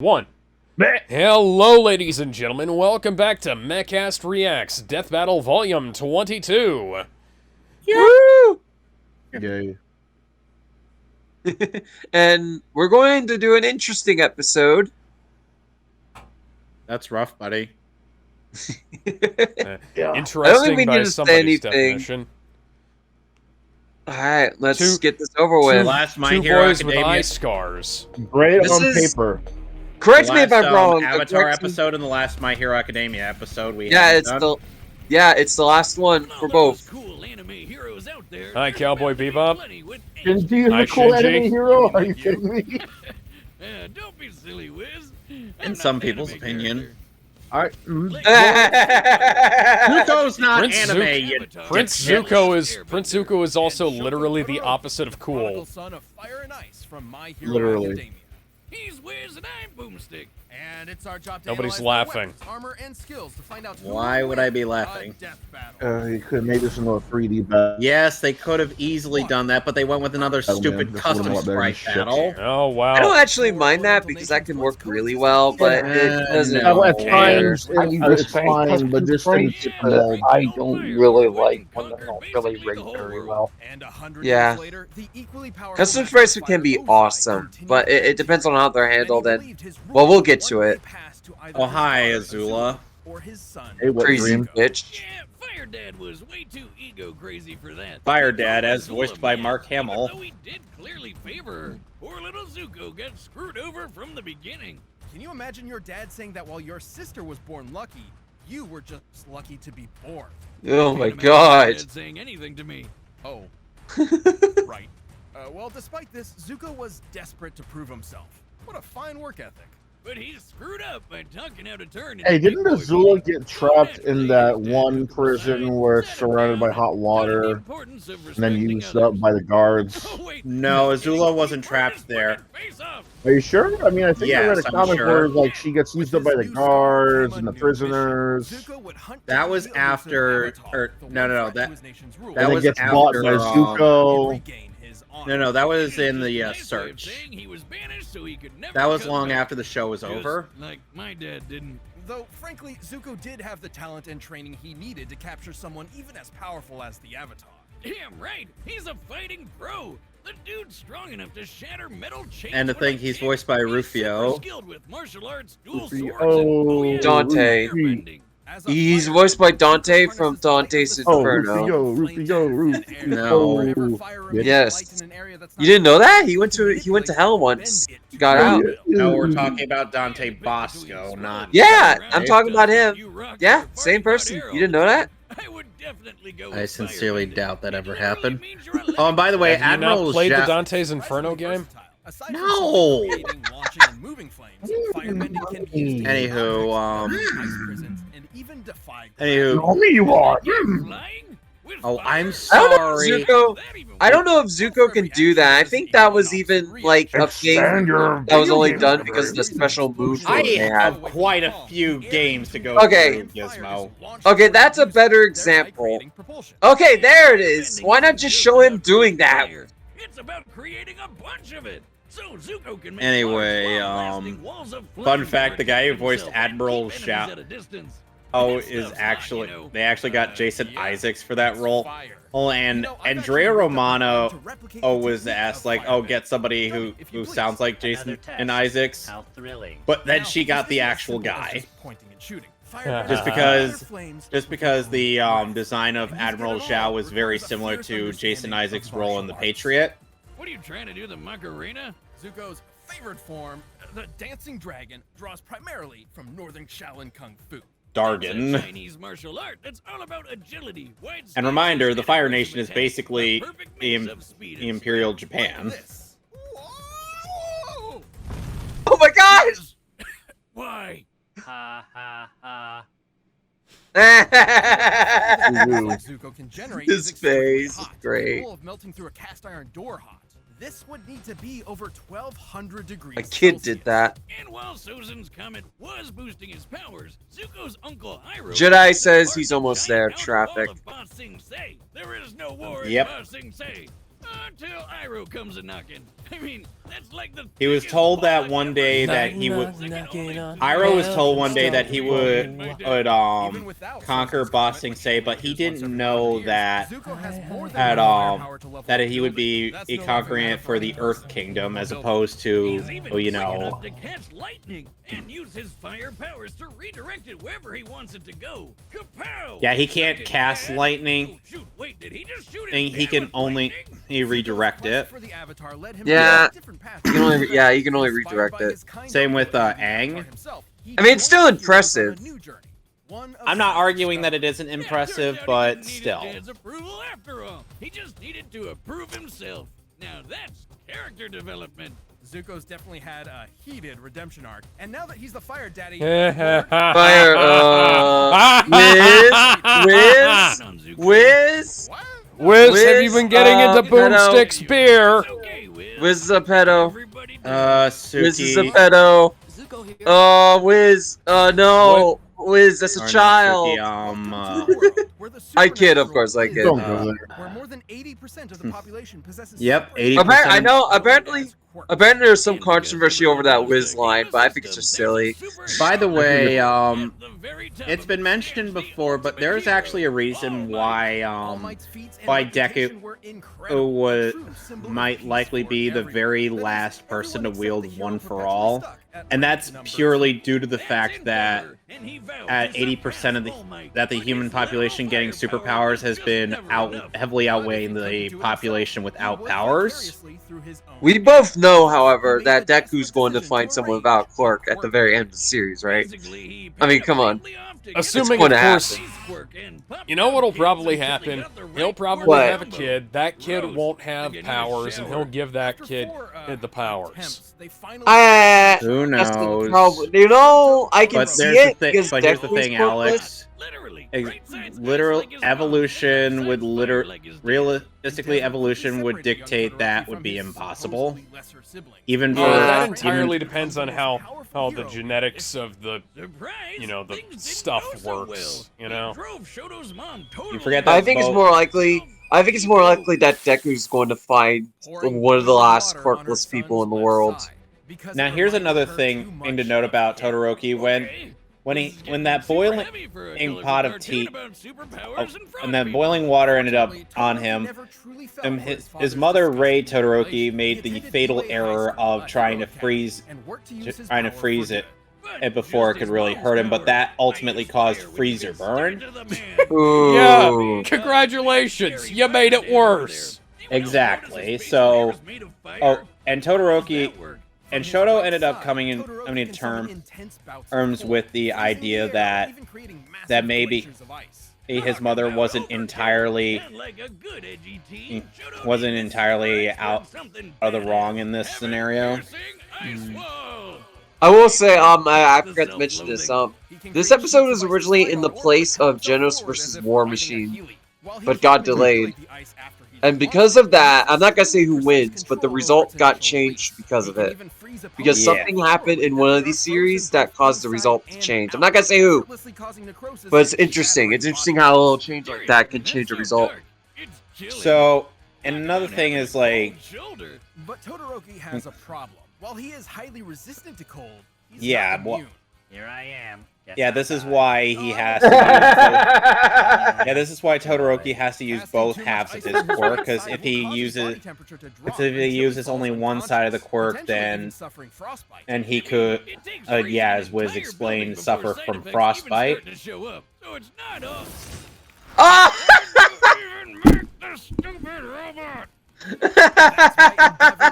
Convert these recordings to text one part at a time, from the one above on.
One. Hello, ladies and gentlemen. Welcome back to Mehcast Reacts Death Battle Volume 22. Woo! Yay. And we're going to do an interesting episode. That's rough, buddy. Interesting we by need to say somebody's anything. definition. Alright, let's Two- get this over The with. last My Two Hero boys with eye Academia. scars. Great This on is- paper. Correct me if I'm wrong. Avatar correct me- episode and the last My Hero Academia episode we Yeah, haven't it's done. it's the last one for both. Cool anime heroes out there. Hi, Cowboy Bebop. Shinji is Hi, a cool Shinji. enemy hero? Are you kidding me? Don't be silly, Wiz. In some people's opinion. Alright. Zuko's not Prince anime, Zuko- you Prince dipshit. Zuko is also literally the opposite of cool. Son of Fire and Ice from My Hero Literally. Academia. He's Wiz and I'm Boomstick. And it's our job to Nobody's analyze their laughing. weapons, armor, and skills to find out who Why will would win I be a laughing? death battle. You could have made this into a 3D battle. Yes, they could have easily done that, but they went with another Oh, man, stupid this custom would've been a lot better sprite than shit. battle. Oh, wow. I don't actually mind that because that can work really well, but it doesn't. No. At times, it's saying fine, but just didn't fit the mold. I don't really like when they don't really rate very well. And 100 Yeah. years later, the equally powerful Custom sprites can be awesome, but it depends on how they're handled. And well, we'll get to it. Oh, hi, Azula. Or his son. Hey, what Crazy dream? bitch. Yeah, Fire Dad was way too ego crazy for that. Fire Dad, as voiced by Mark Hamill. Though he did clearly favor her, poor little Zuko got screwed over from the beginning. Can you imagine your dad saying that while your sister was born lucky, you were just lucky to be born? Oh my Can't imagine god. Dad saying anything to me. Oh, right. Well, despite this, Zuko was desperate to prove himself. What a fine work ethic. But he screwed up by talking out a turn. Hey, didn't Azula get trapped in that one prison where it's surrounded by hot water and then used up by the guards? No, Azula wasn't trapped there. Are you sure? I mean, I think I read Yes, a I'm comic sure. where like she gets used up by the guards and the prisoners. That was after, or no, that And then was gets bought after, by Zuko. No, that was in the search. That was long after the show was over. Like my dad didn't. Though, frankly, Zuko did have the talent and training he needed to capture someone even as powerful as the Avatar. Damn right, he's a fighting pro. The dude's strong enough to shatter metal chains. And to with a think he's kick. voiced by He's Rufio. super skilled with martial arts, dual Rufio. swords, and, Oh, yeah, Dante. airbending. As a He's fighter, voiced by Dante Zuko from harnesses the light of Dante's the Oh, sun. Inferno. Rufio. No. Wherever fire remains Yes. light in an area that's You not didn't know that? controlled, He went to hell once. bend it to Got your out. will. No, we're talking about Dante Bosco, not. Yeah, I'm Dante. talking about him. You rock Yeah, your same party person. hot You didn't know that? I would definitely go I with sincerely firebending. doubt that ever It literally happened. means you're a Oh, and by the way, Have you Admiral not played the Zhao- Dante's Inferno game? Aside from No. creating, launching, and moving flames, firebending can be used to Anywho, heat objects, ice prisons, and even defy Anywho, Only you are. flying with Oh, I'm fire. I don't know if sorry. Zuko. I don't know if Zuko can do that. I think that was even like a thing that was only done because of the special move I they had. have quite a few games to go Okay. through, Gizmo. Okay, that's a better example. Okay, there it is. Why not just show him doing that? It's about creating a bunch of it. So Zuko can make Anyway, large, long-lasting walls of fun flame fact, the to guy who protect voiced himself and Admiral keep Zhao- enemies at a distance. Oh, This is stuff's actually not, you know, they actually got Jason yeah, Isaacs for that it's role. fire. Oh, and You know, I've Andrea actually looked up a Romano plan to replicate oh the was technique asked of like, oh, get somebody firebending. who If you please. sounds like Jason and Isaacs. How thrilling. But then Now, she got this the isn't as actual simple as guy. just pointing and shooting. Firebending Just because- other flames Just because the design of And he's got Admiral it all. Zhao was very Requires a similar fierce to understanding Jason of Isaacs' role in The martial arts. Patriot. What are you trying to do, the Macarena? Zuko's favorite form, the dancing dragon, draws primarily from northern Shaolin Kung Fu. Dargan. It's a Chinese martial art that's all about agility. wide And stances, reminder, the Fire and Nation is attack. basically A perfect the mix of speed and Imperial strength. Japan. Like this. Whoa! Oh my gosh! Why? Ha ha ha. Zuko can generate His is extremely face is hot, great. capable of melting through a cast iron door hot. This would need to be over 1,200 degrees A kid Celsius. did that. And while Sozin's comet was boosting his powers, Zuko's uncle Iroh Jedi was says part he's of almost the giant there, outer traffic. wall of Ba Sing Se. There is no war Yep. in Ba Sing Se. Until Iroh comes a knocking. I mean, that's like the. He was told that one day that he would. Iroh was told one day that he would conquer Ba Sing Se, but he didn't know that that he would be conquering it for the Earth Kingdom as opposed to, you know. To catch lightning and use his fire powers to redirect it wherever he wants it to go. Kapow! Yeah, he can't cast lightning. Shoot, wait, did he just shoot And he can only redirect it. Yeah, you can only redirect it. Same with Aang. I mean, it's still impressive. I'm not arguing that it isn't impressive, but still. Approval after all. He just needed to approve himself. Now that's character development. Zuko's definitely had a heated redemption arc, and now that he's the fire daddy, Fire, Wiz, have you been getting into Boomstick's beer? Wiz is a pedo. Suki. Wiz is a pedo. Oh, Wiz, no. Wiz, that's a child. I kid, of course, I kid. Don't go there. Where more than 80% of the population possesses. Yep, 80%. I know. Apparently, there's some controversy over that Wiz line, but I think it's just silly. By the way, it's been mentioned before, but there's actually a reason why Deku might likely be the very last person to wield One for All, and that's purely due to the fact that at 80% of the human population getting superpowers has been heavily outweighing the population without powers. We both know, however, that Deku's going to find someone without Clark at the very end of the series, right? I mean, come on. Assuming, of course, you know what'll probably happen? He'll probably have a kid. That kid won't have powers, and he'll give that kid the powers. Who knows? You know, I can see it because but here's the thing, Alex. Literal evolution would realistically evolution would dictate that would be impossible. Even for that entirely depends on how the genetics of the the stuff works. You know. You forget that. I think it's more likely that Deku's going to find one of the last quirkless people in the world. Now here's another thing to note about Todoroki when that boiling pot of tea and that boiling water ended up on him, his mother Rei Todoroki made the fatal error of trying to freeze it before it could really hurt him, but that ultimately caused freezer burn. Yeah, congratulations, you made it worse. Exactly. So, and Todoroki. And Shoto ended up coming in terms with the idea that maybe his mother wasn't entirely out of the wrong in this scenario. I will say, I forgot to mention this. This episode was originally in the place of Genos versus War Machine, but got delayed. And because of that, I'm not gonna say who wins, but the result got changed because of it. Because something happened in one of these series that caused the result to change. I'm not gonna say who, but it's interesting. It's interesting how a little change like that can change a result. So, and another thing is like... But Todoroki has a problem. While he is highly resistant to cold, he's not immune. Here I am. Yeah, this is why he has to use both. Yeah, this is why Todoroki has to use both halves of his quirk, because if he uses only one side of the quirk, then he could, as Wiz explained, suffer from frostbite. That's why Endeavor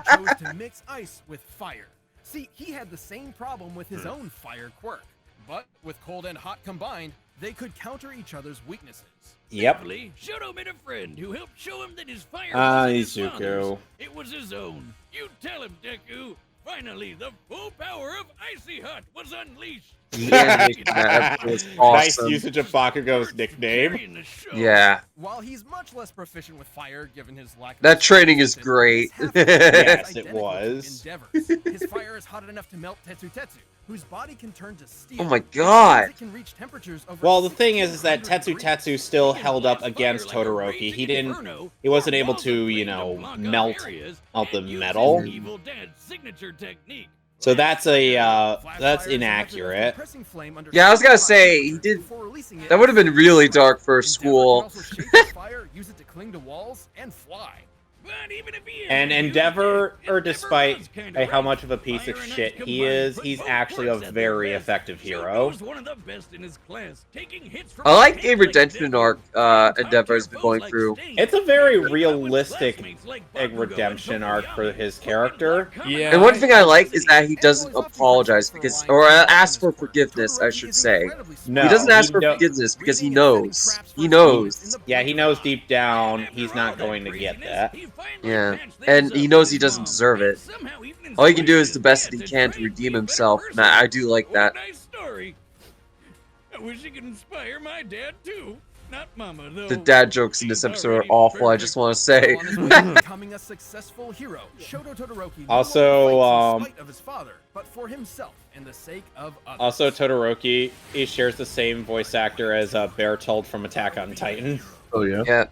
chose to mix ice with fire. See, he had the same problem with his own fire quirk. But with cold and hot combined, they could counter each other's weaknesses. Yep. Shoto made a friend who helped show him that his fire wasn't his Zuko. father's. It was his own. You tell him, Deku. Finally, the full power of Icy Hot was unleashed. The animation in that episode was Nice awesome. usage of Bakugo's nickname. Yeah. While he's much less proficient with fire, given his lack of That training is great. Yes, it was. His fire is hot enough to melt Tetsu Tetsu, whose body can turn to steel. Oh my god. It can reach temperatures over Well, the thing is that 600 Tetsu degrees. Tetsu still held up against Todoroki. He wasn't able to, melt the metal. So that's inaccurate. Yeah, I was gonna say, he did. That would have been really dark for school. Use it to cling to walls and fly. And Endeavor, despite how much of a piece of shit he is, he's actually a very effective hero. I like a redemption arc Endeavor has been going through. It's a very realistic redemption arc for his character. Yeah. And one thing I like is that he doesn't apologize or ask for forgiveness, I should say. No, He doesn't ask for forgiveness because he knows. He knows. Yeah, he knows deep down he's not going to get that. Yeah. And he knows he doesn't deserve it. All he can do is the best that he can to redeem himself. And I do like that. I wish he could inspire my dad too. Not Mama, though. The dad jokes in this episode are awful, I just want to say. Becoming a successful hero, Shoto Todoroki Also, of his father, but for himself and the sake of others. Also, Todoroki, he shares the same voice actor as Bertold from Attack on Titan. Oh yeah. Yeah.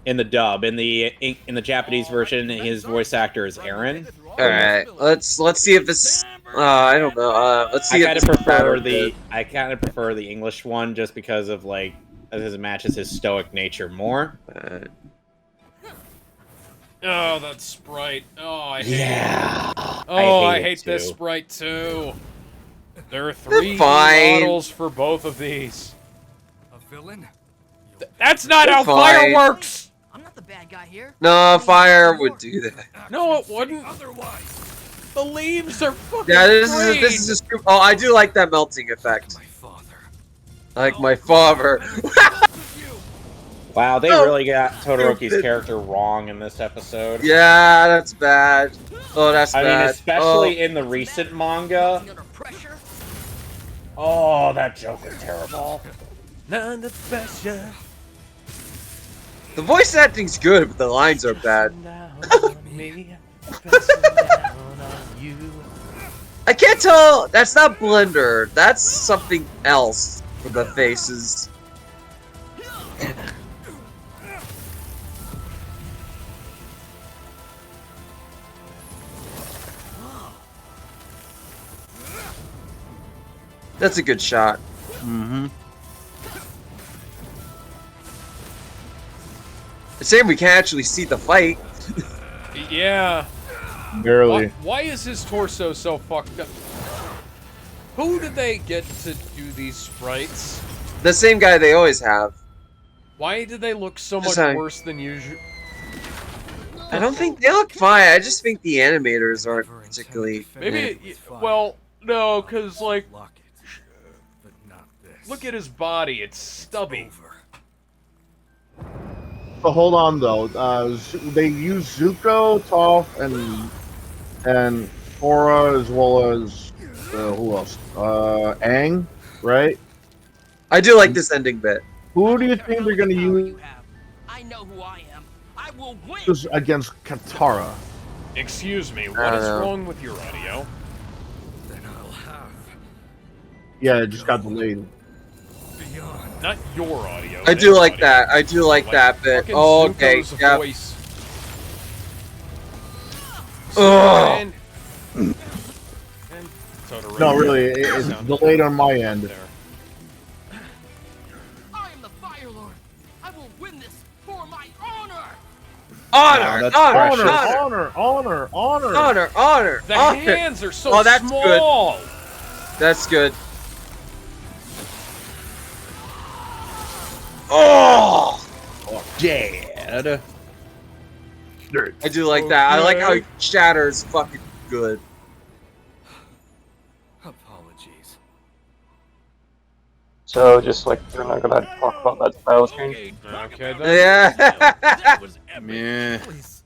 In the dub, in the Japanese version, his voice actor is Aaron. All right. Let's see if this. I don't know. Let's see. I if kind of this prefer better. I kind of prefer the English one just because of as it matches his stoic nature more. Oh, that sprite. Oh, I hate it. Yeah. Oh, I it hate this too. sprite too. There are 3 fine. models for both of these. A villain? That's not They're how fine. fire works! I'm not the bad guy here. No, fire would do that. No, it wouldn't. The leaves are fucking Yeah, this green. is a scoop. Oh, I do like that melting effect. My father. Like my father. Wow, they No. really got Todoroki's Stupid. character wrong in this episode. Yeah, that's bad. Oh, that's I bad. mean, especially in the recent manga. Under pressure. Oh, that joke was terrible. None the pressure. The voice acting's good, but the lines are bad. I can't tell. That's not Blender. That's something else for the faces. That's a good shot. Mm-hmm. It's a shame we can't actually see the fight. Yeah. Barely. Why is his torso so fucked up? Who did they get to do these sprites? The same guy they always have. Why did they look so much Just saying. worse than usual? I don't think they look fine. I just think the animators aren't particularly. Maybe, well, no, because, like, look at his body. It's stubby. But hold on though. They use Zuko, Toph, and Korra as well as who else? Aang, right? I do like this ending bit. Who do you think they're gonna use I know who I am. I will win. against Katara? Excuse me, I what don't is know. wrong with your audio? Then I'll have Yeah, it just got delayed. beyond. Not your audio. I do their like audio. that. I do like that bit. Fucking Oh, okay, Zuko's yeah. voice. Ugh. And Todoroki. No, really, it's Sound delayed on my end. there. I am the Fire Lord. I will win this for my honor. Honor, that's honor, precious. honor, Honor. honor, honor, The honor. hands are so Oh, that's small. That's good. Oh, Dad. I do like that. I like how he shatters. Fucking good. Apologies. So just like we're not gonna talk about that style change. Okay, then. Yeah. Yeah. Please,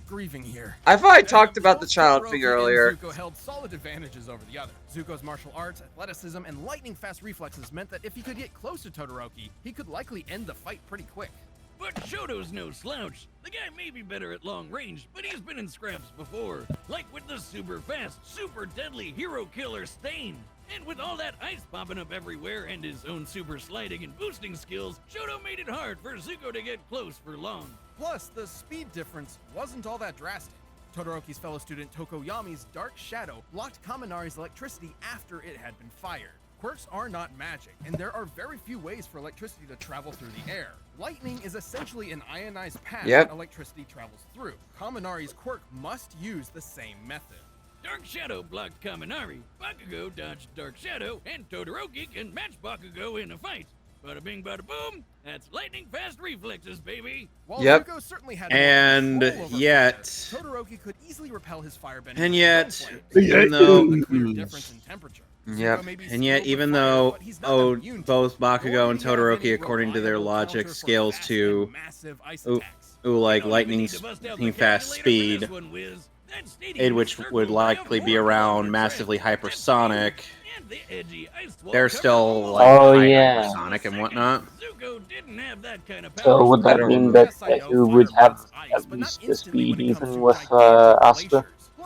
grieving here. I thought I talked about the child thing Todoroki earlier. and Zuko held solid advantages over the other. Zuko's martial arts, athleticism, and lightning-fast reflexes meant that if he could get close to Todoroki, he could likely end the fight pretty quick. But Shoto's no slouch. The guy may be better at long range, but he's been in scraps before. Like with the super fast, super deadly hero killer Stain. And with all that ice popping up everywhere and his own super sliding and boosting skills, Shoto made it hard for Zuko to get close for long. Plus, the speed difference wasn't all that drastic. Todoroki's fellow student Tokoyami's Dark Shadow blocked Kaminari's electricity after it had been fired. Quirks are not magic, and there are very few ways for electricity to travel through the air. Lightning is essentially an ionized path that electricity travels through. Kaminari's quirk must use the same method. Dark Shadow blocked Kaminari, Bakugo dodged Dark Shadow, and Todoroki can match Bakugo in a fight. Bada bing, bada boom, that's lightning fast reflexes, baby. While Zuko certainly had And control over yet, fire, Todoroki could easily repel his firebending. and with yet, his own flames. even though, A clear difference in temperature. Yep. Zuko may be and yet, skilled even with fire, though but he's not immune to both it. Bakugo and Nor do you have Todoroki, any according to their reliable logic, counter for scales fast to and massive ice ooh, attacks. like You don't even lightning need to bust out the fast calculator for speed, this one, Wiz. That stadium which circle would likely be around massively hypersonic. And the edgy ice wall They're covered still all like Oh, high yeah. hypersonic and whatnot. Zuko didn't have that kind of So power. would that mean that you would have at least the speed even with Asta?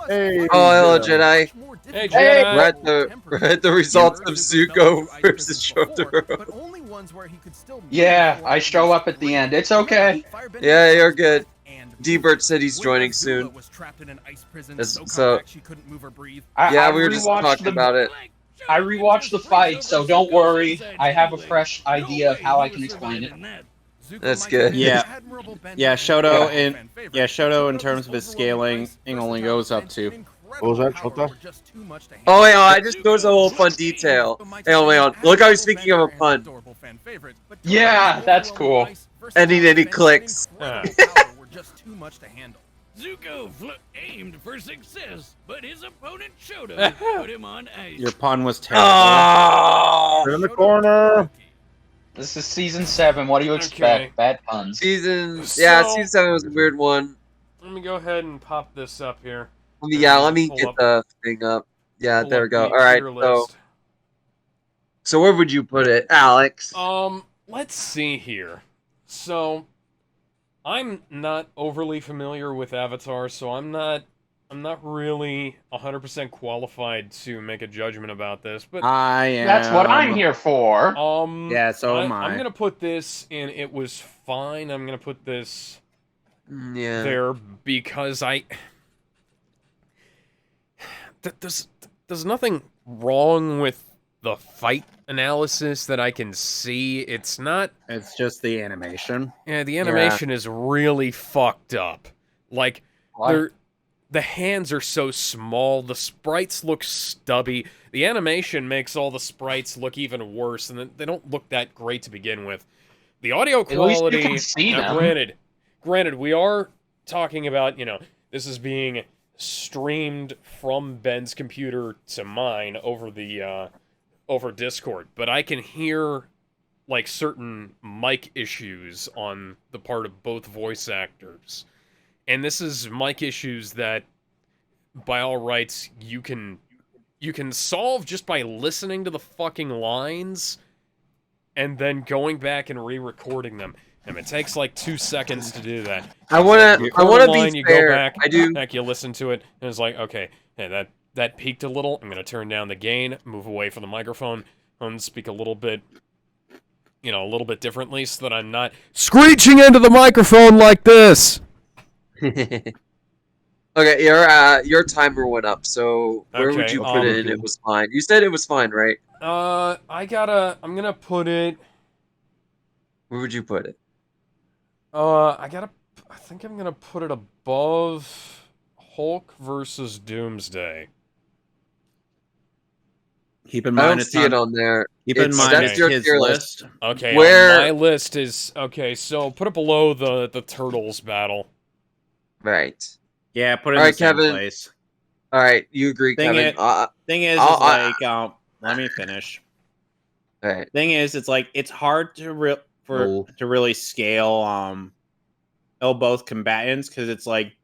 Hey, Oh, hello, Jedi. Hey, Hey, Jedi. read the results of Zuko versus Shoto. But only ones where he could still Yeah, I show up at the end. It's okay. Yeah, you're good. D-Bert said he's joining soon. So, yeah, we were just talking about it. I rewatched the fight, so don't worry. I have a fresh idea of how I can explain it. That's good. Yeah, Shoto in terms of his scaling, it only goes up to. What was that, Shota? Oh, hang on, I just noticed a little fun detail. Hang on. Look how he's speaking of a pun. Yeah, that's cool. And he clicks. Zuko aimed for success, but his opponent Shoto put him on ice. Your pun was terrible. Oh! In the corner. This is season 7. What do you expect? Okay. Bad puns. Season So- 7 was a weird one. Let me go ahead and pop this up here. Let me Pull get up- the thing up. Yeah, pull there up we go. the Alright, tier so list. where would you put it, Alex? Let's see here. So, I'm not overly familiar with Avatar, so I'm not really 100% qualified to make a judgment about this, but I am. That's what I'm here for. Yeah, so am I. I'm gonna put this in. It was fine. I'm gonna put this Yeah. there because there's nothing wrong with the fight analysis that I can see. It's not. It's just the animation. Yeah, the animation is really fucked up. Like the hands are so small, the sprites look stubby. The animation makes all the sprites look even worse, and they don't look that great to begin with. The audio quality, At least you can see now, them. granted, we are talking about, this is being streamed from Ben's computer to mine over the over Discord, but I can hear like certain mic issues on the part of both voice actors. And this is mic issues that, by all rights, you can solve just by listening to the fucking lines and then going back and re-recording them. And it takes like 2 seconds to do that. I wanna be You fair. go back, I do. you listen to it, and it's like, okay, hey, that peaked a little. I'm gonna turn down the gain, move away from the microphone, and speak a little bit differently, so that I'm not screeching into the microphone like this. Okay, your timer went up, so where would Okay, you put it and it was fine? You said it was fine, right? I'm gonna put it. Where would you put it? I think I'm gonna put it above Hulk versus Doomsday. Keep in I mind don't see it on there. Keep in mind that's it's your his tier list. Okay, Where- my list is okay. So put it below the Turtles battle. Right. Yeah, put it in Alright, the same Kevin. place. All right, you agree, Thing Kevin? Thing is I'll- like, let me finish. all right. Thing is, it's like it's hard to really scale both combatants, because it's like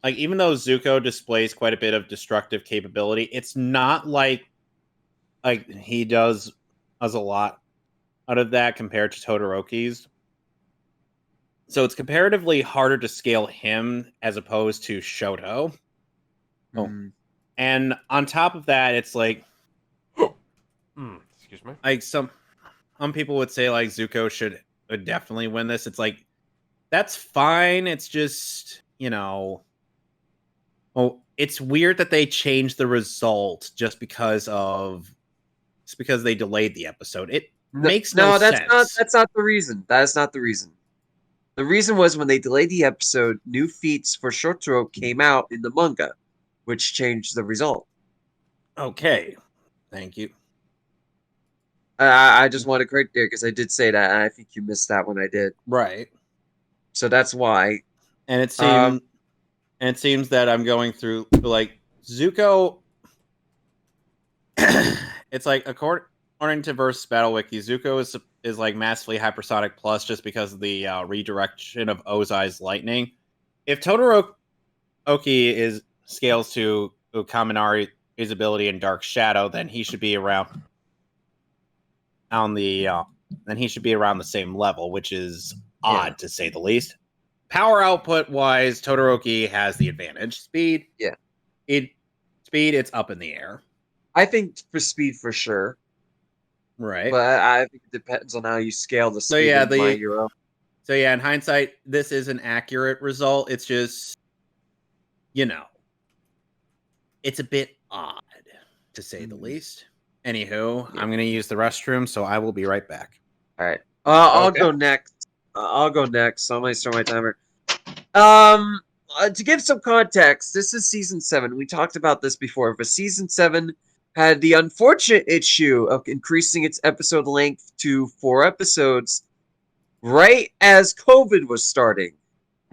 like even though Zuko displays quite a bit of destructive capability, it's not like he does a lot out of that compared to Todoroki's. So it's comparatively harder to scale him as opposed to Shoto. And on top of that, it's like excuse me. Like some people would say like Zuko would definitely win this. It's like that's fine. It's just, it's weird that they changed the result just because they delayed the episode. It makes no sense. That's not the reason. That is not the reason. The reason was when they delayed the episode, new feats for Shoto came out in the manga, which changed the result. Okay. Thank you. I just want to correct there because I did say that, and I think you missed that when I did. Right. So that's why. And it seems that I'm going through like Zuko. It's like according to Verse Battle Wiki, Zuko is like massively hypersonic plus just because of the redirection of Ozai's lightning. If Todoroki scales to Kaminari's ability in Dark Shadow, then he should be around the same level, which is odd to say the least. Power output wise, Todoroki has the advantage. Speed, it's up in the air. I think for speed for sure. Right. But I think it depends on how you scale the speed of my hero. So yeah, in hindsight, this is an accurate result. It's just, it's a bit odd, to say the least. Anywho, I'm going to use the restroom, so I will be right back. All right. I'll go next. So I'm going to start my timer. To give some context, this is Season 7. We talked about this before, but Season 7 had the unfortunate issue of increasing its episode length to 4 episodes right as COVID was starting.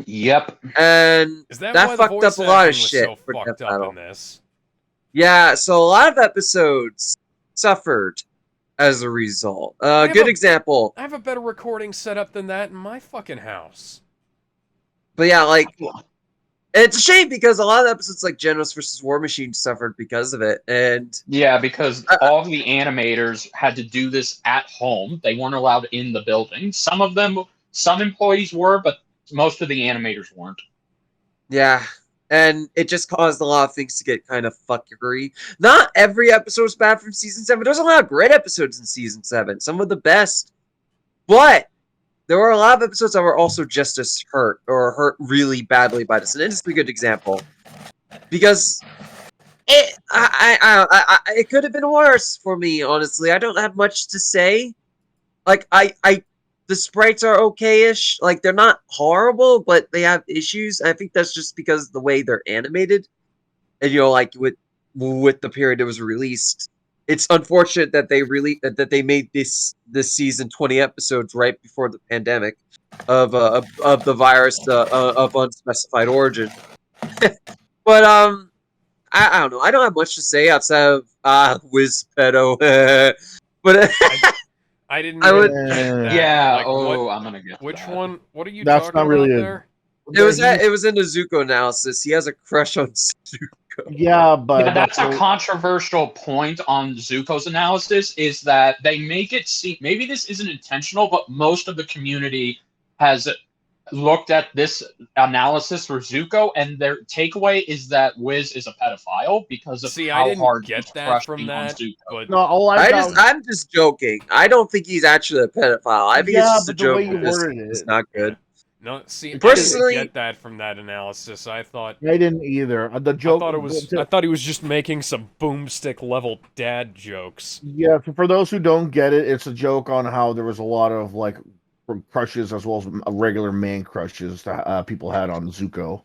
Yep. And that fucked up a lot of shit so for fucked Death up Battle. in this. Yeah, so a lot of episodes suffered as a result. Good example. I have a better recording setup than that in my fucking house. But yeah, like, it's a shame because a lot of episodes like Genos versus War Machine suffered because of it. And yeah, because all of the animators had to do this at home. They weren't allowed in the building. Some employees were, but most of the animators weren't. Yeah. And it just caused a lot of things to get kind of fuckery. Not every episode was bad from Season 7. There's a lot of great episodes in Season 7. Some of the best. But there were a lot of episodes that were also just as hurt really badly by this. And this is a good example. Because it could have been worse for me, honestly. I don't have much to say. Like, the sprites are okay-ish. Like, they're not horrible, but they have issues. I think that's just because of the way they're animated. And, like, with the period it was released. It's unfortunate that they made this season 20 episodes right before the pandemic of the virus of unspecified origin. But, I don't know. I don't have much to say outside of Wiz Pedo. But... I didn't. Yeah. Like, I'm gonna get which that. one? What are you That's talking not really about a- there? It was in the Zuko analysis. He has a crush on Zuko. Yeah, but Yeah, that's a controversial point on Zuko's analysis, is that they make it seem, maybe this isn't intentional, but most of the community has looked at this analysis for Zuko, and their takeaway is that Wiz is a pedophile because of See, how I didn't hard get he's that crushing from on that, Zuko. but no, all I got was- I'm just joking. I don't think he's actually a pedophile. I think Yeah, it's just a but the way joke you because worded it's it. not good. no. See, Personally- I didn't get that from that analysis. I thought I didn't either. The joke. I thought he was just making some boomstick level dad jokes. Yeah, for those who don't get it, it's a joke on how there was a lot of like crushes as well as regular man crushes that people had on Zuko.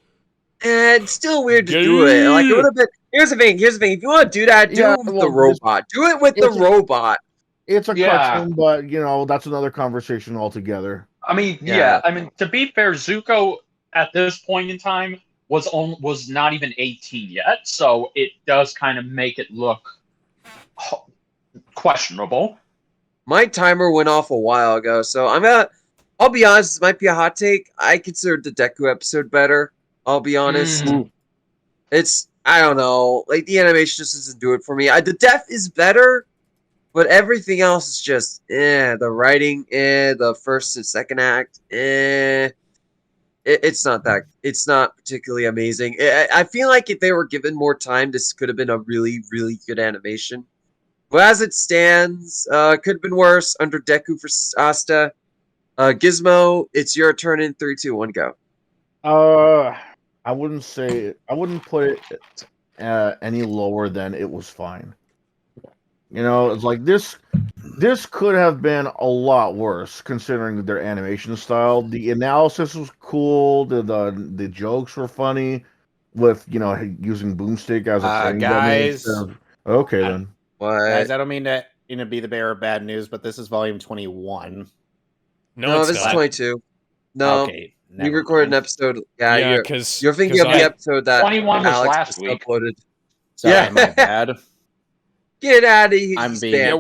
And it's still weird to do it. Like, it would have been. Here's the thing. If you want to do that, do it with the robot. Do it with the robot. It's a Yeah. cartoon, but that's another conversation altogether. I mean, Yeah. I mean, to be fair, Zuko at this point in time was not even 18 yet, so it does kind of make it look questionable. My timer went off a while ago, so I'll be honest, this might be a hot take. I considered the Deku episode better. I'll be honest. Mm. I don't know. Like, the animation just doesn't do it for me. The death is better, but everything else is just, The writing, The first and second act, It's not particularly amazing. I feel like if they were given more time, this could have been a really, really good animation. But as it stands, could have been worse. Under Deku versus Asta. Gizmo, it's your turn in 3, 2, 1, go. I wouldn't put it any lower than it was fine. You know, it's like this could have been a lot worse considering their animation style. The analysis was cool. The jokes were funny with, using Boomstick as a training guys. dummy. Okay, then. What? Guys, I don't mean to be the bearer of bad news, but this is volume 21. No, this is 22. No. Okay. We recorded an episode. Yeah, you're thinking of the episode that 21 was Alex last week. uploaded. Sorry, my bad. Get out of here. I'm being- Yeah,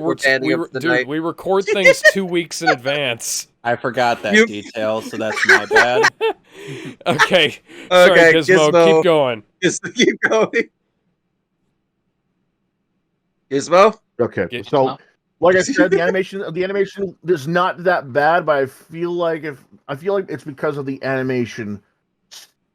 we record things 2 weeks in advance. I forgot that detail, so that's my bad. Okay. Sorry, Gizmo, keep going. Keep going. Gizmo? Okay. So, like I said, the animation is not that bad, but I feel like it's because of the animation,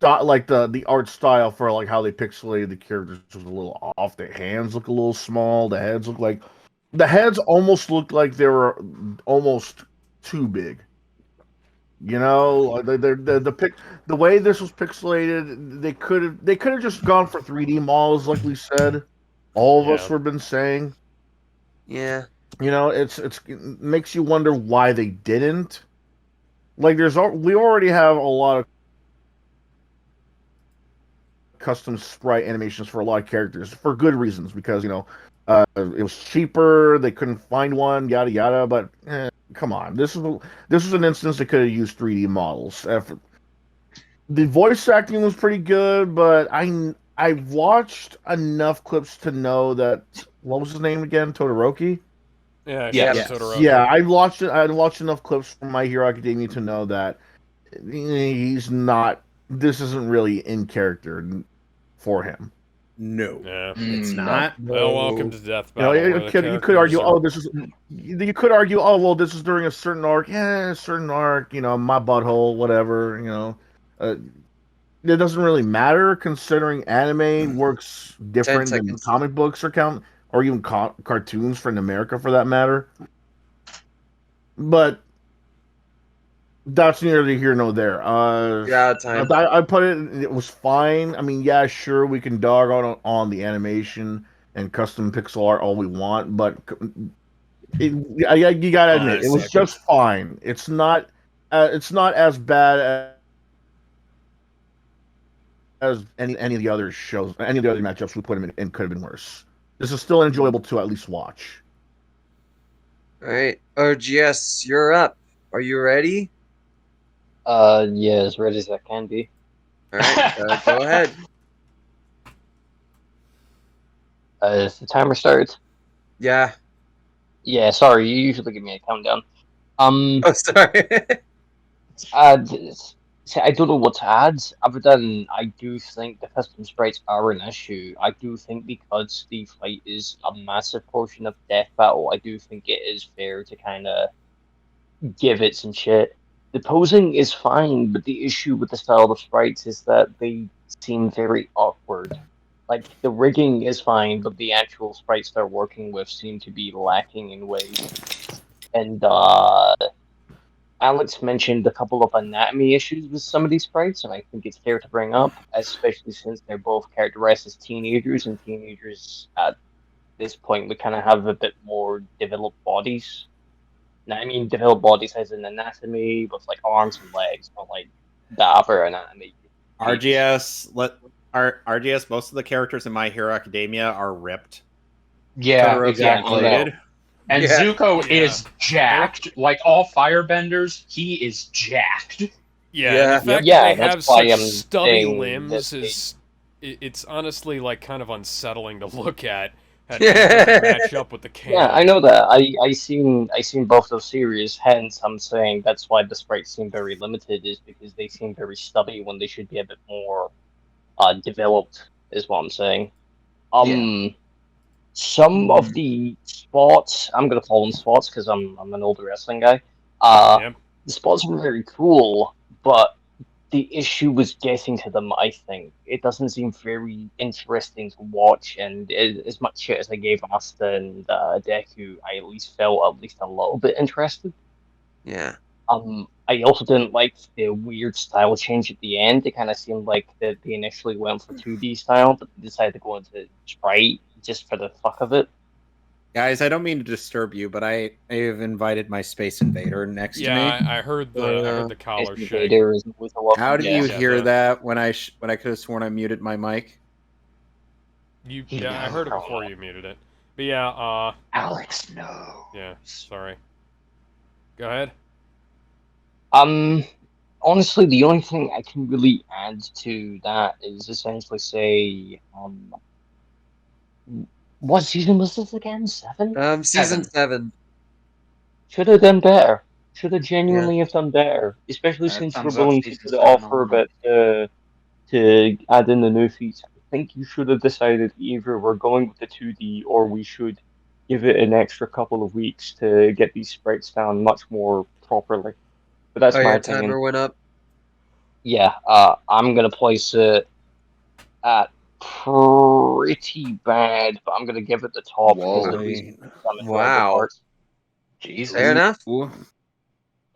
like the art style for like how they pixelated the characters was a little off. The hands look a little small. The heads almost looked like they were almost too big. You know, the way this was pixelated, they could have just gone for 3D models, like we said. All of us have been saying. Yeah. You know, it makes you wonder why they didn't. Like, we already have a lot of custom sprite animations for a lot of characters for good reasons, because it was cheaper, they couldn't find one, yada yada. But come on, this was an instance they could have used 3D models. The voice acting was pretty good, but I've watched enough clips to know that, what was his name again? Todoroki? Yeah. Todoroki. Yeah, I watched enough clips from My Hero Academia to know that he's not. This isn't really in character for him. No, it's not. Well, welcome to Death Battle. You could argue, You could argue, well, this is during a certain arc. Yeah, a certain arc. My butthole, whatever. It doesn't really matter considering anime works different than comic books or even cartoons from America, for that matter. But that's neither here nor there. Time. I put it was fine. I mean, yeah, sure, we can dog on the animation and custom pixel art all we want, but you gotta admit, it was just fine. It's not as bad as any of the other shows, any of the other matchups we put him in could have been worse. This is still enjoyable to at least watch. All right, RGS, you're up. Are you ready? Yeah, as ready as I can be. All right, go ahead. Is the timer started? Yeah. Yeah, sorry, you usually give me a countdown. Oh, sorry. I don't know what to add, other than I do think the custom sprites are an issue. I do think because the fight is a massive portion of Death Battle, I do think it is fair to kind of give it some shit. The posing is fine, but the issue with the style of sprites is that they seem very awkward. Like, the rigging is fine, but the actual sprites they're working with seem to be lacking in ways. And, Alex mentioned a couple of anatomy issues with some of these sprites, and I think it's fair to bring up, especially since they're both characterized as teenagers, and teenagers at this point would kind of have a bit more developed bodies. Now, I mean developed bodies as in anatomy, with like arms and legs, but like the upper anatomy. RGS, most of the characters in My Hero Academia are ripped. Yeah, exactly. And Zuko is jacked. Like all firebenders, he is jacked. Yeah, the fact that they have such stubby limbs it's honestly like kind of unsettling to look at. Match up with the canon. Yeah, I know that. I seen both those series. Hence, I'm saying that's why the sprites seem very limited, is because they seem very stubby when they should be a bit more developed, is what I'm saying. Some of the spots, I'm gonna call them spots because I'm an older wrestling guy. Yep. The spots were very cool, but the issue was getting to them. I think it doesn't seem very interesting to watch, and as much shit as I gave Asta and Deku, I at least felt at least a little bit interested. Yeah. I also didn't like the weird style change at the end. It kind of seemed like that they initially went for 2D style, but they decided to go into sprite just for the fuck of it. Guys, I don't mean to disturb you, but I have invited my Space Invader next to me. I heard the collar shake. Invader is always a welcome How did you guest. hear that when I could have sworn I muted my mic? I heard it before you muted it. But yeah, Alex, no. Yeah, sorry. Go ahead. Honestly, the only thing I can really add to that is essentially say, what season was this again? 7? Season 7. Should have done better. Should have genuinely have done better, especially since we're willing to put it off for a bit to add in the new feats. I think you should have decided either we're going with the 2D or we should give it an extra couple of weeks to get these sprites down much more properly. But that's my your opinion. timer went up? Yeah, I'm gonna place it at pretty bad, but I'm gonna give it the top. Wow. Jesus. Fair enough. All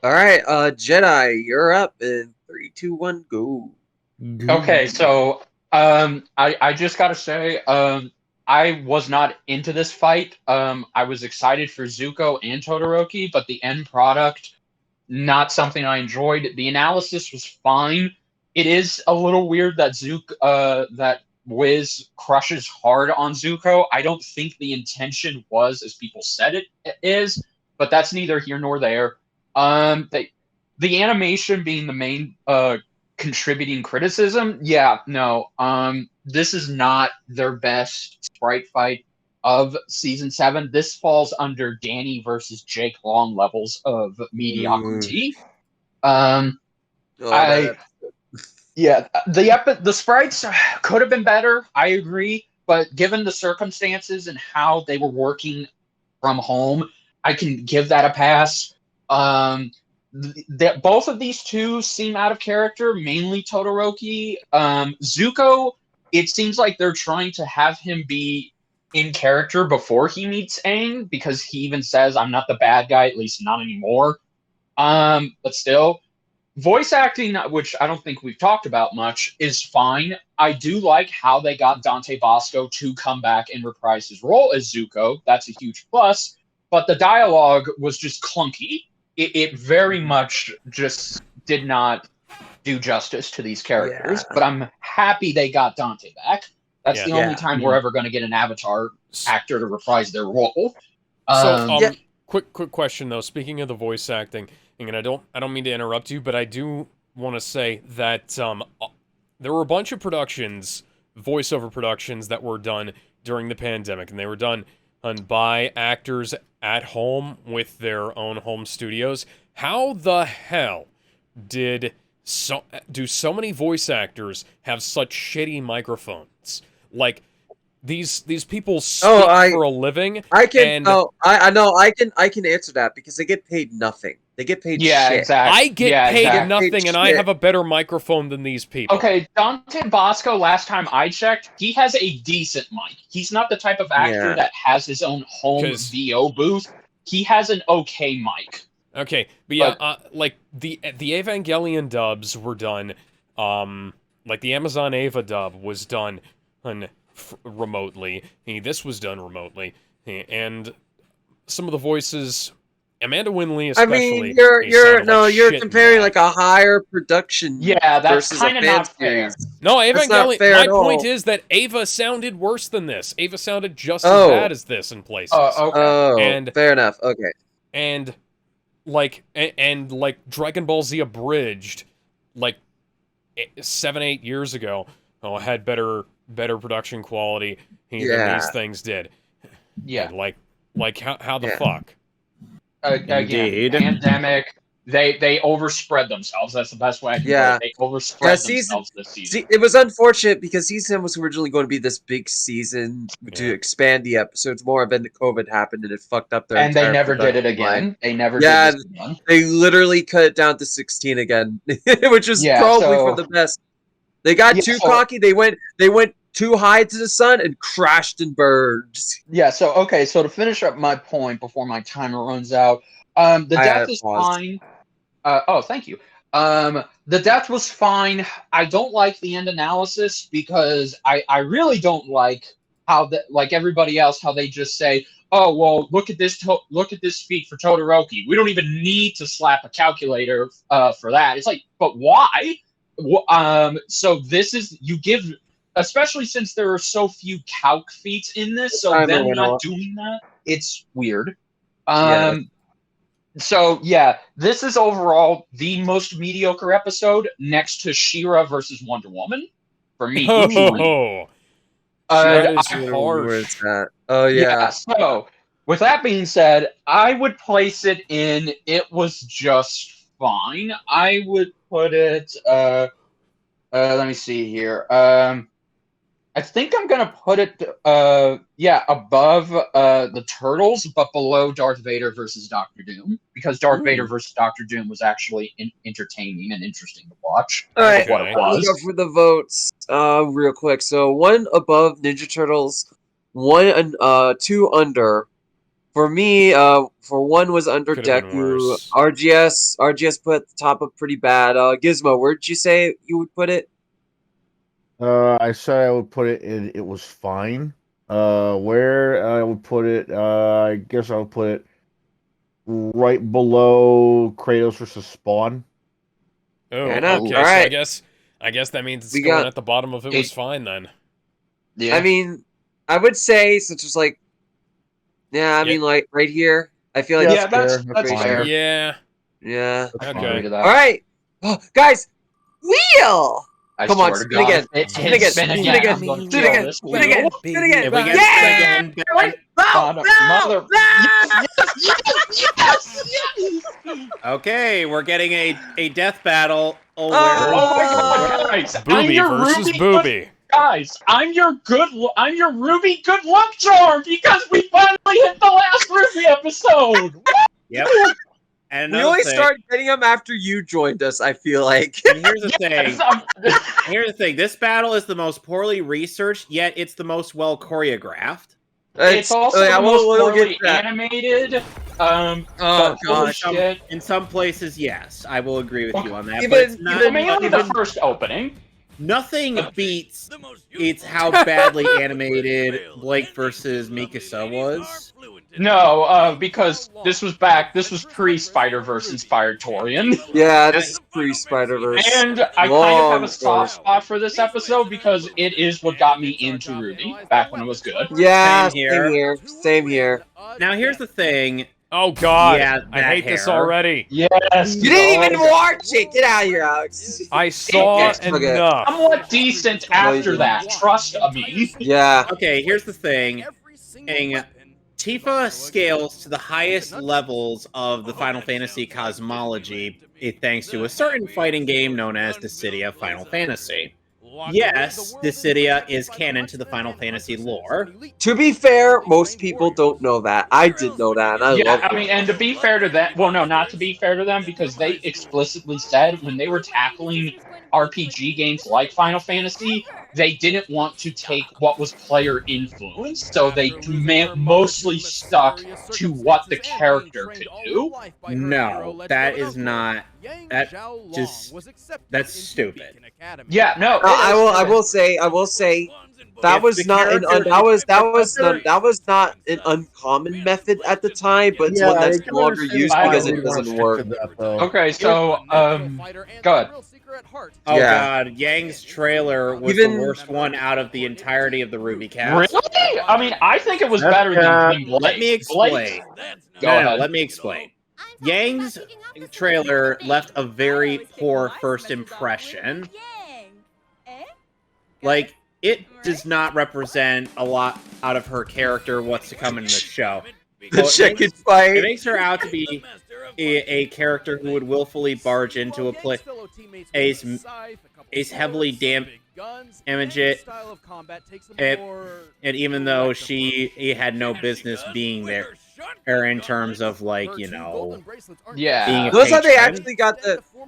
right, Jedi, you're up in 3, 2, 1, go. Okay, so I just gotta say, I was not into this fight. I was excited for Zuko and Todoroki, but the end product, not something I enjoyed. The analysis was fine. It is a little weird that that Wiz crushes hard on Zuko. I don't think the intention was as people said it is, but that's neither here nor there. The animation being the main contributing criticism, this is not their best sprite fight of season 7. This falls under Danny versus Jake Long levels of mediocrity. The sprites could have been better, I agree, but given the circumstances and how they were working from home, I can give that a pass. Both of these two seem out of character, mainly Todoroki. Zuko, it seems like they're trying to have him be in character before he meets Aang, because he even says, I'm not the bad guy, at least not anymore. But still, voice acting, which I don't think we've talked about much, is fine. I do like how they got Dante Bosco to come back and reprise his role as Zuko. That's a huge plus. But the dialogue was just clunky. It very much just did not do justice to these characters. But I'm happy they got Dante back. That's the only time we're ever going to get an Avatar actor to reprise their role. Quick question though. Speaking of the voice acting, and I don't mean to interrupt you, but I do want to say that there were a bunch of voiceover productions that were done during the pandemic, and they were done by actors at home with their own home studios. How the hell do so many voice actors have such shitty microphones? Like, these people speak for a living. I can answer that because they get paid nothing. They get paid shit. Exactly. I get paid nothing, and I have a better microphone than these people. Okay, Dante Bosco, last time I checked, he has a decent mic. He's not the type of actor that has his own home VO booth. He has an okay mic. Okay, but like the Evangelion dubs were done, like the Amazon Ava dub was done remotely. This was done remotely, and some of the voices, Amanda Winley especially. I mean, you're comparing like a higher production. Yeah, that's kind of not fair. No, Evangelion. My point is that Ava sounded worse than this. Ava sounded just as bad as this in places. And fair enough. Okay. And like Dragon Ball Z Abridged, like 7-8 years ago, had better production quality than these things did. Yeah. And like how the fuck? Again, pandemic, they overspread themselves. That's the best way I can put it. They overspread themselves this season. It was unfortunate because season was originally going to be this big season to expand the episodes more, and then the COVID happened and it fucked up their And they entire never did it production line. again. They never did this again. They literally cut it down to 16 again, which was probably for the best. They got too cocky. They went too high to the sun and crashed and burned. Yeah, so okay, so to finish up my point before my timer runs out, the death is fine. Thank you. The death was fine. I don't like the end analysis because I really don't like how like everybody else, how they just say, oh well, look at this feat for Todoroki. We don't even need to slap a calculator for that. It's like, but why? So this is you give, especially since there are so few calc feats in this. So them not doing that, it's weird. So yeah, this is overall the most mediocre episode next to She-Ra versus Wonder Woman for me. So with that being said, I would place it in. It was just fine. I would put it. Let me see here. I think I'm gonna put it, above the Turtles, but below Darth Vader versus Doctor Doom, because Darth Vader versus Doctor Doom was actually entertaining and interesting to watch. All right, what it was. We'll go for the votes real quick. So 1 above Ninja Turtles, 2 under. For me, for 1 was under Deku. RGS put at the top of pretty bad. Gizmo, where'd you say you would put it? I said I would put it in. It was fine. Where I would put it, I guess I would put it right below Kratos versus Spawn. Oh, okay. Right. So I guess that means it's going at the bottom of it was fine then. Yeah. I mean, I would say since it's like, mean, like right here. I feel like that's fair. Yeah. Yeah. Okay. All right, guys, wheel. Come on, spin again. Spin again. Spin Spin again. Spin again. Spin again. Spin again. If we get Yes! Okay, we're getting a death battle. Oh my God, Booby versus Booby. Guys, I'm your Ruby good luck charm because we finally hit the last Ruby episode. Yep. And we only started getting them after you joined us, I feel like. And here's the thing. Here's the thing. This battle is the most poorly researched, yet it's the most well choreographed. It's also the most poorly animated. Gosh. In some places, yes, I will agree with you on that. Even, but it's not, mainly the first opening. Nothing beats it's how badly animated Blake versus Mikasa was. No, because this was pre-Spider-Verse inspired Torian. Yeah, this is pre-Spider-Verse. And I kind of have a soft spot for this episode because it is what got me into Ruby back when it was good. Yeah, same here. Now here's the thing. Oh God! Yeah, I hate this already. Yes. You didn't even watch it. Get out of here, Alex. I saw enough. Somewhat decent after that. Trust me. Yeah. Okay, here's the thing. Tifa scales to the highest levels of the Final Fantasy cosmology thanks to a certain fighting game known as Dissidia Final Fantasy. Yes, Dissidia is canon to the Final Fantasy lore. To be fair, most people don't know that. I did know that. And I mean, and to be fair to them, well, no, not to be fair to them, because they explicitly said when they were tackling RPG games like Final Fantasy, they didn't want to take what was player influence, so they mostly stuck to what the character could do. No, that is not. That's stupid. Yeah, no. I will say that was not an uncommon method at the time, but it's one that's no longer used because it doesn't work. Okay, so go ahead. Oh God, Yang's trailer was the worst one out of the entirety of the Ruby cast. Really? I mean, I think it was better than Blake. Let me explain. Let me explain. Yang's trailer left a very poor first impression. Like, it does not represent a lot out of her character, what's to come in the show. The chicken fight. It makes her out to be a character who would willfully barge into a place, is heavily damage it, and even though he had no business being there, or in terms of like being a Those how they patron. actually got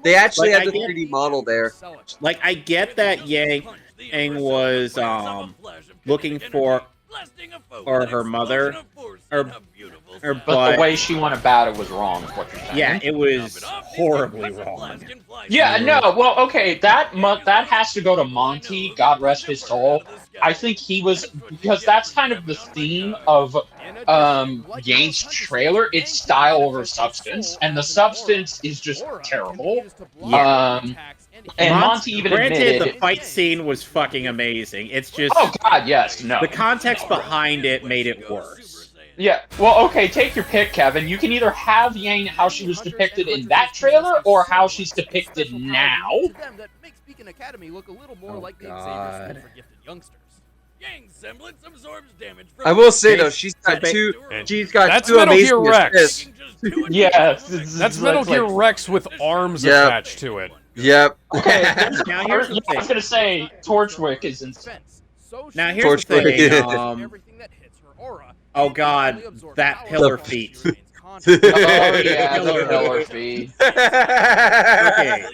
they actually Like, had the 3D model there. Like, I get that Yang was looking for her mother, But but the way she went about it was wrong, is what you're saying. yeah, it was horribly wrong. Yeah, no, well, okay, that has to go to Monty, God rest his soul. I think he was, because that's kind of the theme of Yang's trailer. It's style over substance, and the substance is just terrible. And Monty even granted, admitted... the fight scene was fucking amazing. It's just... Oh, God, yes, no. The context behind it made it worse. Yeah, well, okay, take your pick, Kevin. You can either have Yang how she was depicted in that trailer, or how she's depicted now. God. Yang's semblance absorbs damage from I will say though, she's got two That's amazing Metal Gear Rex. assists. Yeah, That's Metal Gear Rex with arms Yep. attached to it. Yep. Okay, Now here's the I was thing. gonna say Torchwick is insane. Now here's the Torchwick. thing. Oh God, that pillar feet. Oh yeah, the pillar feed. Okay,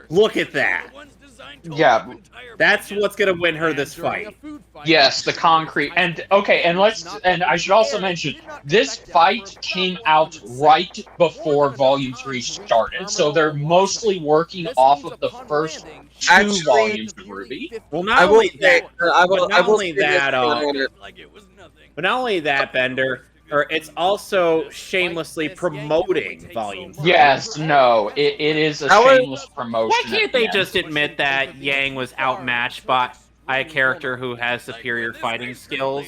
look at that. Yeah, That's what's gonna win her this fight. yes, the concrete. And okay, and I should also mention this fight came out right before Volume 3 started, so they're mostly working off of the first two volumes of Ruby. Well, I not will only say, that, I will not only say this, that, but not only that, Bender, or it's also shamelessly promoting Volume 3. Yes, no, it is a shameless promotion. Why can't at the they end. just admit that Yang was outmatched by a character who has superior fighting skills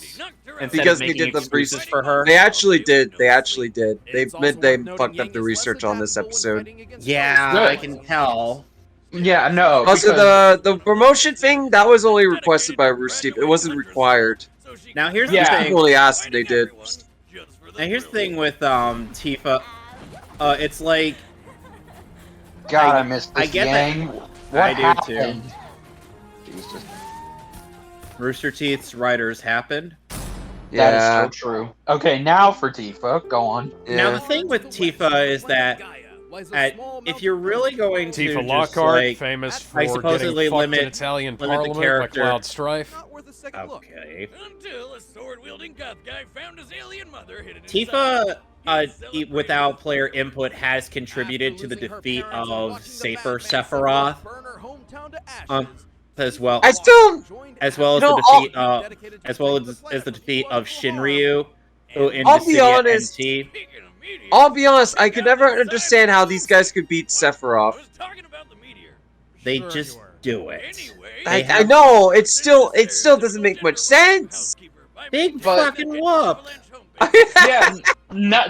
instead because of they making did the excuses research for her? They actually did. They fucked up the research on this episode. Yeah, Good. I can tell. Yeah, no. Also, because- the promotion thing that was only requested by Rooster. It wasn't required. Now here's Yeah. the People thing. only asked and they did. Now here's the thing with Tifa. It's like God, I missed this I get Yang. that. What I do happened? too. Jesus. Rooster Teeth's writers happened. That Yeah. is so true. Okay, now for Tifa. Go on. Now the Yeah. thing with Tifa is that if you're really going to Tifa just, Lockhart, like, famous for I supposedly getting fucked limit in Italian the Parliament by character. Cloud Strife. Okay. Until a sword-wielding goth guy found his alien mother hidden Tifa, without player input, has contributed to the defeat of Safer Sephiroth, as well I still. as well as No, the defeat as well as the defeat of Shinryu, who in I'll be Dissidia honest. NT. I'll be honest. I could never understand how these guys could beat Sephiroth. They just do it. I know. It still doesn't make much sense. Big But- fucking whoop. Yeah,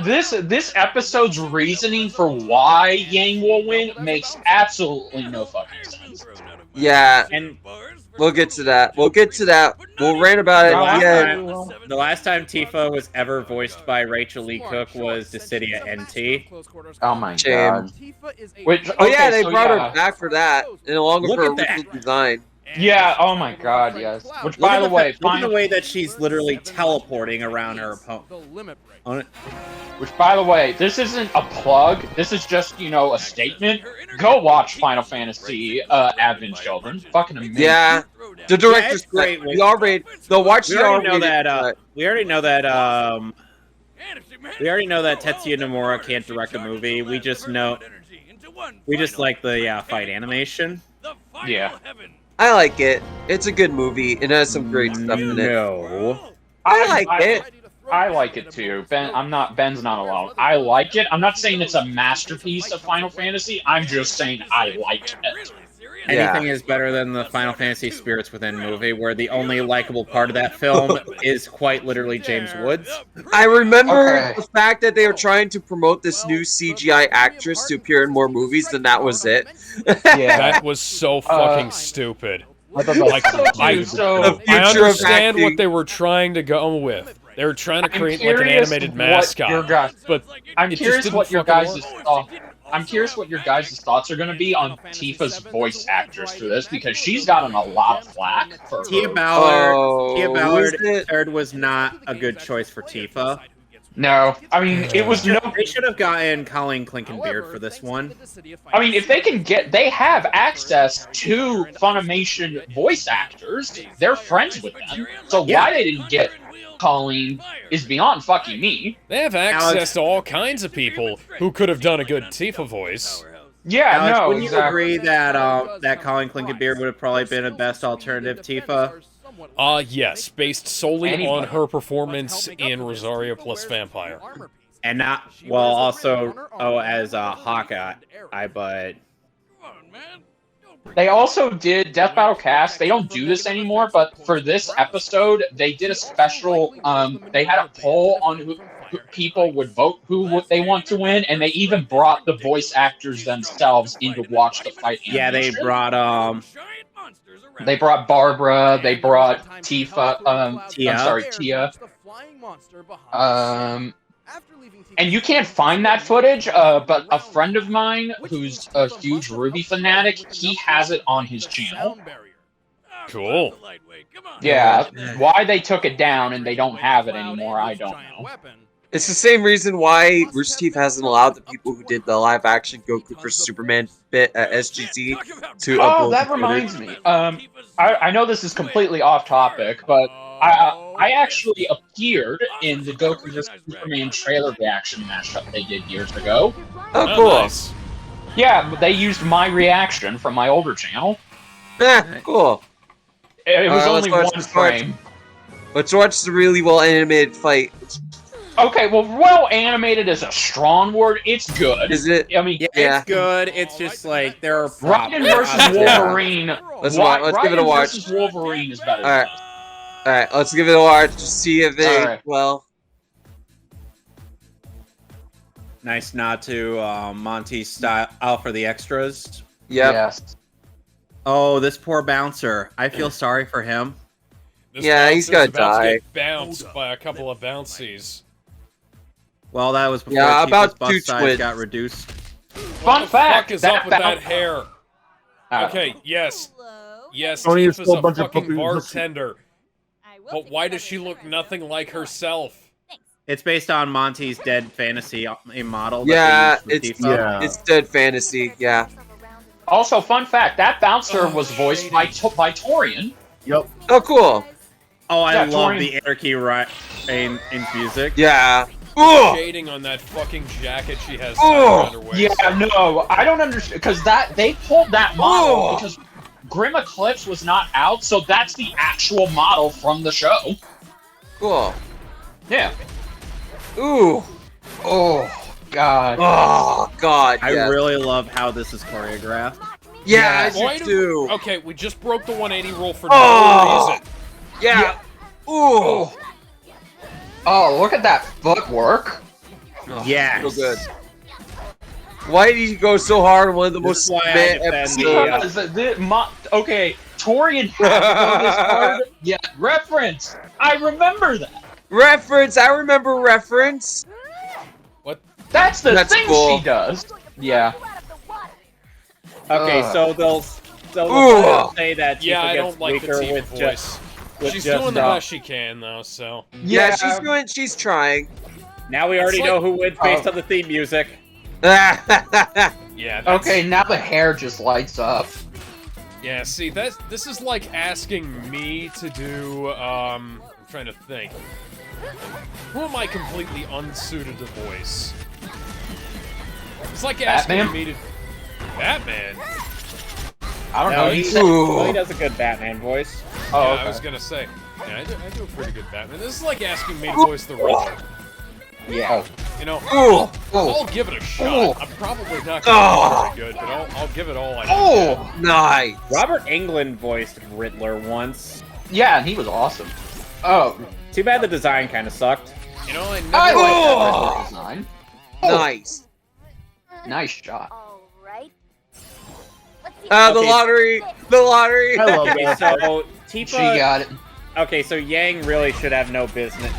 this episode's reasoning for why Yang will win makes absolutely no fucking sense. Yeah. And We'll get to that. We'll rant about it. the last time Tifa was ever voiced by Rachel Lee Cook was Dissidia NT. Oh my Shame. god. Which, Oh yeah, okay, they so brought yeah. her back for that, and along with Look her at that. original design. Yeah, oh my god, yes. Which, by the way, look at the way that she's literally teleporting around her opponent. Which, by the way, this isn't a plug. This is just, a statement. Go watch Final Fantasy Advent Children. Fucking amazing. Yeah, the director's it's great. cut. We already watch We the already know R-rated that. cut. We already know that Tetsuya Nomura can't direct a movie. We just like the fight animation. Yeah. I like it. It's a good movie. It has some great stuff in it. No. I like it. I like it too. Ben's not alone. I like it. I'm not saying it's a masterpiece of Final Fantasy. I'm just saying I like it. Anything is better than the Final Fantasy Spirits Within movie, where the only likable part of that film is quite literally James Woods. I remember Okay. the fact that they were trying to promote this new CGI actress to appear in more movies, and that was it. Yeah. That was so fucking stupid. I thought Like, so I too, so The future of understand acting. what they were trying to go with, They're trying to create like an animated mascot, but I'm it just curious didn't what your fucking guys' work. thoughts. I'm curious what your guys' thoughts are going to be on Tifa's voice actress for this, because she's gotten a lot of flack for Tia her. Ballard was not a good choice for Tifa. No, I mean it was no. They should have gotten Colleen Clinkenbeard for this one. I mean, if they have access to Funimation voice actors. They're friends with them, so why they didn't get Colleen is beyond fucking me. They have access to all kinds of people who could have done a good Tifa voice. Yeah, Alex, no, wouldn't exactly. you agree that Colleen Clinkenbeard would have probably been a best alternative Tifa? Yes, based solely on her performance in Rosario plus Vampire. And not, well, also, as Hawkeye, but... They also did Death Battle Cast. They don't do this anymore, but for this episode, they did a special, they had a poll on who people would vote who they want to win, and they even brought the voice actors themselves in to watch the fight. Yeah, they brought, They brought Barbara, they brought Tifa, Tia. And you can't find that footage, but a friend of mine who's a huge Ruby fanatic, he has it on his channel. Cool. Yeah, why they took it down and they don't have it anymore, I don't know. It's the same reason why Rooster Teeth hasn't allowed the people who did the live-action Goku vs. Superman bit at SGC to upload. Oh, that reminds me. I know this is completely off topic, but I actually appeared in the Goku vs. Superman trailer reaction mashup they did years ago. Oh, cool. Nice. Yeah, they used my reaction from my older channel. Cool. It was only one let's frame. Let's watch the really well-animated fight. Okay, well animated is a strong word. It's good. Is it? I mean, Yeah. It's good. It's just like there are Ryan versus Wolverine. Let's give it a watch. Versus Wolverine is better. All right, let's give it a watch to see if they. Right. Well, nice nod to Monty's style for the extras. yep. Yes. Oh, this poor bouncer. I feel sorry for him. This Yeah, he's bouncer's gonna about to die. get bounced by a couple of bouncies. Well, that was before Yeah, Tifa's about bust two size twins. got reduced. Fun fact. Fuck is up with that hair? Oh. Okay, yes, Tony is Tifa's still a a bunch of fucking puppy- bartender. But why does she look nothing like herself? It's based on Monty's dead fantasy model. Yeah, that they used it's for Tifa. it's dead fantasy. Yeah. Also, fun fact. That bouncer was voiced by Torian. Yep. Oh, cool. Oh, I Yeah, love Torian- the anarchy in music. Yeah. Ugh. Shading on that fucking jacket she has Oh, tied around her waist. Yeah, no, I don't understand because they pulled that model because Grim Eclipse was not out, so that's the actual model from the show. Cool. Yeah. Ooh. Oh God. Oh God. I yes. really love how this is choreographed. Yeah, Why I do. Okay, we just broke the 180 rule for Oh. no reason. Yeah. Ooh. Oh, look at that footwork. Yes. So good. Why did he go so hard on one of the most why I meh defend episodes? Okay, Torian had to go this hard. Yeah, reference. I remember that. Reference. I remember reference. That's the That's thing cool. she does. Yeah. Okay, so they'll Ooh. say that Tifa Yeah, I gets don't like the weaker Tifa with voice. just She's doing the best she can, though, so... Yeah, she's trying. Now we already It's know like- who wins based on the theme music. Yeah, that's, Okay, now the hair just lights up. Yeah, see, this is like asking me to do, I'm trying to think. Who am I completely unsuited to voice? It's like asking Batman? me to... Batman? I don't No, know. he, You said, he does a good Batman voice. oh, Yeah, okay. I was gonna say. Yeah, I do a pretty good Batman. This is like asking me to voice the Riddler. Yeah. You know, Ooh. I'll give it a shot. Oh. I'm probably not gonna be very good, but I'll give it all I can. Oh, Nice. Robert Englund voiced Riddler once. yeah, and he was awesome. Oh, Too bad the design kind of sucked. You know, I never I like that Oh. Riddler design. Nice. Nice shot. The Okay. lottery. The lottery. I love Okay, that. so She Tifa. got it. Okay, so Yang really should have no business.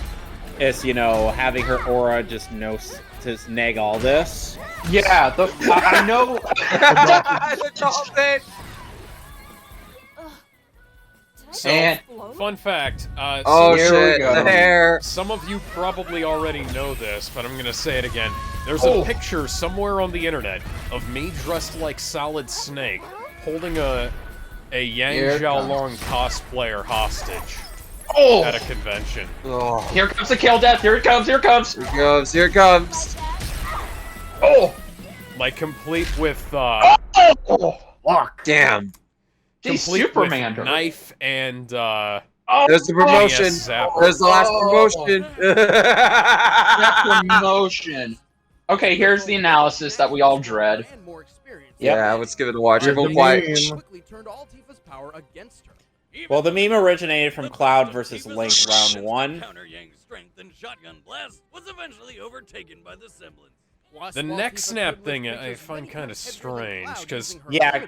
is, you know, having her aura just nag all this. Yeah, I know. The dolphin! So, And- fun fact. Oh Here we shit, go. the hair. Some of you probably already know this, but I'm gonna say it again. There's a picture somewhere on the internet of me dressed like Solid Snake, holding a Yang Xiaolong cosplayer hostage at a convention. Oh. Here comes the kill death. Here it comes. Here it comes. Here it comes, here it comes. Oh. Like, complete with, Oh. Fuck. Damn. Geez, complete Superman. with knife and, There's the promotion. yes, zapper. There's the last promotion. That promotion. Okay, here's the analysis that we all dread. Yeah, let's give it a watch. Here's Everyone the quiet. meme. Quickly turned all Tifa's power against her. Well, the meme originated from Cloud versus Link round 1. Counter Yang's strength and shotgun blast was eventually overtaken by the semblance. The neck snap thing I find kind of strange, because Yeah.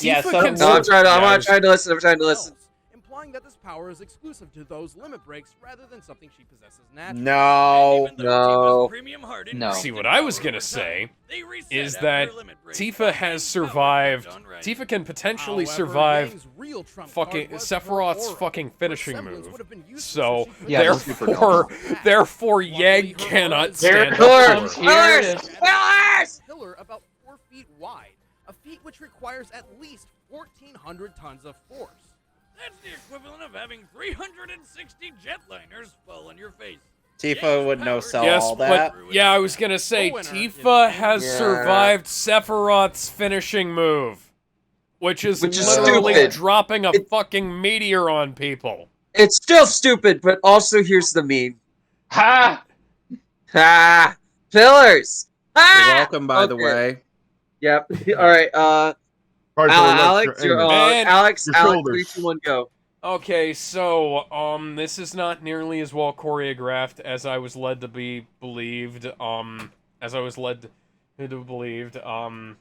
Yeah, Tifa so can No, I'm Yeah, not trying to listen. I'm trying to listen. Implying that this power is exclusive to those limit breaks rather than something she possesses naturally. No. No. See, what I was gonna say is that Tifa has survived. Tifa can potentially However, survive Yang's real trump fucking card was Sephiroth's her aura. fucking finishing Semblance move. would have been useless So if she could Yeah, have therefore Yang cannot stand up Pillars! to her. Here it Pillars! is. Pillars! pillar about 4 feet wide, a feat which requires at least 1,400 tons of force. That's the equivalent of having 360 jetliners fall on your face. Tifa would no sell Yes, all but that. yeah, I was gonna say The winner Tifa is- has Yeah. survived Sephiroth's finishing move, which is Which is literally stupid. dropping a It- fucking meteor on people. It's still stupid, but also here's the meme. Ha! Ha! Pillars! You're Ha! welcome, by the Okay. way. Yep. All right. Sorry for the Alex, lecture. you're Anyway. Man. Alex. Your Alex, shoulders. 3, 2, 1, go. Okay, so this is not nearly as well choreographed as I was led to be believed. As I was led to believed. I'm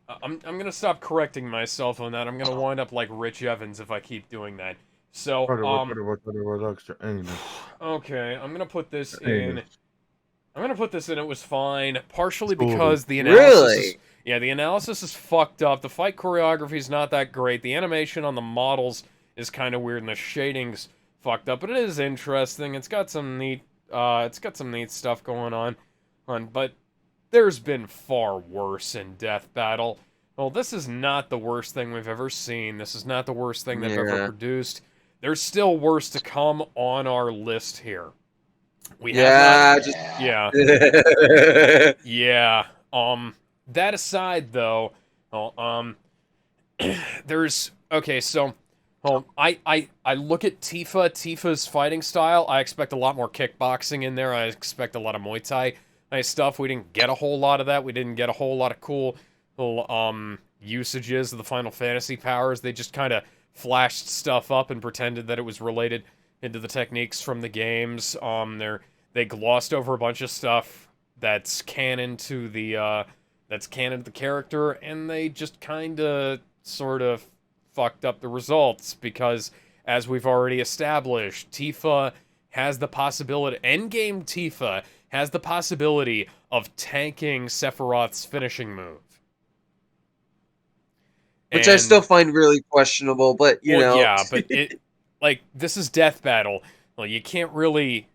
gonna stop correcting myself on that. I'm gonna wind up like Rich Evans if I keep doing that. So Anyway. okay, I'm gonna put this Anyway. in. I'm gonna put this in. It was fine, partially Cool. because the analysis. Really? Is, yeah, the analysis is fucked up. The fight choreography is not that great. The animation on the models is kind of weird, and the shading's fucked up. But it is interesting. It's got some neat. It's got some neat stuff going on. But there's been far worse in Death Battle. Well, this is not the worst thing we've ever seen. This is not the worst thing they've ever Yeah. produced. There's still worse to come on our list here. We Yeah, have just. not, yeah. That aside, though, there's okay. So, I look at Tifa's fighting style. I expect a lot more kickboxing in there. I expect a lot of Muay Thai stuff. We didn't get a whole lot of that. We didn't get a whole lot of cool usages of the Final Fantasy powers. They just kind of flashed stuff up and pretended that it was related into the techniques from the games. They glossed over a bunch of stuff that's canon to the character, and they just kind of sort of fucked up the results because, as we've already established, Tifa has the possibility. Endgame Tifa has the possibility of tanking Sephiroth's finishing move. Which I still find really questionable, but you know. Yeah, but it like this is Death Battle. Well, you can't really.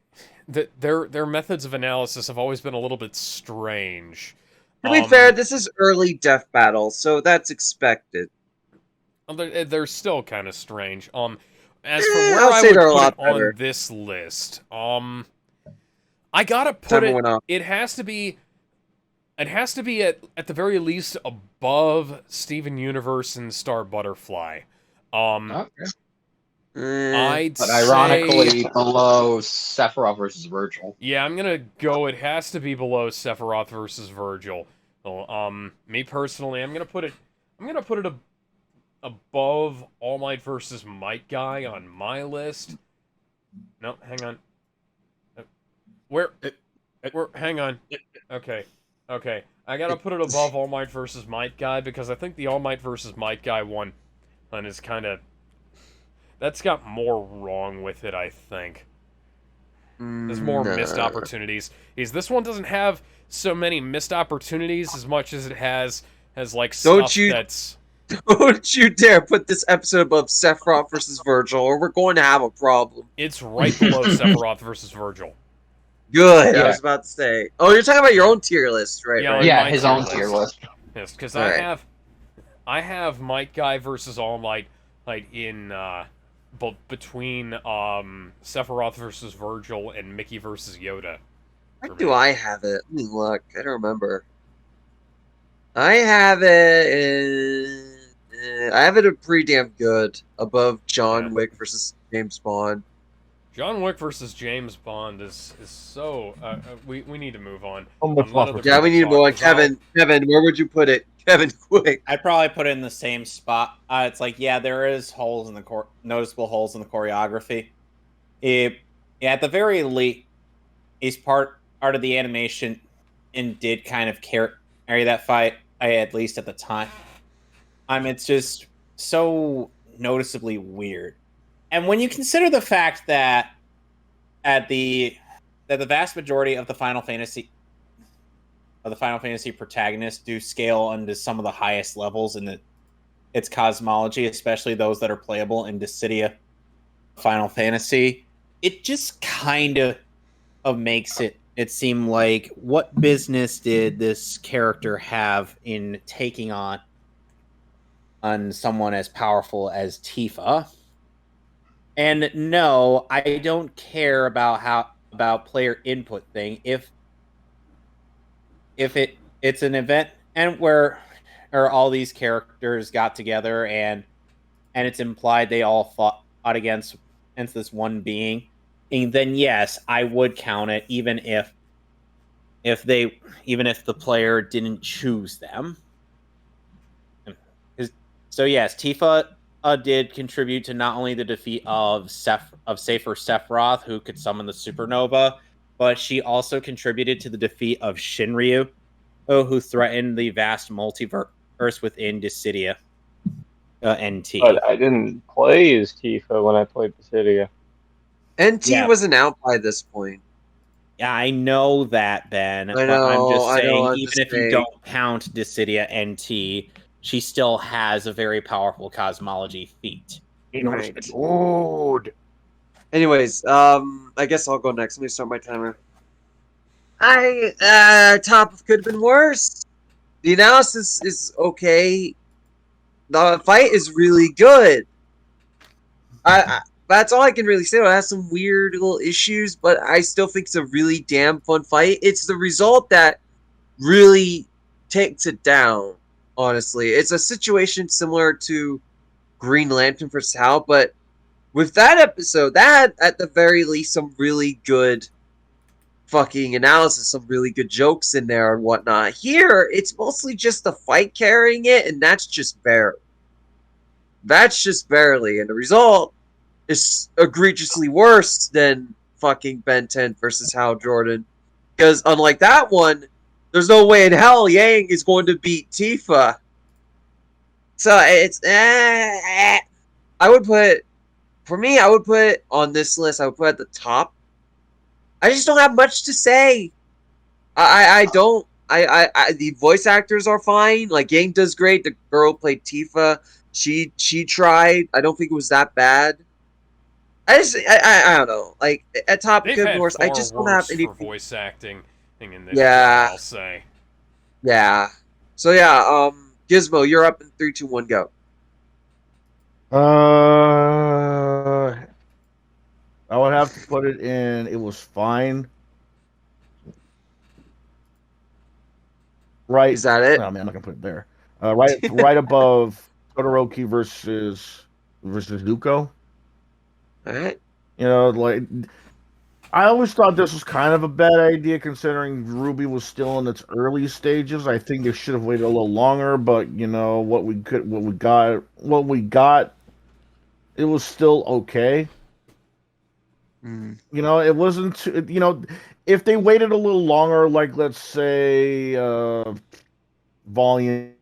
Their methods of analysis have always been a little bit strange. To be fair, this is early Death Battle, so that's expected. They're still kind of strange. As for where I'll I say would they're a put lot it on better. this list, I gotta put Timer it. went off. It has to be. It has to be at the very least above Steven Universe and Star Butterfly. Okay. I'd But say, ironically, below Sephiroth versus Virgil. yeah, I'm gonna go. It has to be below Sephiroth versus Virgil. Well, me personally, I'm gonna put it above All Might versus Might Guy on my list. No, hang on. Where? Hang on. Okay. I gotta put it above All Might versus Might Guy because I think the All Might versus Might Guy one is kind of. That's got more wrong with it, I think. There's more missed opportunities. This one doesn't have so many missed opportunities as much as it has like stuff that's. Don't you dare put this episode above Sephiroth versus Virgil, or we're going to have a problem. It's right below Sephiroth versus Virgil. Good. Yeah. I was about to say. Oh, you're talking about your own tier list, right? Yeah, right? Yeah, his own tier list. Yes, because I have Might Guy versus All Might like in between Sephiroth versus Virgil and Mickey versus Yoda. Where do I have it? Let me look. I don't remember. I have it. I have it pretty damn good above John Wick versus James Bond. John Wick versus James Bond is so. We need to move on. Yeah, we need to move on. Kevin, where would you put it? Kevin, quick. I'd probably put it in the same spot. It's like, yeah, there is holes in the noticeable holes in the choreography. At the very least, is part of the animation and did kind of carry that fight, at least at the time. It's just so noticeably weird. And when you consider the fact that the vast majority of the Final Fantasy protagonists do scale onto some of the highest levels in its cosmology, especially those that are playable in Dissidia Final Fantasy, it just kind of makes it seem like, what business did this character have in taking on someone as powerful as Tifa? And no, I don't care about player input thing. If it's an event and where all these characters got together and it's implied they all fought against this one being, and then yes, I would count it, even if the player didn't choose them. So yes, Tifa did contribute to not only the defeat of Safer Sephiroth, who could summon the supernova, but she also contributed to the defeat of Shinryu, who threatened the vast multiverse within Dissidia NT. But I didn't play as Tifa when I played Dissidia. NT wasn't out by this point. Yeah, I know that, Ben. I know, but I'm just saying, I'm even just if you don't count Dissidia NT, she still has a very powerful cosmology feat. Right. Anyways, I guess I'll go next. Let me start my timer. Top could have been worse. The analysis is okay. The fight is really good. That's all I can really say. It has some weird little issues, but I still think it's a really damn fun fight. It's the result that really takes it down, honestly. It's a situation similar to Green Lantern vs. Hal, but with that episode, that had, at the very least, some really good fucking analysis, some really good jokes in there and whatnot. Here, it's mostly just the fight carrying it, and that's just barely. That's just barely, and the result is egregiously worse than fucking Ben 10 versus Hal Jordan. Because unlike that one, there's no way in hell Yang is going to beat Tifa. So it's I would put, for me, I would put on this list, I would put at the top. I just don't have much to say. I don't. The voice actors are fine. Like, Yang does great. The girl played Tifa. She tried. I don't think it was that bad. I don't know. Like, at top, They've good had worse. I just don't have any for voice acting in this. Yeah. I'll say. Yeah. So yeah. Gizmo, you're up in 3, 2, 1, go. I would have to put it in. It was fine. Right. Is that it? No, man, I'm not gonna put it there. Right above Todoroki versus Zuko. All right. You know, like, I always thought this was kind of a bad idea considering Ruby was still in its early stages. I think they should have waited a little longer, but you know what we got, it was still okay. You know, it wasn't too, you know, if they waited a little longer, like let's say volume.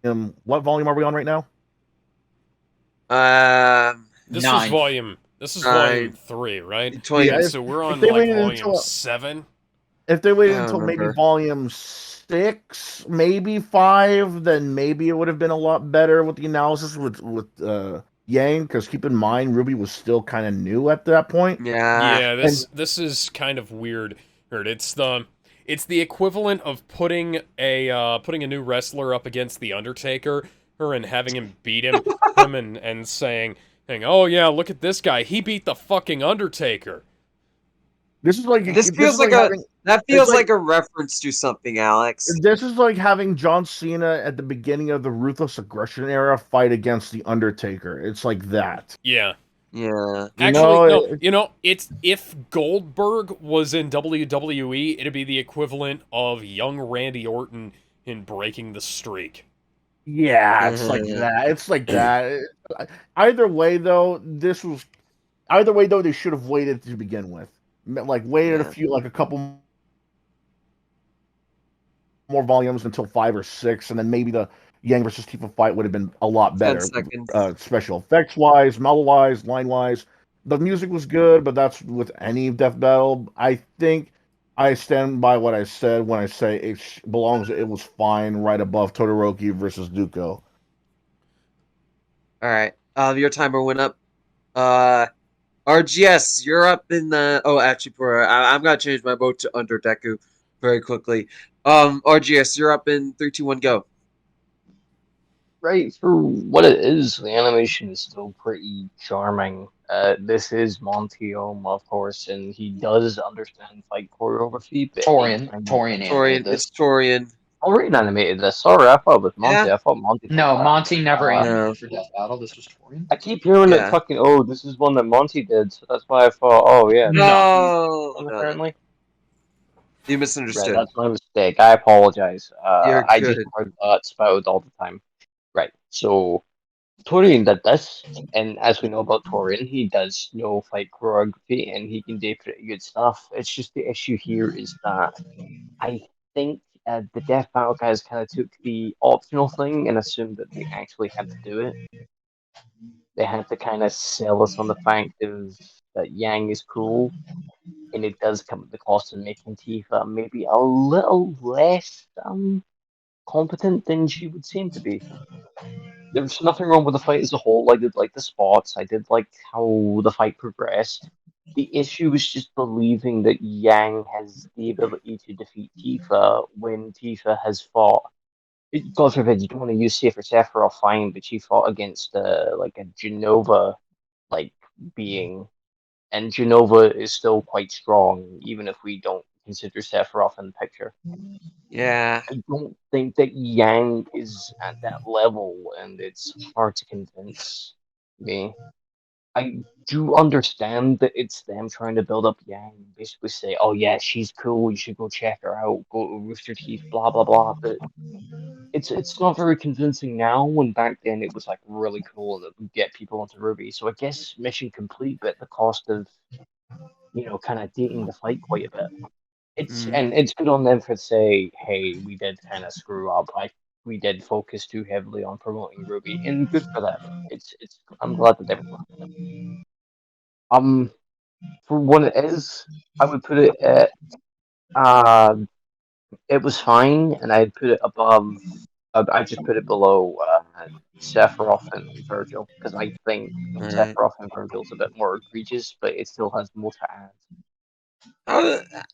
What volume are we on right now? This 9. was volume This is volume 3, right? 20. Yeah, So we're on they like waited volume until- 7. If they waited I don't until maybe remember. volume 6, maybe 5, then maybe it would have been a lot better with the analysis with Yang. Because keep in mind, Ruby was still kind of new at that point. Yeah, Yeah. this is kind of weird. It's the equivalent of putting a new wrestler up against the Undertaker, and having him beat him, and saying, "Oh yeah, look at this guy. He beat the fucking Undertaker." This is like This feels like a reference to something, Alex. This is like having John Cena at the beginning of the Ruthless Aggression era fight against the Undertaker. It's like that. Yeah. Yeah. Actually, no. It's if Goldberg was in WWE, it'd be the equivalent of young Randy Orton in breaking the streak. Yeah, it's like that. It's like that. Either way, though, they should have waited to begin with. Like waited a couple more volumes until 5 or 6, and then maybe the Yang versus Tifa fight would have been a lot better. 10 seconds. Special effects wise, mellow wise, line wise. The music was good, but that's with any death battle. I think I stand by what I said when I say it belongs. It was fine, right above Todoroki versus Zuko. All right. Your timer went up. RGS, you're up in the. Oh, actually, I'm gonna change my vote to Under Deku very quickly. RGS, you're up in 3, 2, 1, go. Right, for what it is, the animation is still pretty charming. This is Montiom, of course, and he does understand fight choreography. But Torian animated this. It's Torian. Torian animated this. Sorry, I thought it was Monty. Yeah. I thought Monty. No, Monty never No. animated for Death Battle. This was Torian. I keep hearing Yeah. it fucking. Oh, this is one that Monty did, so that's why I thought. Oh yeah. No. Apparently. You Right, misunderstood. that's my mistake. I apologize. You're I just good. heard that spout all the time. Right, so Torian did this, and as we know about Torian, he does know fight choreography, and he can do pretty good stuff. It's just the issue here is that I think the Death Battle guys kind of took the optional thing and assumed that they actually had to do it. They had to kind of sell us on the fact of that Yang is cool, and it does come at the cost of making Tifa maybe a little less competent than she would seem to be. There's nothing wrong with the fight as a whole. I did like the spots. I did like how the fight progressed. The issue is just believing that Yang has the ability to defeat Tifa when Tifa has fought. God forbid, you don't want to use Safer Sephiroth, fine, but she fought against like a Genova like being, and Genova is still quite strong, even if we don't consider Sephiroth in the picture. Yeah. I don't think that Yang is at that level, and it's hard to convince me. I do understand that it's them trying to build up Yang, basically say, "Oh yeah, she's cool. You should go check her out. Go to Rooster Teeth." Blah blah blah. But it's not very convincing now. When back then it was like really cool that would get people onto Ruby. So I guess mission complete, but at the cost of kind of dating the fight quite a bit. And it's good on them for say, hey, we did kind of screw up. We did focus too heavily on promoting Ruby, and good for them. I'm glad that they were. For what it is, I would put it at it was fine, and I'd put it above. I just put it below Sephiroth and Virgil because I think Sephiroth and Virgil's a bit more egregious, but it still has more to add.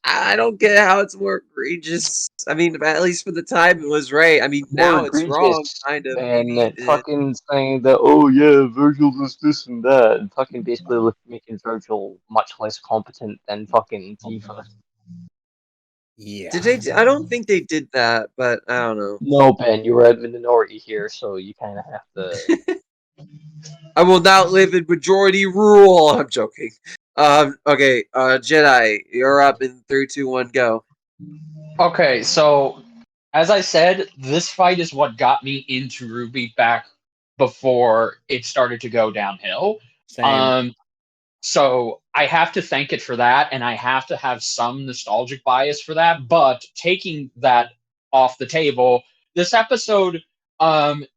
I don't get how it's more egregious. I mean, at least for the time it was right. I mean, now it's wrong, kind of. And fucking saying that, oh yeah, Virgil does this and that, and fucking basically making Virgil much less competent than fucking Tifa. Yeah. Did they? I don't think they did that, but I don't know. No, Ben, you were in the minority here, so you kind of have to. I will not live in majority rule. I'm joking. Okay. Jedi, you're up in 3, 2, 1, go. Okay, so as I said, this fight is what got me into Ruby back before it started to go downhill. Same. So I have to thank it for that, and I have to have some nostalgic bias for that. But taking that off the table, this episode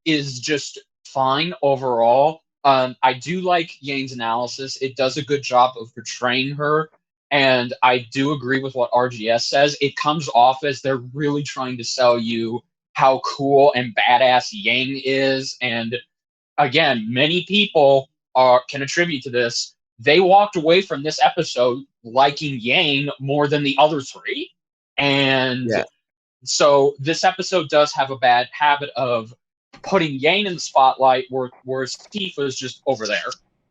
is just fine overall. I do like Yang's analysis. It does a good job of portraying her. And I do agree with what RGS says. It comes off as they're really trying to sell you how cool and badass Yang is. And again, many people can attribute to this. They walked away from this episode liking Yang more than the other three. And so this episode does have a bad habit of putting Yang in the spotlight, whereas Tifa is just over there.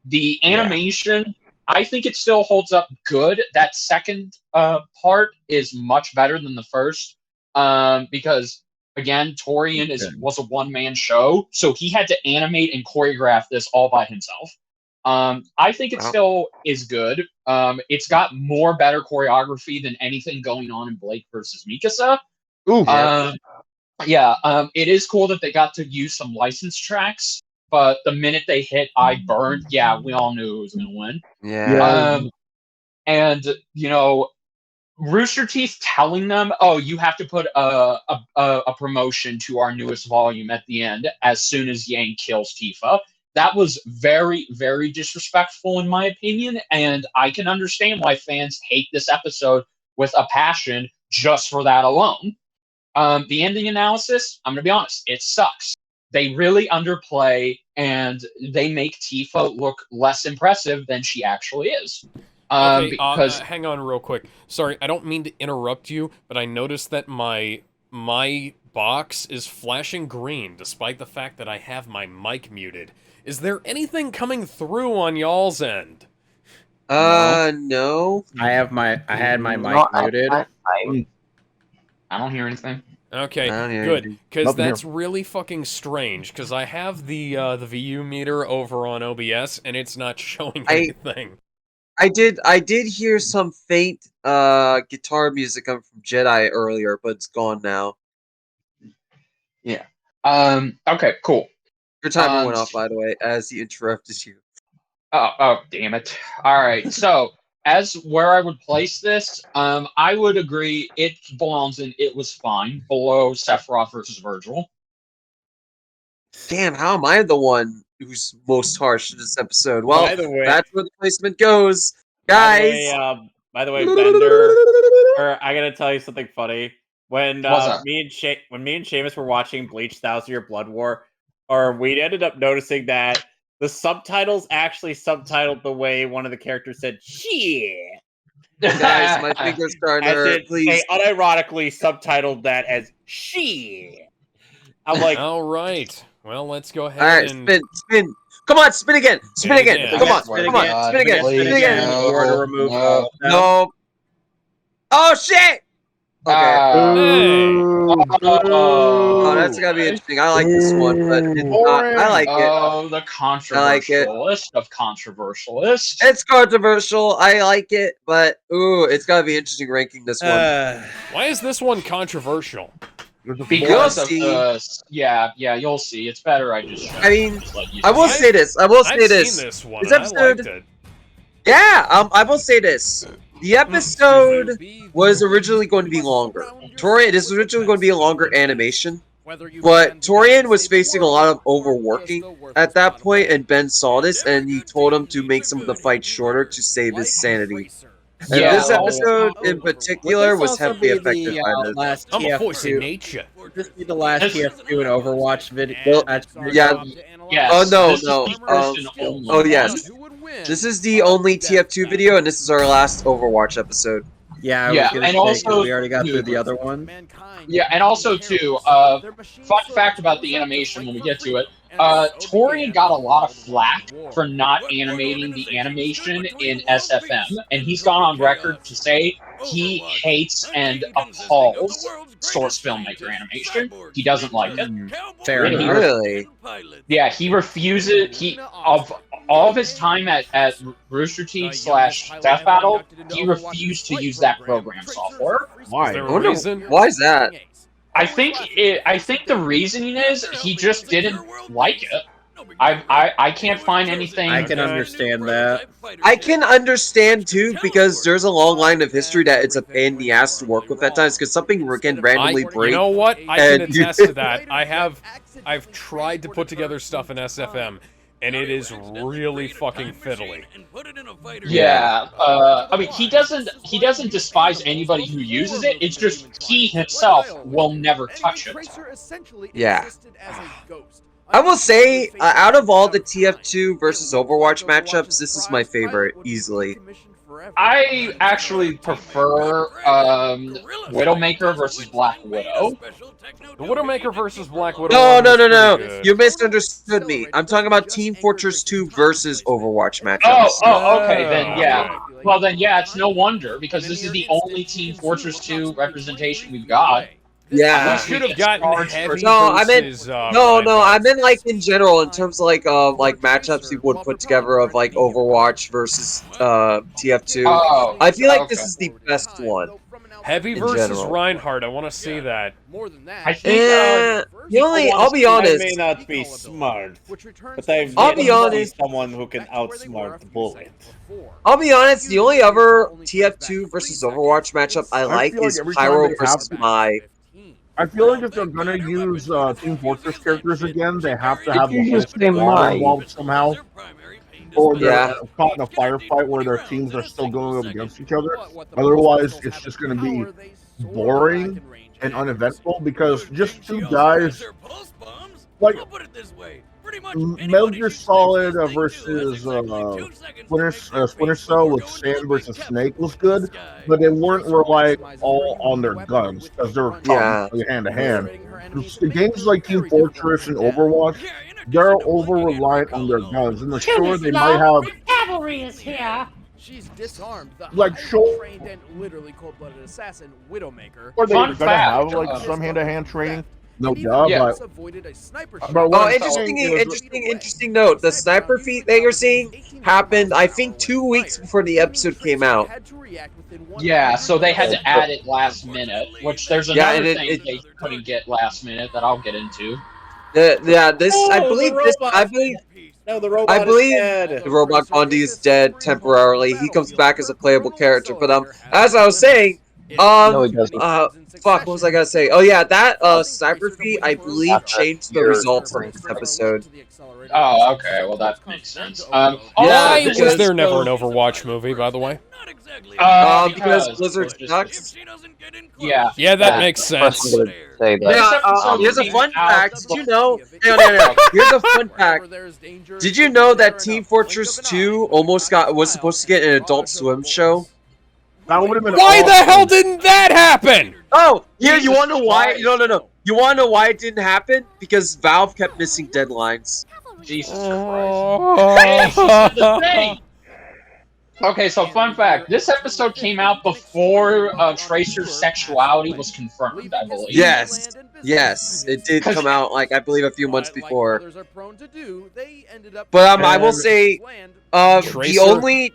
The animation, I think it still holds up good. That second part is much better than the first because, again, Torian was a one-man show, so he had to animate and choreograph this all by himself. I think it still is good. It's got more better choreography than anything going on in Blake versus Mikasa. It is cool that they got to use some licensed tracks, but the minute they hit I Burned, we all knew who was going to win. And, you know, Rooster Teeth telling them, oh, you have to put a promotion to our newest volume at the end as soon as Yang kills Tifa. That was very, very disrespectful in my opinion, and I can understand why fans hate this episode with a passion just for that alone. The ending analysis, I'm going to be honest, it sucks. They really underplay, and they make Tifa look less impressive than she actually is. Because hang on real quick. Sorry, I don't mean to interrupt you, but I noticed that my box is flashing green, despite the fact that I have my mic muted. Is there anything coming through on y'all's end? No. I had my mic muted. I don't hear anything. Okay, good, because that's really fucking strange, because I have the VU meter over on OBS, and it's not showing anything. I did hear some faint guitar music coming from Jedi earlier, but it's gone now. Yeah. Okay, cool. Your timer went off, by the way, as he interrupted you. Oh, damn it. All right, so as where I would place this, I would agree it belongs in It Was Fine, below Sephiroth versus Virgil. Damn, how am I the one who's most harsh in this episode? Well, By the way, that's where the placement goes. Guys! By the way, Bender, I gotta tell you something funny. When me and Seamus were watching Bleach 1000 Year Blood War, we ended up noticing that the subtitles actually subtitled the way one of the characters said, shit. Guys, my fingers starting to hurt, please. They unironically subtitled that as shit. I'm like, all right. Well, let's go ahead. All right, spin. Come on, spin again. Spin again. Come on, spin again. No. Oh shit! Okay. Oh, that's gotta be interesting. I like this one, but it's not. I like it. Oh, the controversialist of controversialists. It's controversial. I like it, but it's gotta be interesting ranking this one. Why is this one controversial? Because of the you'll see. It's better. I mean, I will say this. I've seen this one. This episode, I liked it. Yeah, I will say this. The episode was originally going to be longer. Torian, this was originally going to be a longer animation, but Torian was facing a lot of overworking at that point, and Ben saw this, and he told him to make some of the fights shorter to save his sanity. And this episode in particular was heavily affected by this. I'm a force in nature. Would this be the last TF2 and Overwatch video? Yes. Oh, no. Oh, yes. This is the only TF2 video, and this is our last Overwatch episode. Yeah, and also we already got through the other one. Yeah, and also too, fun fact about the animation when we get to it. Torian got a lot of flack for not animating the animation in SFM, and he's gone on record to say he hates and appalls source filmmaker animation. He doesn't like it. Fair enough. Really? Yeah, he refuses. Of all of his time at Rooster Teeth / Death Battle, he refused to use that program software. Why? Why is that? I think the reasoning is he just didn't like it. I can't find anything. I can understand that. I can understand too, because there's a long line of history that it's a pain in the ass to work with at times, because something can randomly break. You know what? I can attest to that. I've tried to put together stuff in SFM, and it is really fucking fiddly. Yeah, I mean, he doesn't despise anybody who uses it. It's just he himself will never touch it. Yeah. I will say, out of all the TF2 versus Overwatch matchups, this is my favorite, easily. I actually prefer Widowmaker versus Black Widow. The Widowmaker versus Black Widow. No. You misunderstood me. I'm talking about Team Fortress 2 versus Overwatch matchups. Oh, okay, then yeah. Well, then yeah, it's no wonder, because this is the only Team Fortress 2 representation we've got. Yeah. We should have gotten heavy I meant versus, I meant like in general, in terms of like matchups people would put together of like Overwatch versus TF2. Oh, I feel like this is the best one. Heavy in versus general. Reinhardt. I want to see that. I think I'll be honest. They may not be smart, but they've I'll be honest. Someone who can outsmart the bullet. I'll be honest. The only other TF2 versus Overwatch matchup I like feel like is every time Pyro they versus have- Mai. I feel like if they're gonna use Team Fortress characters again, they have to have the you whole just say squad Mai? involved somehow. Or they're Yeah. caught in a firefight where their teams are still going up against each other. Otherwise, it's just going to be boring and uneventful because just two guys like Metal Gear Solid versus Splinter Cell with Sand versus Snake was good, but they weren't relying all on their guns because they were fighting hand to hand. The games like Team Fortress and Overwatch, they're over reliant on their guns, and sure they might have. Cavalry is here. She's disarmed the Like, sure. trained and literally cold-blooded assassin Widowmaker. Or they're Fun gonna fact, have like some hand-to-hand training. No doubt, Yeah. but Avoided a sniper But shot. what Oh, I'm saying interesting note. The sniper feat that you're seeing happened, I think, 2 weeks before the episode came out. Yeah, so they had to add it last minute, which there's Yeah, another and thing they couldn't get last minute that I'll get into. I believe No, the robot I believe is dead. the robot Gandhi is dead temporarily. He comes back as a playable character for them. As I was saying, No, he doesn't. fuck, what was I gonna say? Oh yeah, that sniper feat, I believe, changed the results of this episode. Oh, okay, well that makes sense. Yeah, Why was because- there never an Overwatch movie, by the way? Because Blizzard sucks. Yeah. Yeah, that makes sense. Person to say that. Yeah, here's a fun fact. Did you know? No. Here's a fun fact. Did you know that Team Fortress 2 was supposed to get an Adult Swim show? that would have been Why the awesome. hell didn't that happen? Oh, here, you wanna know why? No. You wanna know why it didn't happen? Because Valve kept missing deadlines. Jesus Christ. Hey, she said the same. Okay, so fun fact. This episode came out before Tracer's sexuality was confirmed, I believe. Yes, it did come out, like, I believe a few months before. But But I will say, the Tracer- only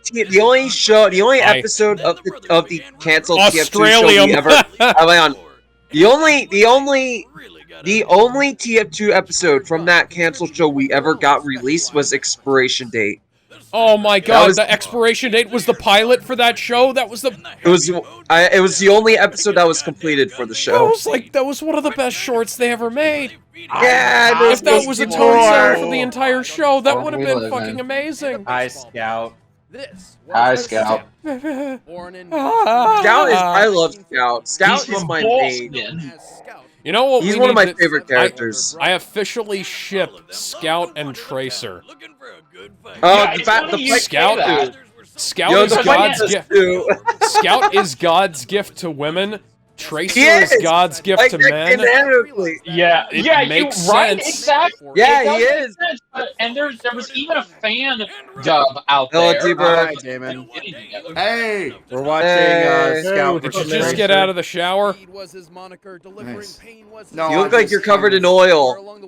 episode of the canceled TF2 show Australium. we ever the only TF2 episode from that canceled show we ever got released was Expiration Date. Oh my god, was- the expiration date was the pilot for that show? That was the... It was the only episode that was completed for the That show. was one of the best shorts they ever made. Yeah, If that was a tone more. for the entire show, that would have been Really, fucking man. amazing. Hi, Scout. Hi, Scout. Born in I love Scout. Scout He's is from my Boston. main. You know what? He's we one of need my to- favorite characters. I officially ship Scout and Tracer. Yeah, The it's fact funny the you fight- say Scout, that. Scout Yo, is the God's fight gift. too. Scout is God's gift to women. Tracer He is is! God's gift Like to that men. canonically. Yeah, It yeah, makes you right, sense. exactly. Yeah, It does he make is. sense, and there was even a fan dub out Hello, there. D-Bird. Hi, Damon. Together. Hey, we're watching Hey. Scout. Did you versus just get Tracer. out of the shower? Nice. You look like you're covered in oil.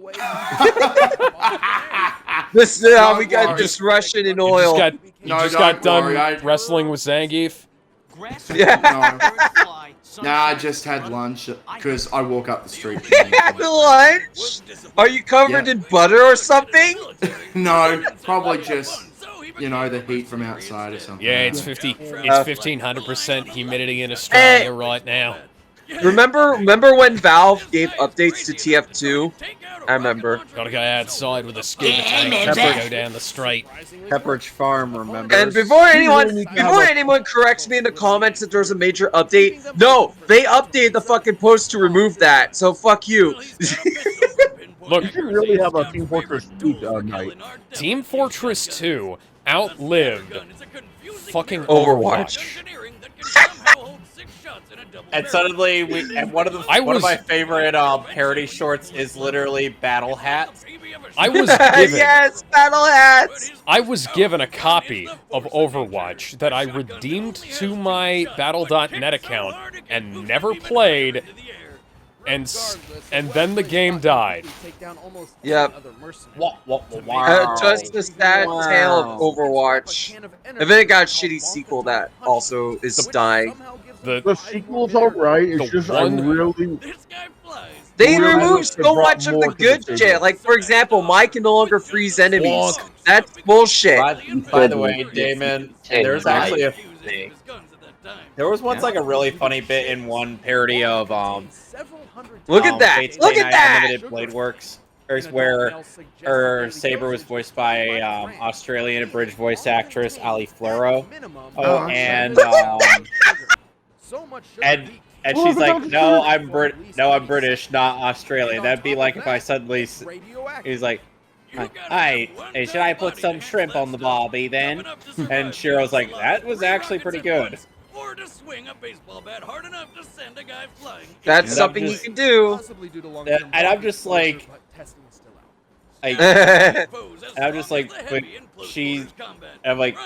This is how we got just Russian in You oil. No, just don't got done worry, I- wrestling with Zangief? No. Nah, I just had lunch because I walk up the street. Had lunch? Are you covered in butter or something? No, probably just, the heat from outside or something. Yeah, it's 1500% humidity in Australia right now. Remember when Valve gave updates to TF2? I remember. Got a guy outside with a scuba tank to go down the straight. Pepperidge Farm, remember? And before anyone corrects me in the comments that there's a major update, no, they updated the fucking post to remove that. So fuck you. Look, You should really have a Team Fortress 2 night. Team Fortress 2 outlived fucking Overwatch. And suddenly, one of my favorite parody shorts is literally Battle Hats. I was given yes, Battle Hats. I was given a copy of Overwatch that I redeemed to my Battle.net account and never played, and then the game died. Yep. Wow. Just a sad tale of Overwatch. And then it got a shitty sequel that also is dying. The sequel's alright. It's just I really. They Really removed so brought much of more the to good the shit. table. Like, for example, Mike can no longer freeze enemies. That's bullshit. By the way, Damon, there's actually there was once like a really funny bit in one parody of Look at that! Fate's Look Day at Night that! Unlimited Blade Works, where Saber was voiced by Australian abridged voice actress Ali Flero. And she's like, no, I'm British, not Australian. That'd be like if I suddenly, he's like, hi, hey, should I put some shrimp on the barbie then? And Shiro's like, that was actually pretty good. Or to swing a baseball bat hard enough to send a guy flying. That's something you can do. And I'm just like, I'm like,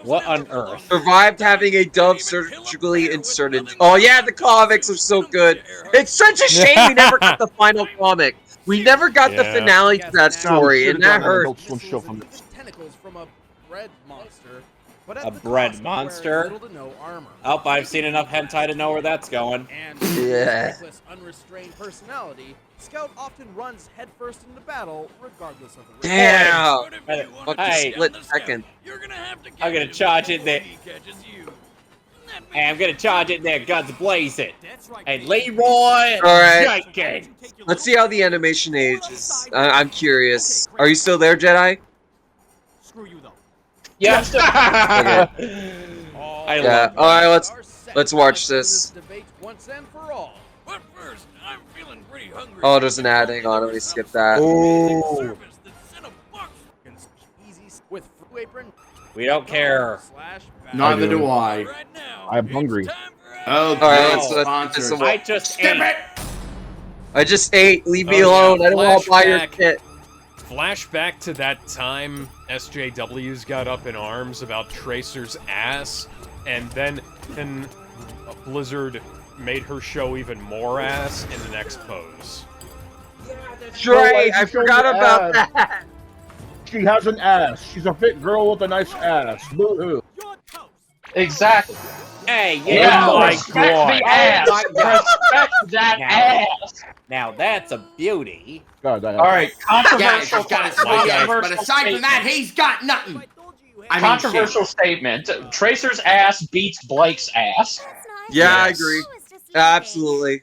what on earth? Survived having a dove surgically inserted. Oh yeah, the comics are so good. It's such a shame we never got the final comic. We never got the finale to that story, and that hurt. A bread monster? Oh, I've seen enough hentai to know where that's going. Yeah. Unrestrained personality, Scout often runs headfirst into battle, regardless of the Damn! Hey, split second. I'm gonna charge it there. Hey, I'm gonna charge it there, guns blazing. Hey, Leroy! Alright. Jenkins. Let's see how the animation ages. I'm curious. Are you still there, Jedi? Yeah. Yeah. Alright, let's watch this. Oh, there's an ad. Hang on, let me skip that. Ooh. We don't care. Neither do I. I'm hungry. Oh, Alright, let's I just ate. I just ate. Leave me alone. I don't want to buy your shit. Flashback to that time SJWs got up in arms about Tracer's ass, and then Blizzard made her show even more ass in the next pose. Right, I forgot about that. She has an ass. She's a fit girl with a nice ass. Boo-hoo. Exactly. Hey, Yeah, Oh my respect God. the ass. Oh my God. Respect that ass. Now that's a beauty. God, that All right, Yeah, controversial. he's got a small ass, but aside from that, he's got nothing. I mean, Controversial statement. Tracer's ass beats Blake's ass. Yeah, I Yes. agree. Absolutely.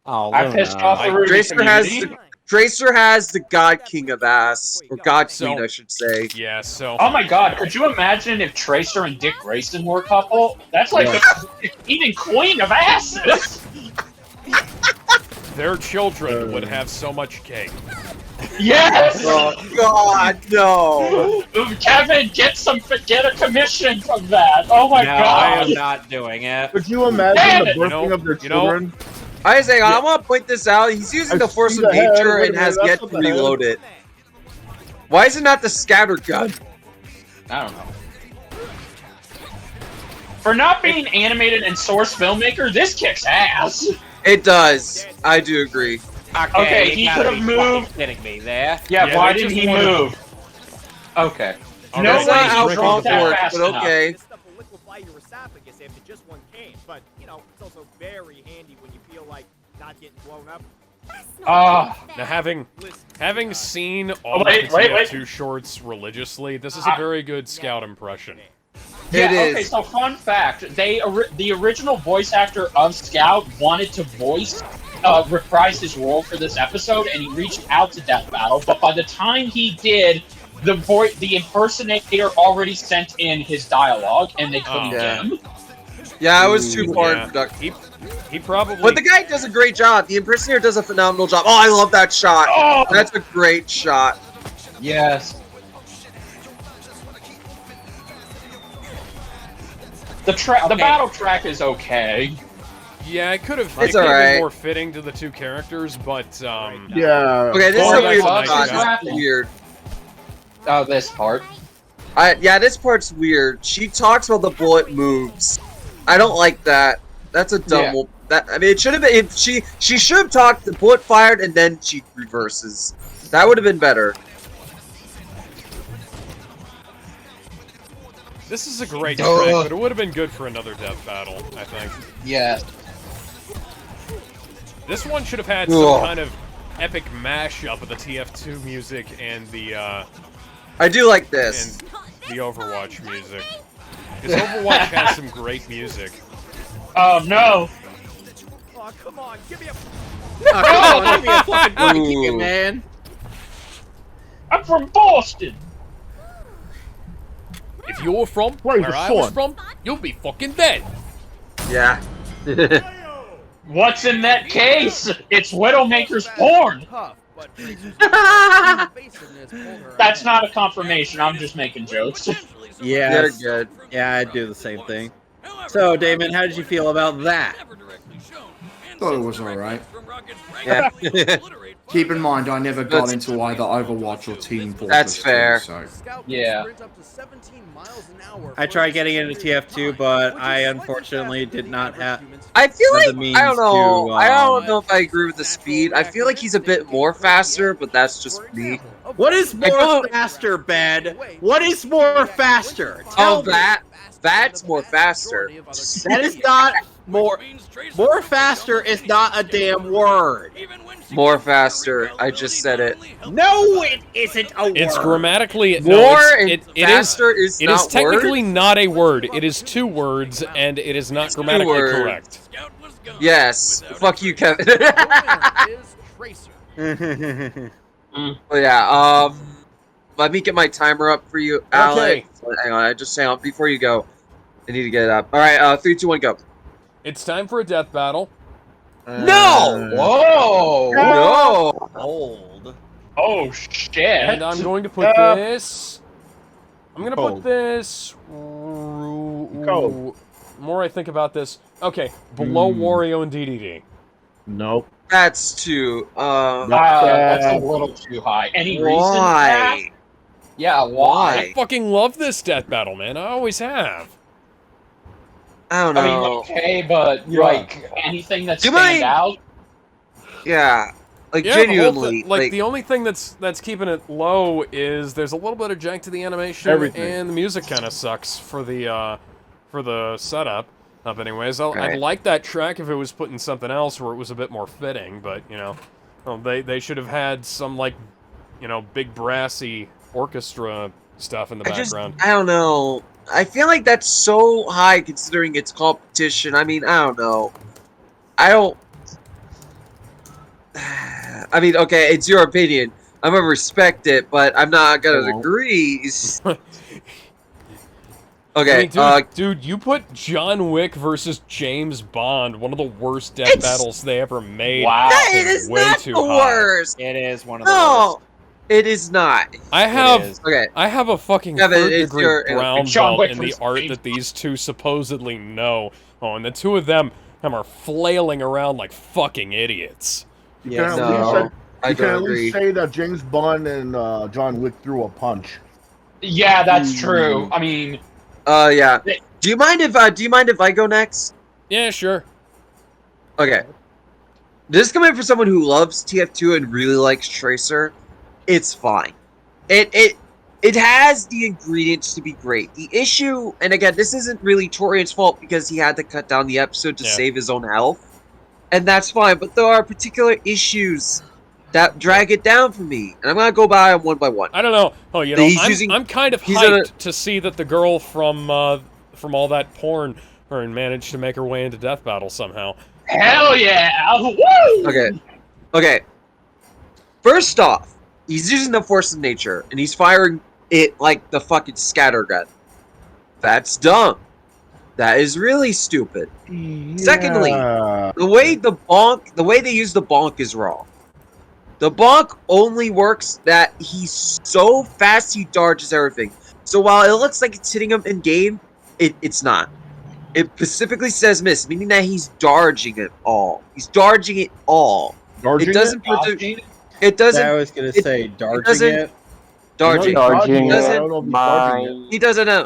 Oh, I pissed off the Ruby community. Tracer has the God King of ass, or God Queen, So- I should say. Yeah, so Oh my God! Could you imagine if Tracer and Dick Grayson were a couple? That's like the even queen of asses. their children would have so much cake. Yes. Oh God, no! Kevin, get a commission from that. Oh my no, I God. am not doing it. Could you imagine Damn the it! birthing of their You know- children? Isaac, I want to point this out. He's using the Force of Nature and has yet to reload it. Why is it not the scatter gun? I don't know. For not being animated and source filmmaker, this kicks ass. It does. I do agree. Okay, you he gotta could have be moved. fucking kidding me there. Yeah, Yeah, why they didn't just he wanted- move? Okay. Okay, No That's way not he how drove Trump that works, fast but enough. okay. Stuff will liquefy your esophagus after just one can, but you know it's also very handy when you feel like not getting blown up. Ah. Now, having seen all wait, of the wait. TF2 shorts religiously, this is a very good Scout impression. Yeah, It okay, is. so fun fact. The original voice actor of Scout wanted to reprise his role for this episode, and he reached out to Death Battle, but by the time he did, the impersonator already sent in his dialogue, and they couldn't get him. Yeah, I was too far in production. He probably... But the guy does a great job. The impersonator does a phenomenal job. Oh, I love that shot. Oh! That's a great shot. Yes. The battle track is okay. Yeah, it could have It's been alright. more fitting to the two characters, but Yeah. Okay, this is a weird nice shot. shot. This is weird. Oh, this part. Yeah, this part's weird. She talks while the bullet moves. I don't like that. That's a dumb. Yeah. I mean, it should have been. She should have talked. The bullet fired, and then she reverses. That would have been better. this is a great track, but it would have been good for another death battle, I think. Yeah. This one should have had some kind of epic mashup of the TF2 music and the I do like this. and the Overwatch music. Because Overwatch has some great music. Oh no! Oh, come on, give me a... Oh, come on, give me a fucking break Ooh. here, man. I'm from Boston! If you're from Where's where the I was sword? from, you'll be fucking dead. Yeah. What's in that case? It's Widowmaker's porn! Tough, but Tracer's evasiveness pulled her That's ahead. not a confirmation, I'm just making jokes. Yeah, They're good. yeah, I'd do the same thing. So, Damon, how did you feel about that? Thought it was alright. Yeah. Keep in mind, I never got into either Overwatch or Team Fortress. That's fair. 2, so. Scout can Yeah. sprint up to 17 miles an hour I for tried a getting into single TF2, time, but which I is unfortunately slightly did not faster have. than humans. I feel Have the like means I don't know. to, I don't know if I agree with the speed. I feel like he's a bit more faster, but that's just me. What is more don't- faster, Ben? What is more faster? Tell Oh, me. that's more faster. That is not more. More faster is not a damn word. More faster. I just said it. No, it isn't a word. It's grammatically More no, and it is faster is it not is technically words? not a word. It is two words, and it is not grammatically words. correct. Yes. Fuck you, Kevin. The winner is Tracer. But yeah, let me get my timer up for you, Alex. Hang on, hang on. Before you go, I need to get it up. All right, 3, 2, 1, go. It's time for a death battle. No! Whoa! No! Old. Oh shit! And I'm going to put this. I'm going to put Cold. this. Cold. More I think about this. Okay, below Wario and DDD. Nope. That's too. That's a little too high. Any reason for that? Why? Yeah, why? I fucking love this death battle, man. I always have. I don't I mean, know. okay, but like anything that Do you stands mind- out. Yeah. Like, Yeah, the whole genuinely. thi- like the only thing that's keeping it low is there's a little bit of jank to the animation, Everything. and the music kind of sucks for the setup. Anyways, I'd Right. like that track if it was put in something else where it was a bit more fitting. But you know, they should have had some like, you know, big brassy orchestra stuff in the background. I don't know. I feel like that's so high considering it's competition. I mean, I don't know. I don't. I mean, okay, it's your opinion. I'm gonna respect it, but I'm not gonna agree. Okay, I mean, dude, you put John Wick versus James Bond, one of the worst death battles they ever made. Wow. it is way not too the high. worst. It is one of the No, it is not. I have is. Okay, I have a fucking Yeah, but third it's degree your- brown John belt Wick in the versus art James that these two supposedly know. Oh, and the two of them are flailing around like fucking idiots. You can at No, least, I you can don't at agree. least say that James Bond and John Wick threw a punch. Yeah, that's true. I mean, yeah. Do you mind if I go next? Yeah, sure. Okay. This is coming from someone who loves TF2 and really likes Tracer. It's fine. It has the ingredients to be great. The issue, and again, this isn't really Torian's fault because he had to cut down the episode to save his own health. And that's fine, but there are particular issues that drag it down for me. And I'm gonna go by them one by one. I don't know. Oh, you know, He's using- I'm kind of he's hyped to see that the girl from all that porn, and managed to make her way into death battle somehow. Hell yeah! Woo! Okay. First off, he's using the force of nature, and he's firing it like the fucking scatter gun. That's dumb. That is really stupid. Yeah. Secondly, the way they use the bonk is wrong. The bonk only works that he's so fast he dodges everything. So while it looks like it's hitting him in game, it's not. It specifically says miss, meaning that he's dodging it all. He's dodging it all. Dodging it doesn't. It doesn't. I was gonna say dodging it. Dodging. Dodging He doesn't know.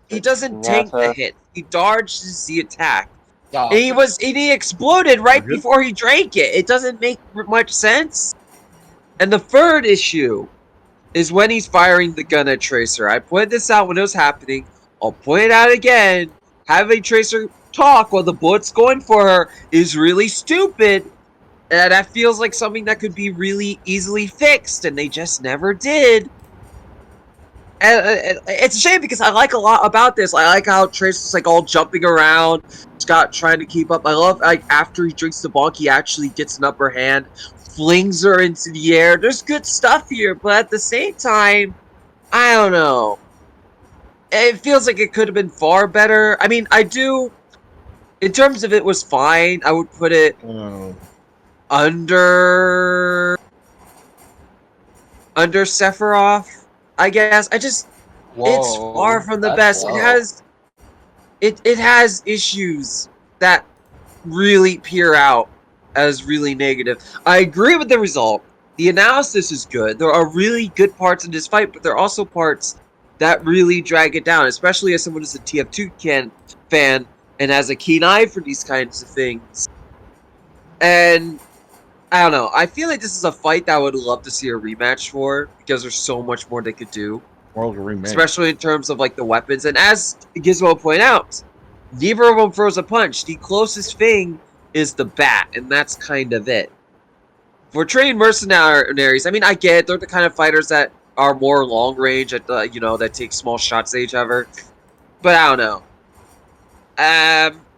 He doesn't tank the hit. He dodges the attack. And he exploded right before he drank it. It doesn't make much sense. And the third issue is when he's firing the gun at Tracer. I pointed this out when it was happening. I'll point it out again. Having Tracer talk while the bullet's going for her is really stupid. And that feels like something that could be really easily fixed, and they just never did. And it's a shame because I like a lot about this. I like how Tracer's like all jumping around, Scott trying to keep up. I love like after he drinks the bonk, he actually gets an upper hand, flings her into the air. There's good stuff here, but at the same time, I don't know. It feels like it could have been far better. I mean, I do. In terms of it was fine. I would put it under Sephiroth. I guess it's far from the best. Low. It has issues that really peer out as really negative. I agree with the result. The analysis is good. There are really good parts in this fight, but there are also parts that really drag it down, especially as someone who's a TF2 fan and has a keen eye for these kinds of things. And I don't know. I feel like this is a fight that I would love to see a rematch for because there's so much more they could do. Especially in terms of like the weapons. And as Gizmo pointed out, neither of them throws a punch. The closest thing is the bat, and that's kind of it. For trained mercenaries, I mean, I get it. They're the kind of fighters that are more long range, that take small shots at each other. But I don't know.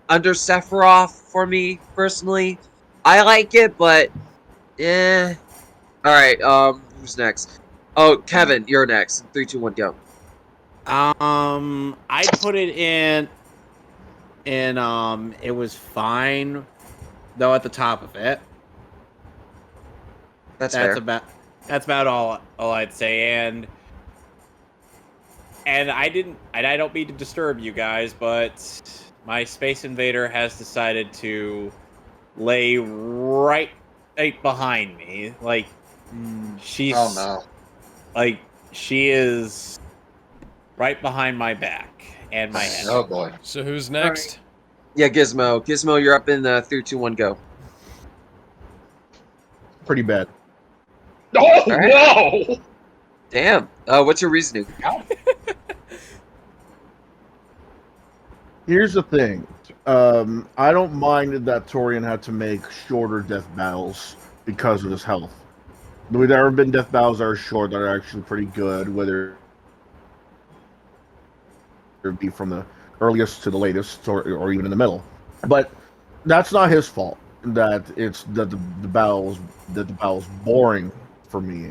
Under Sephiroth for me personally. I like it, but yeah. All right. Who's next? Oh, Kevin, you're next. 3, 2, 1, go. I'd put it in. It was fine, though. At the top of it. That's fair. That's about all I'd say. And I don't mean to disturb you guys, but my Space Invader has decided to lay right behind me. Like, she's... Oh, no. Like, she is right behind my back and my head. Oh, boy. So who's next? Right. Yeah, Gizmo. Gizmo, you're up in 3, 2, 1, go. Pretty bad. Oh, right. No! Damn. What's your reasoning? Here's the thing. I don't mind that Torian had to make shorter death battles because of his health. There have been death battles that are short that are actually pretty good, whether it be from the earliest to the latest, or even in the middle. But that's not his fault. That the battle's boring for me.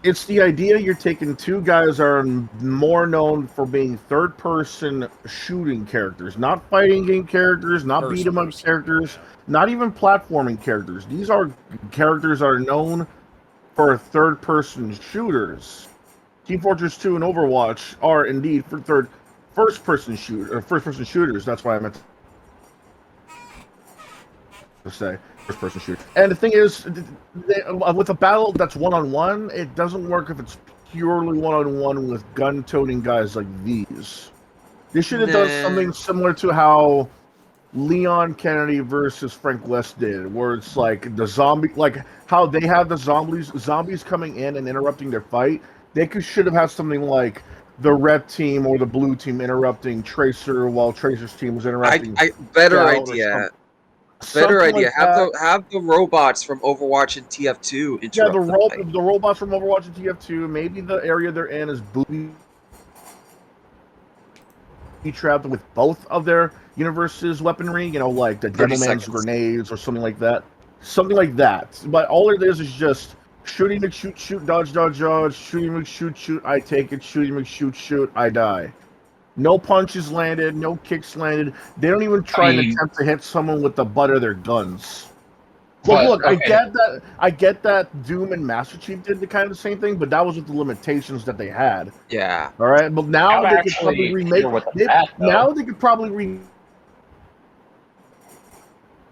It's the idea you're taking two guys that are more known for being third-person shooting characters, not fighting game characters, not beat-em-up characters, not even platforming characters. These are characters that are known for third-person shooters. Team Fortress 2 and Overwatch are indeed for first-person shooters. That's why I meant to say first-person shooter. And the thing is, with a battle that's one-on-one, it doesn't work if it's purely one-on-one with gun-toting guys like these. They should have done something similar to how Leon Kennedy versus Frank West did, where it's like the zombie, like how they have the zombies coming in and interrupting their fight. They should have had something like the red team or the blue team interrupting Tracer while Tracer's team was interrupting. Better idea. Better idea. Like have the robots from Overwatch and TF2 interrupt the robots from Overwatch and TF2. Maybe the area they're in is booby trapped with both of their universes' weaponry. You know, like the 30 Devilman's seconds. grenades or something like that. Something like that. But all it is just shooting, shoot, dodge, shooting, shoot, I take it, shooting, shoot, I die. No punches landed, no kicks landed. They don't even try and attempt to hit someone with the butt of their guns. Look, okay. I get that Doom and Master Chief did the kind of the same thing, but that was with the limitations that they had. Yeah. All right, but now I'm they could probably actually remake. here with that, Now they could probably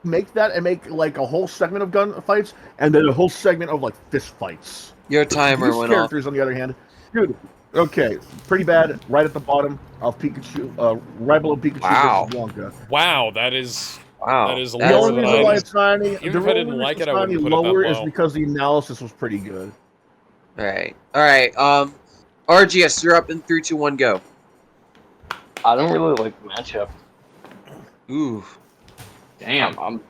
remake that and make like a whole segment of gunfights, and then a whole segment of like fist fights. Your timer These went off. characters, on the other hand, dude. Okay, pretty bad. Right at the bottom of Pikachu, right below Pikachu Wow. versus Blanca. Wow, that is Wow. that is The lower only than reason why I. it's not any, Even the if I only didn't reason like it, it's I not wouldn't any put it that lower is low. because the analysis was pretty good. All right. RGS, you're up in 3, 2, 1, go. I don't really like the matchup. Ooh. Damn.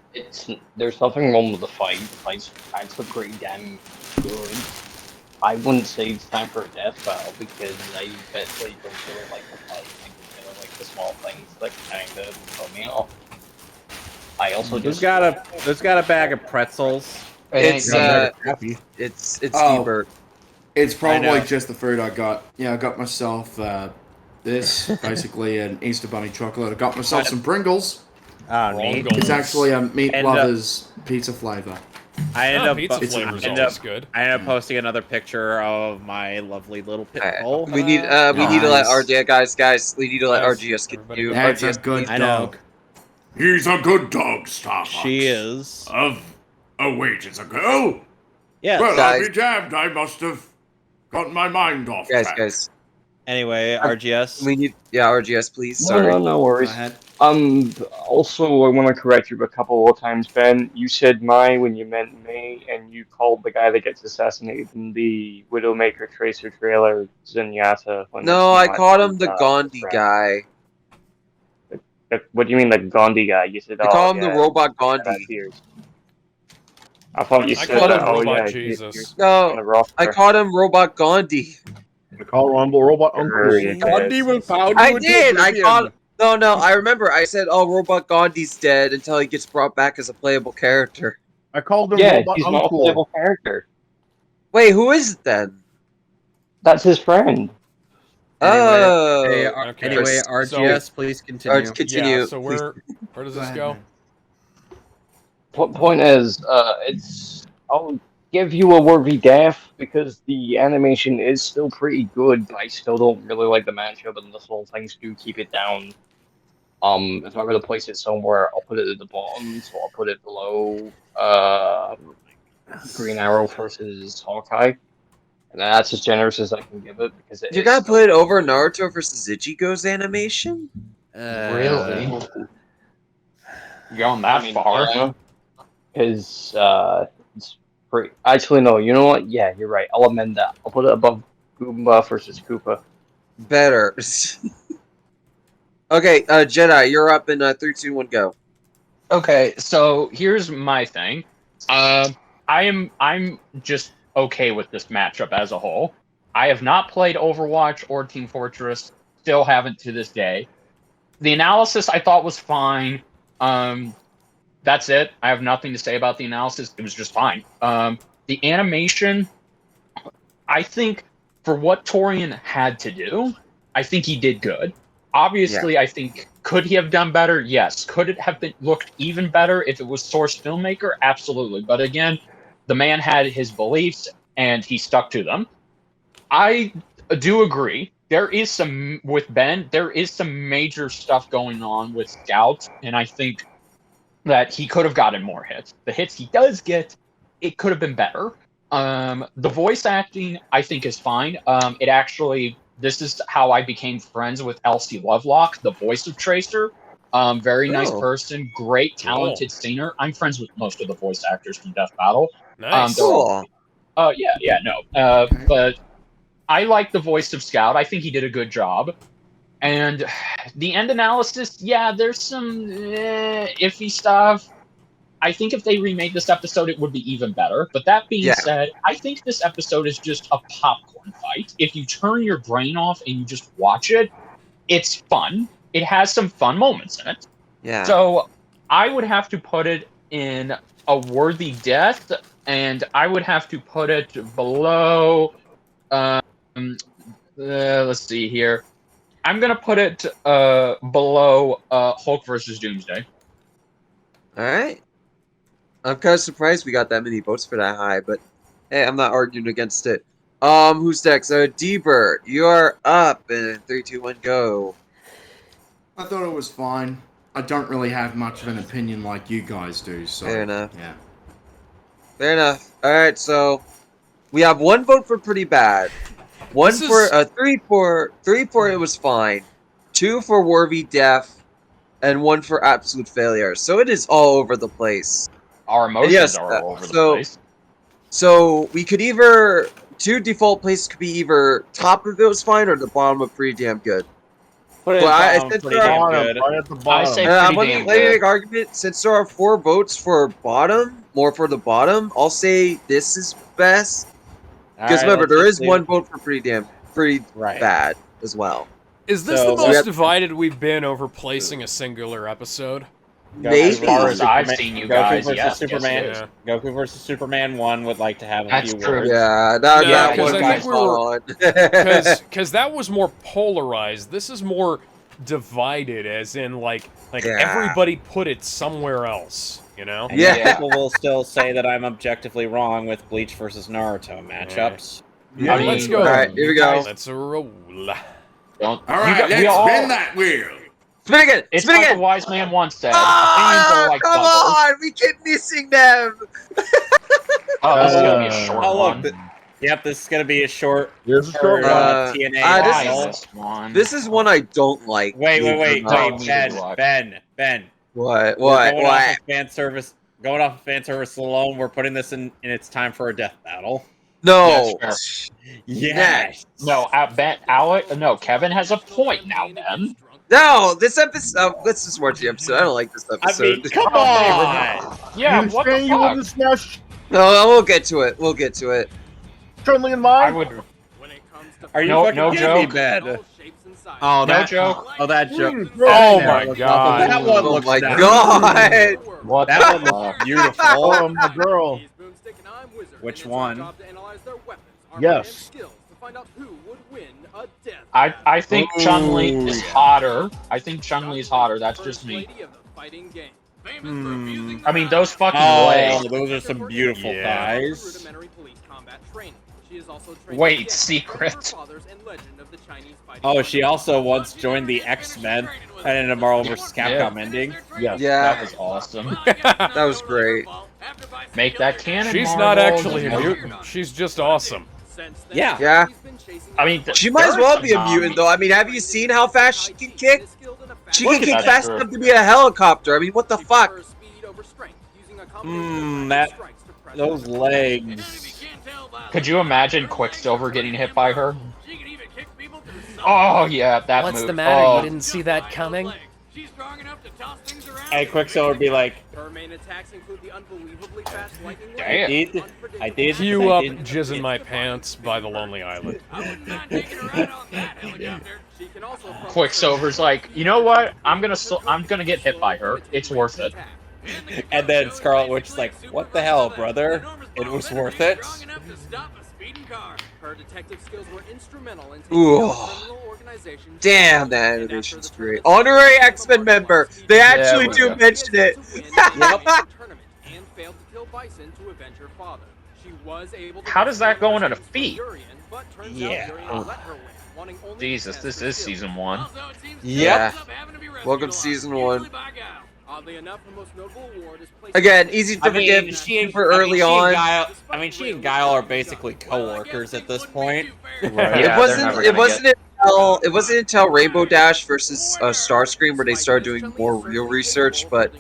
There's nothing wrong with the fight. Fights are pretty damn good. I wouldn't say it's time for a death battle because I basically don't really like the fight. I consider like the small things that kind of throw me off. I also Who's got a bag of pretzels? It's happy. it's Oh. Ebert. It's I probably know. just the food I got. Yeah, I got myself this, basically an Easter Bunny chocolate. I got myself some Pringles. Oh, neat. It's actually a meat And, lovers pizza flavor. I ended up, pizza it's- flavor's I ended always up- good. I ended up posting another picture of my lovely little pit bull. We need to let Nice. RGS guys. We need to let Guys, RGS get everybody you. go. That's a RGS, good please. I know. dog. He's a good dog, Starbucks. She is. Oh wait, it's a girl? Yes. Well, Guys. I'll be damned. I must have gotten my mind off Guys, track. guys. Anyway, RGS. We need RGS, please. Sorry. No Go worries. ahead. Also, I want to correct you a couple of times, Ben. You said "my" when you meant "me," and you called the guy that gets assassinated in the Widowmaker Tracer trailer Zenyatta. When No, that's I not called him his, the Gandhi friend. guy. What do you mean, the Gandhi guy? You said, I "Oh, call him the yeah, robot yeah, that Gandhi. appears." I thought you I said, called him "Oh Robot yeah, Jesus. on the No, roster." I called him Robot Gandhi. The call Rumble Robot Uncle. Gandhi will pound I you into did. I oblivion. called. No. I remember. I said, "Oh, Robot Gandhi's dead" until he gets brought back as a playable character. I called him Yeah, Robot he's not a Uncle. playable character. Wait, who is it then? That's his friend. Oh. Okay. Anyway, So- RGS, please continue. Alright, continue. Yeah. So where does this go? Point is, I'll give you a worthy death because the animation is still pretty good, but I still don't really like the matchup, and the small things do keep it down. If I'm gonna place it somewhere, I'll put it at the bottom, so I'll put it below Green Arrow versus Hawkeye. And that's as generous as I can give it because You gotta put it over Naruto versus Ichigo's animation? Really? You going that far? Because it's pretty. Actually, no. You know what? Yeah, you're right. I'll amend that. I'll put it above Goomba versus Koopa. Better. Okay, Jedi, you're up in 3, 2, 1, go. Okay, so here's my thing. I'm just okay with this matchup as a whole. I have not played Overwatch or Team Fortress, still haven't to this day. The analysis I thought was fine. That's it. I have nothing to say about the analysis. It was just fine. The animation, I think for what Torian had to do, I think he did good. Obviously, I think, could he have done better? Yes. Could it have looked even better if it was Source Filmmaker? Absolutely. But again, the man had his beliefs, and he stuck to them. I do agree. There is some, with Ben, there is some major stuff going on with Scout, and I think that he could have gotten more hits. The hits he does get, it could have been better. The voice acting, I think, is fine. It actually, this is how I became friends with Elsie Lovelock, the voice of Tracer. Very nice person, great, talented singer. I'm friends with most of the voice actors from Death Battle. Nice. Cool. But I like the voice of Scout. I think he did a good job. And the end analysis, yeah, there's some iffy stuff. I think if they remade this episode, it would be even better. But that being said, I think this episode is just a popcorn fight. If you turn your brain off and you just watch it, it's fun. it has some fun moments in it. Yeah. So I would have to put it in a worthy death, and I would have to put it below. Let's see here. I'm gonna put it below Hulk versus Doomsday. All right. I'm kind of surprised we got that many votes for that high, but hey, I'm not arguing against it. Who's next? D-Bird, you're up in 3, 2, 1, go. I thought it was fine. I don't really have much of an opinion like you guys do, so... Fair enough. Yeah. Fair enough. Alright, so we have 1 vote for pretty bad. 1 for 3 for it was fine. 2 for worthy death, and 1 for absolute failure. So it is all over the place. Our emotions are all over the place. So we could either 2 default places could be either top of it was fine or the bottom of pretty damn good. Put it But pretty damn good. Right at the bottom. I say I'm pretty going damn to good. make argument since there are 4 votes for bottom, more for the bottom. I'll say this is best. Because remember, there is 1 vote for pretty bad as well. Is this So- the we most have- divided we've been over placing a singular episode? Maybe. As far as I've seen you guys, Goku versus yes, Superman. yes, Goku versus Superman 1 would like to have a That's few true. words. Yeah, No, that because one I was think we were- on. Because that was more polarized. This is more divided, as in like Yeah. everybody put it somewhere else. You know? And Yeah. yet people will still say that I'm objectively wrong with Bleach versus Naruto matchups. Yeah. I mean, let's go. Alright, here we go. Let's roll. Don't. Alright, let's spin that wheel! Spin again! It's Spin like again! a wise man once said. Ah, opinions are like come butter. on! We keep missing them! Oh, this is gonna be a short Oh, one. look. Yep, this is going to be a short This is short. TNA this battle. is- This is one I don't like. Wait, Oh, Ben. What? We're going off of fan service. Going off of fan service alone, we're putting this in it's time for a death battle. No. Yes, Yes. No, Kevin has a point now, Ben. No, this episode. Let's just watch the episode. I don't like this I episode. mean, come on! Yeah, you what saying the you want fuck? to smash No, we'll get to it. We'll get to it. Chun Li and I mine? would. When it comes to Are you No- fucking no kidding me, joke. Ben? all shapes and sizes. Oh, No that joke. Oh, that joke. Oh That my looks God. awful. That one Oh looks my nice. God. What That the one fuck? looks beautiful. Oh, my girl. He's Boomstick and I'm Wizard, Which and it's our one? job to analyze their weapons, armor, Yes. and skills to find out who would win a death I think Ooh, Chun Li is yeah. hotter. I think Chun Li is hotter. That's just me. lady of the fighting game. I mean, those fucking Oh, legs. those are some beautiful Yeah. thighs. Rudimentary police combat training. She is also trained Wait, again secret. by her fathers and legend of the Chinese fighting Oh, game. she also once joined the X-Men and in a Marvel vs. Capcom ending. Yes. That Yeah, was awesome. that was great. Make that canon. She's Marvel. not actually a mutant. She's just awesome. Since then, Yeah. Yeah. she's been chasing I mean, She might as there are well some be a mutant, though. I mean, have you seen how fast she can kick? She can Look at kick that fast curve. enough to be a helicopter. I mean, what the fuck? Those legs. Could you imagine Quicksilver getting hit by her? Oh yeah, that What's move. the matter? Oh. You didn't see that coming? And Quicksilver would be like, Her main attacks include the unbelievably fast lightning Damn. I did. Cue I up did. Jizz in My Pants by The Lonely Island. She can also Quicksilver's like, you know what? I'm gonna get hit by her. It's worth it. And then Scarlet Witch is like, what the hell, brother? It was worth it. Her detective skills were instrumental in Ooh. criminal organizations. Damn, that animation's great. Honorary X-Men member. They actually we do go. mention it. And failed to kill Bison to avenge her father. She was able to How does that go into defeat? Urian, but turns out Yeah. Urian let her win, wanting only to Jesus, test this her is skills. season 1. Yeah. Welcome to season 1. Oddly enough, her most notable award is placed Again, easy to I mean, forgive. Super early on. She and Guile are basically co-workers at this point. It Yeah, wasn't. It wasn't until Rainbow Dash versus Starscream where they started doing more real research, but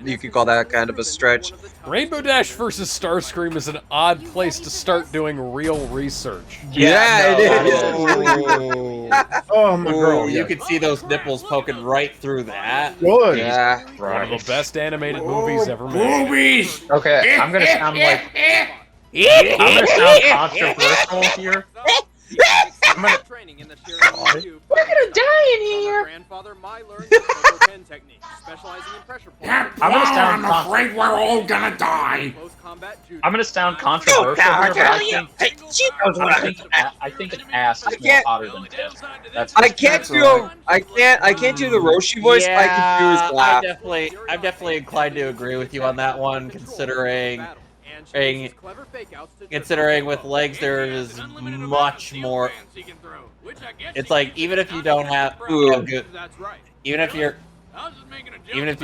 you could call that kind of a stretch. Rainbow Dash versus Starscream is an odd place to start doing real research. Yeah, it is. Oh, my girl. Ooh, you can see those nipples poking right through that. Good. Yeah. One of the best animated movies ever made. Movies! Okay, I'm gonna sound controversial here. training in the We're gonna die in here. grandfather Mai learned the Shoto Ken technique, specializing in pressure points. I'm gonna sound. I'm afraid we're all gonna die. Close combat judo. I'm gonna sound controversial here, but I think an ass is more hotter than tits. That's I can't do the Roshi voice, but I can do his laugh. I'm definitely inclined to agree with you on that one, considering with legs there is much more. It's like even if you don't have good, even if your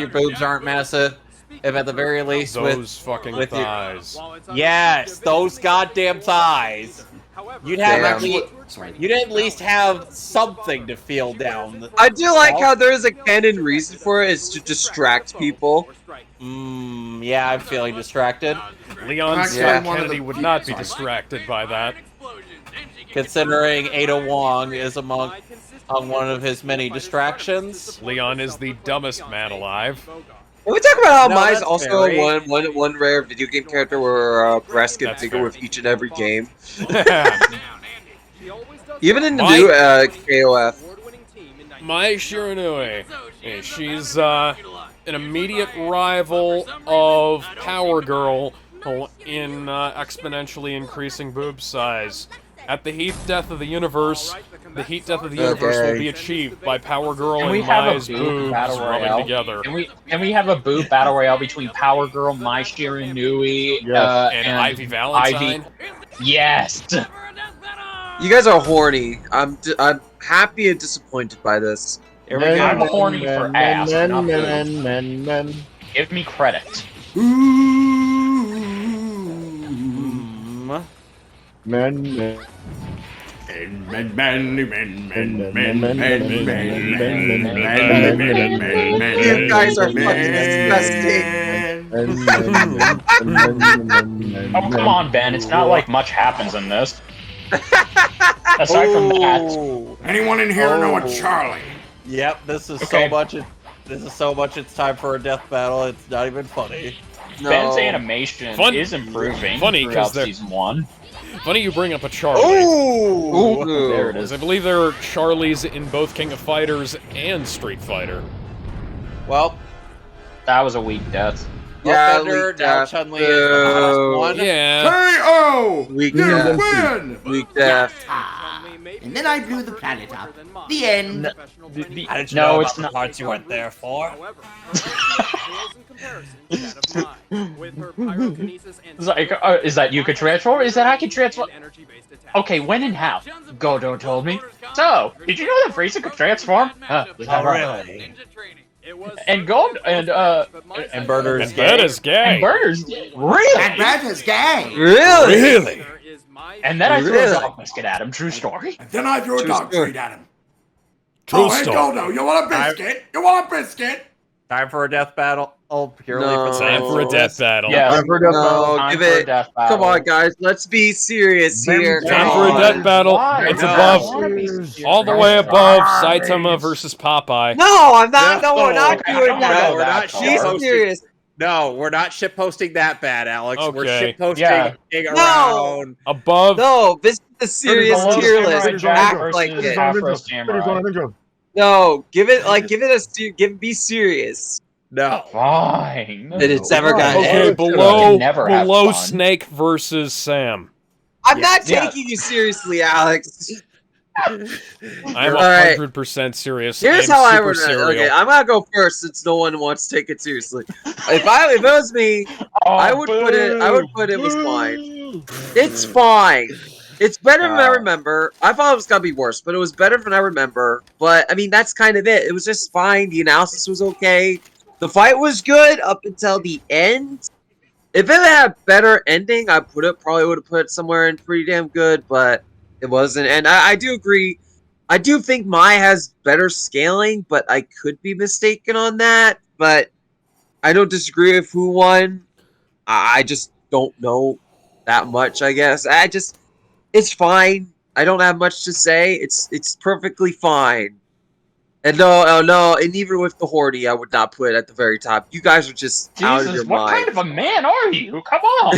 boobs aren't massive, if at the very least those fucking with thighs. Yes, those goddamn thighs. You'd have you'd at least have something to feel down. I do like how there is a canon reason for it. It's to distract people. Yeah, I'm feeling distracted. Leon's Kennedy would not be distracted by that. Considering Ada Wong is among one of his many distractions. Leon is the dumbest man alive. Can we talk about how Mai's that's also fair, one rare video game character where breasts get bigger with each and every game? Even in the new KOF. Mai Shiranui. She's an immediate rival of Power Girl in exponentially increasing boob size. At the heat death of the universe, will be achieved by Power Girl and Mai's boobs rubbing together. Can we have a boob battle royale between Power Girl, Mai Shiranui, and Ivy Valentine? Yes. You guys are horny. I'm happy and disappointed by this. I'm horny for ass, not boobs. Give me credit. You guys are fucking disgusting. Oh, come on, Ben. It's not like much happens in this. Aside from that. Anyone in here know a Charlie? Yep, this is Okay. so much. This is so much. It's time for a death battle. It's not even funny. Ben's animation is improving throughout season 1. Funny you bring up a Charlie. Ooh, there it is. I believe there are Charlies in both King of Fighters and Street Fighter. Well, that was a weak death. Yeah, Thunder, now Chun Li is the hottest one. Yeah. KO! Weak You death. win! Weak death. And then I blew the planet up. The end. No, it's not. Parts you weren't there for. Is that you could transform? Is that I can transform? Okay, when and how? Godo told me. So, did you know that Frieza could transform? Really? And Gold and Burner's gay. That is gay. And Burner's gay. Really? And Brad is gay. Really? And then I threw Really? a dog biscuit at him. True story. Then I threw a dog treat at him. True Hey, story. Goldo, you want a biscuit? You want a biscuit? Time for a death battle. Oh, purely No. for Time for a death battle. Yeah. No, Time give for a it. death battle. Come on, guys. Let's be serious here. Time Come for a on. death battle. Why? It's No. above, All the way above Saitama versus Popeye. No, I'm not. No, we're not Okay, doing I don't that. know we're not that Be far. serious. No, we're not ship posting that bad, Alex. We're Okay. ship posting Yeah. around. Above. No, this is the serious Below tier Samurai list. Jack Act like versus it. Afro Samurai. No, give it be serious. No. Fine. That it's ever gotten. Okay, You below never have fun. Snake versus Sam. I'm not Yeah. taking you seriously, Alex. I'm Alright. 100% serious. Here's and how I super would. serial. Okay, I'm gonna go first since no one wants to take it seriously. If it was me, I would put it was fine. It's fine. It's better than I remember. I thought it was gonna be worse, but it was better than I remember. But I mean, that's kind of it. It was just fine. The analysis was okay. The fight was good up until the end. If it had a better ending, I probably would have put it somewhere in pretty damn good, but it wasn't. And I do agree. I do think Mai has better scaling, but I could be mistaken on that. But I don't disagree with who won. I just don't know that much, I guess. It's fine. I don't have much to say. It's perfectly fine. And no, and even with the horny, I would not put it at the very top. You guys are just out of your Jesus, what mind. kind of a man are you? Come on.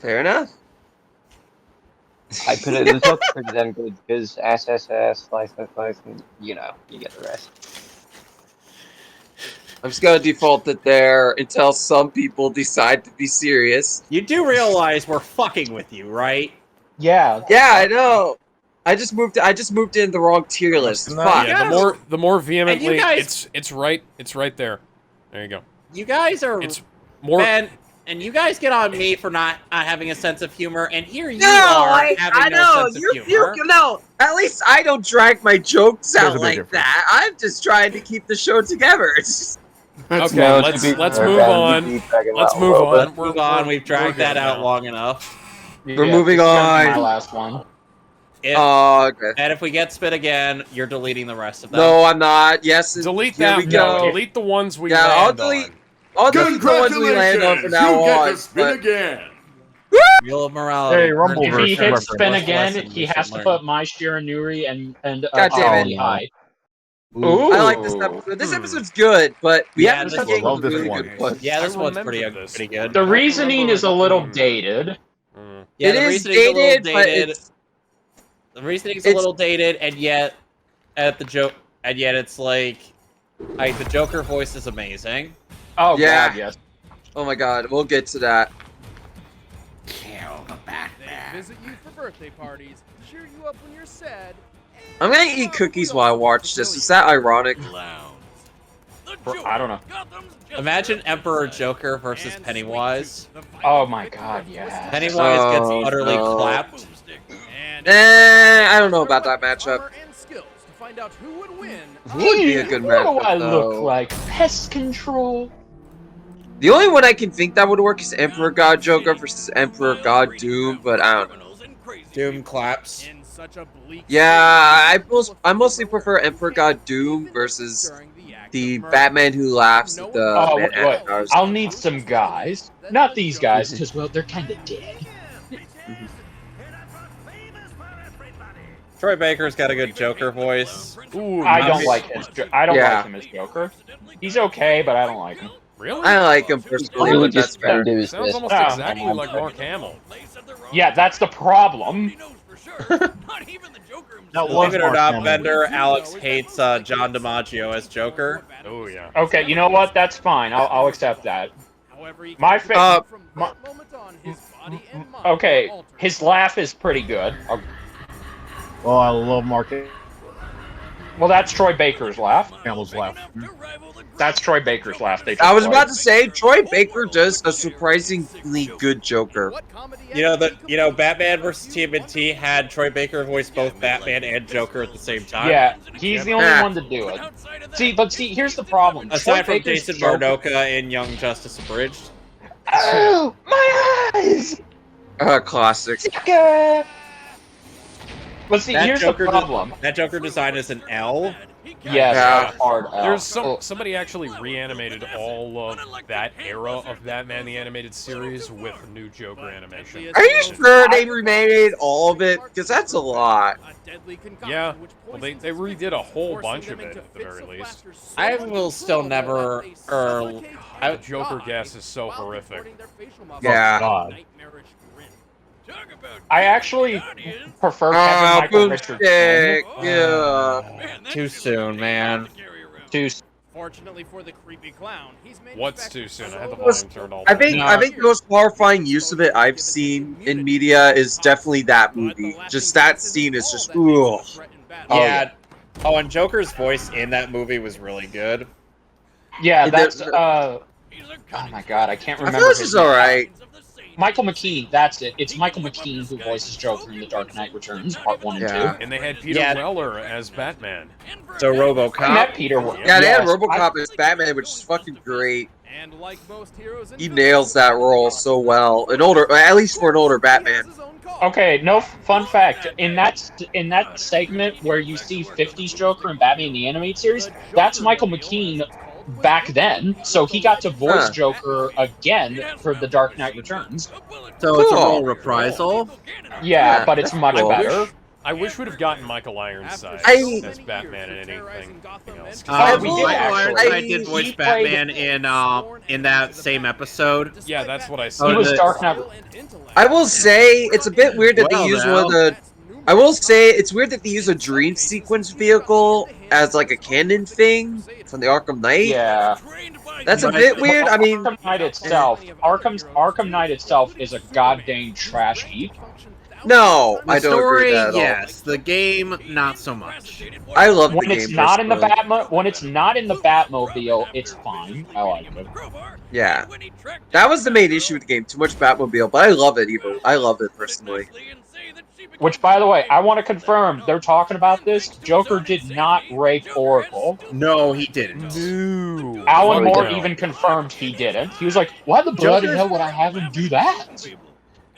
Fair enough. I put it. The talk's pretty damn good because SSS, slice, and you know, you get the rest. I'm just gonna default it there until some people decide to be serious. You do realize we're fucking with you, right? Yeah. Yeah, I know. I just moved in the wrong tier list. Fuck. Yeah, the more vehemently, guys- it's right there. There you go. You guys are more. Ben, and you guys get on me for not having a sense of humor, and here you No, are I having know. no sense of humor. No, at least I don't drag my jokes There's a out big like difference. that. I'm just trying to keep the show together. Okay, No, let's to be move fair, on. Ben, we keep dragging Let's that move a little on. bit. Move on. We've dragged good that out now. long enough. We're moving on. My last one. Okay. And if we get spit again, you're deleting the rest of them. No, I'm not. Yes. Delete here that. we go. Delete the ones we Yeah, land I'll delete. on. I'll delete the ones we land on from now You get on. to spin again. Wheel of morality. Hey, Rumble If he versus hits reference. spin What's again, lesson he we has should to learn? put my Shiranuri and God damn it. high. Ooh. I like this episode. This episode's good, but we Yeah, haven't this been getting love this really one. good ones. Yeah, this I one's remember pretty this. pretty good. The reasoning is a little dated. Yeah, It the is reasoning's a little dated, but dated. The reasoning's a it's- little dated, and yet it's like the Joker voice is amazing. Oh Yeah. god, yes. Oh my god, we'll get to that. Kill the Batman. Visit you for birthday parties, cheer you up when you're sad. I'm gonna eat cookies while I watch this. Is that ironic? I don't know. Imagine Emperor Joker versus Pennywise. Oh my god, yeah. Pennywise Oh, gets utterly no. clapped. I don't know about that matchup. And skills to find out who would win. Would be a good matchup. What do I look though. like? Pest control. The only one I can think that would work is Emperor God Joker versus Emperor God Doom, but I don't know. Doom claps. In such a bleak Yeah, I mostly prefer Emperor God Doom versus the Batman who laughs at the Oh, wait, Manhattan Stars. I'll need some guys. Not these guys, because, well, they're kind of dead. Troy Baker's got a good Joker voice. Ooh, I don't nice. like I don't Yeah. like him as Joker. He's okay, but I don't like him. Really? I like him personally, Really but that's just fair. do Sounds this. almost Oh. exactly like Mark Hamill. Yeah, that's the problem. That Believe was it or Mark not, Hamill. Bender, Alex hates John DiMaggio as Joker. Oh yeah. Okay, you know what? That's fine. I'll accept that. However, he My can fa- from my- that moment on, his body and mind Okay, altered. his laugh is pretty good. Oh, I love Mark Well, that's Troy Baker's laugh. Hamill's laugh. That's Troy Baker's laugh. They I was just about to say Troy Baker does a surprisingly good Joker. What comedy Batman vs. TMNT had Troy Baker voice both Batman and Joker at the same time. Yeah, he's the only Ah. one to do it. See, here's the problem. Aside Troy from Baker's Jason Joker- Marnoka in Young Justice Abridged. Oh, my eyes! Classic. But see, here's the problem. That Joker design is an L. Yes, Yeah. hard L. There's somebody actually reanimated all of that era of Batman the Animated Series with new Joker animation. Are you sure they remade all of it? Because that's a lot. Yeah, well they redid a whole bunch of it at the very least. I will still never. The Joker gas is so horrific. Yeah. God. I actually prefer Kevin Ah, Michael Richards. boomstick. Yeah. Too soon, man. Too. Fortunately for the creepy clown, he's What's too soon? I had the volume turned all I down. think the most horrifying use of it I've seen in media is definitely that movie. Just that scene is just ooh. Yeah. Oh, and Joker's voice in that movie was really good. Yeah, that's oh my god, I can't I remember. feel this his is name. alright. Michael McKean, that's it. It's Michael McKean who voices Joker in The Dark Knight Returns, Part 1 and Yeah. 2. And they had Peter Weller as Batman. So I RoboCop. met Peter Weller. Yeah, they had Yes, RoboCop as Batman, which is fucking great. And like most heroes in He nails that role so well. At least for an older Batman. Okay, no fun fact. In that segment where you see 50s Joker and Batman the Animated Series, that's Michael McKean back then. So he got to voice Huh. Joker again for The Dark Knight Returns. So it's a Cool. role reprisal. Yeah, Yeah, but it's that's much cool. better. I wish we'd have gotten Michael Ironside as Batman and anything else. Michael Ironside did voice Batman in that same episode. Yeah, that's what I said. He was Dark Knight. I will say it's a bit weird that they use one of the. I will say it's weird that they use a dream sequence vehicle as like a canon thing from the Arkham Knight. Yeah, that's a bit weird. I mean, Arkham Knight itself, Arkham Knight itself is a goddamn trash heap. No, The I don't story, agree with that at all. yes. The game, not so much. I love the When game. it's not in the personally. when it's not in the Batmobile, it's fine. I like it. Yeah, that was the main issue with the game. Too much Batmobile, but I love it. Even I love it personally. Which, by the way, I want to confirm. They're talking about this. Joker did not rape Oracle. No, he didn't. No. Alan No, he Moore didn't. even confirmed he didn't. He was like, "Why the bloody hell would I have him do that?"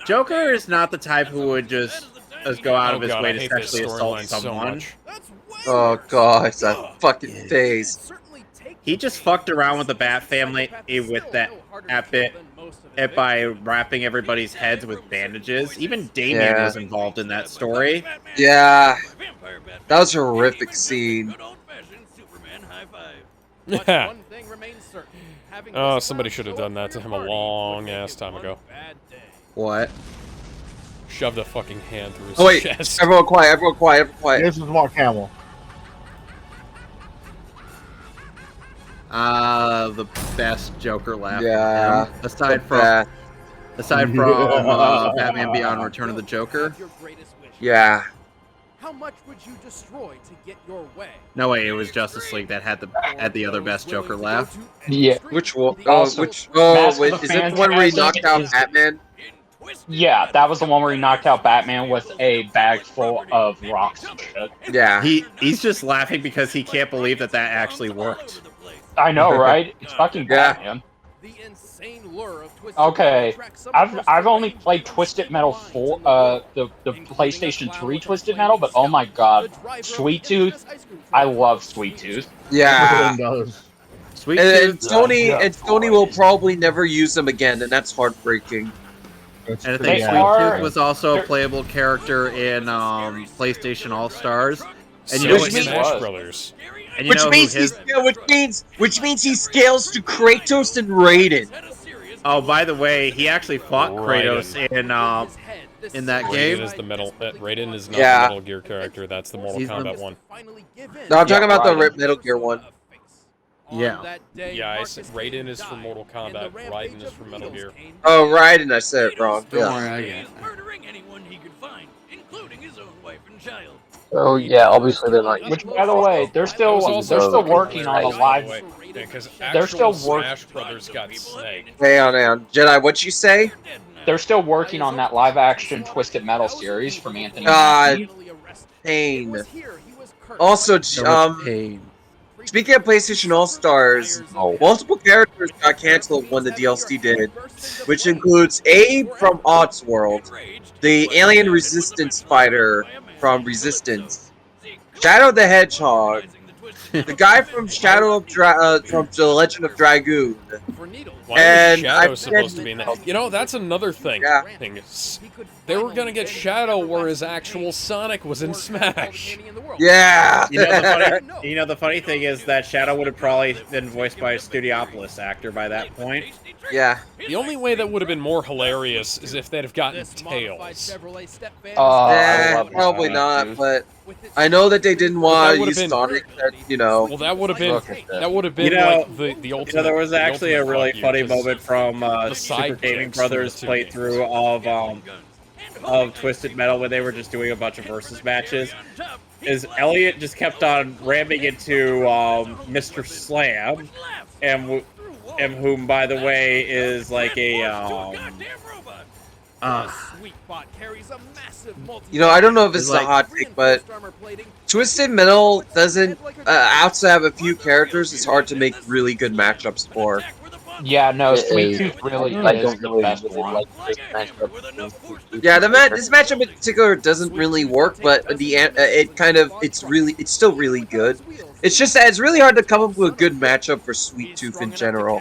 Joker is not the type who would just go out of his God, way I to hate this sexually assault storyline so someone. much. Oh god, that fucking face. He just fucked around with the Bat family with that bit by wrapping everybody's heads with bandages. Even Damien Yeah. was involved in that story. Yeah, that was a horrific scene. Oh, somebody should have done that to him a long ass time ago. What? Shoved a fucking hand through his Oh wait, chest. everyone quiet, everyone quiet, everyone quiet. This is Mark Hamill. The best Joker laugh. Yeah, from him. Aside from Batman Beyond Return of the Joker. Yeah. How much would you destroy to get your way? No way, it was Justice League that had the other best Joker laugh. Yeah. Which one? Also, Wait, Mask is of the it the one where he Phantasm knocked out is- Batman? Yeah, that was the one where he knocked out Batman with a bag full of rocks and shit. Yeah. He's just laughing because he can't believe that actually worked. I know, right? It's fucking Batman. Okay, I've only played Twisted Metal 4, the PlayStation 3 Twisted Metal, but oh my god, Sweet Tooth, I love Sweet Tooth. Yeah. Everyone does. Sweet And Tooth. Sony will probably never use them again, and that's heartbreaking. And I They think Sweet are- Tooth was also a playable character in PlayStation All Stars. And So you know is what? Smash Brothers. And you know who his... which means he scales to Kratos and Raiden. Oh, by the way, he actually fought Kratos in that Raiden game. is the metal. Raiden is not Yeah. the Metal Gear character. That's the Mortal He's the- Kombat one. No, I'm talking about the Raiden. Metal Gear one. Yeah. Yeah, I said Raiden is from Mortal Kombat. Raiden is from Metal Gear. Oh, Raiden, I said it wrong. Don't Yeah. worry, I get it. Murdering anyone he could find, including his own wife and child. Oh yeah, obviously they're not. Which, by the way, they're still working on a live. Because They're still Smash Brothers got snaked. Hang on. Jedi, what'd you say? They're still working on that live-action Twisted Metal series from Anthony. God. Mackie. Pain. Also, Pain. speaking of PlayStation All-Stars, multiple characters got canceled when the DLC did, which includes Abe from Oddsworld, the alien resistance fighter from Resistance, Shadow the Hedgehog, the guy from from The Legend of Dragoon. Why And was I Shadow supposed forget- to be in that? You know, that's another thing. Yeah. They were gonna get Shadow where his actual Sonic was in Smash. Yeah. You know the funny thing is that Shadow would have probably been voiced by a Studiopolis actor by that point. Yeah. The only way that would have been more hilarious is if they'd have gotten Tails. Probably not, but I know that they didn't want to use Sonic, you know. Well, that would have been You know, like the ultimate. You know, there was the actually a ultimate really fuck you, funny 'cause moment from the Super sidekicks Gaming from the Brothers two playthrough of Twisted Metal when they were just doing a bunch of versus matches. Is Elliot just kept on ramming into Mr. Slam, and whom, by the way, is like a You know, I don't know if this is It's a hot take, but Twisted Metal doesn't, outside of a few characters, it's hard to make really good matchups for. Yeah, no, Sweet Tooth really is the best one. Yeah, this matchup in particular doesn't really work, but it's still really good. It's just that it's really hard to come up with a good matchup for Sweet Tooth in general.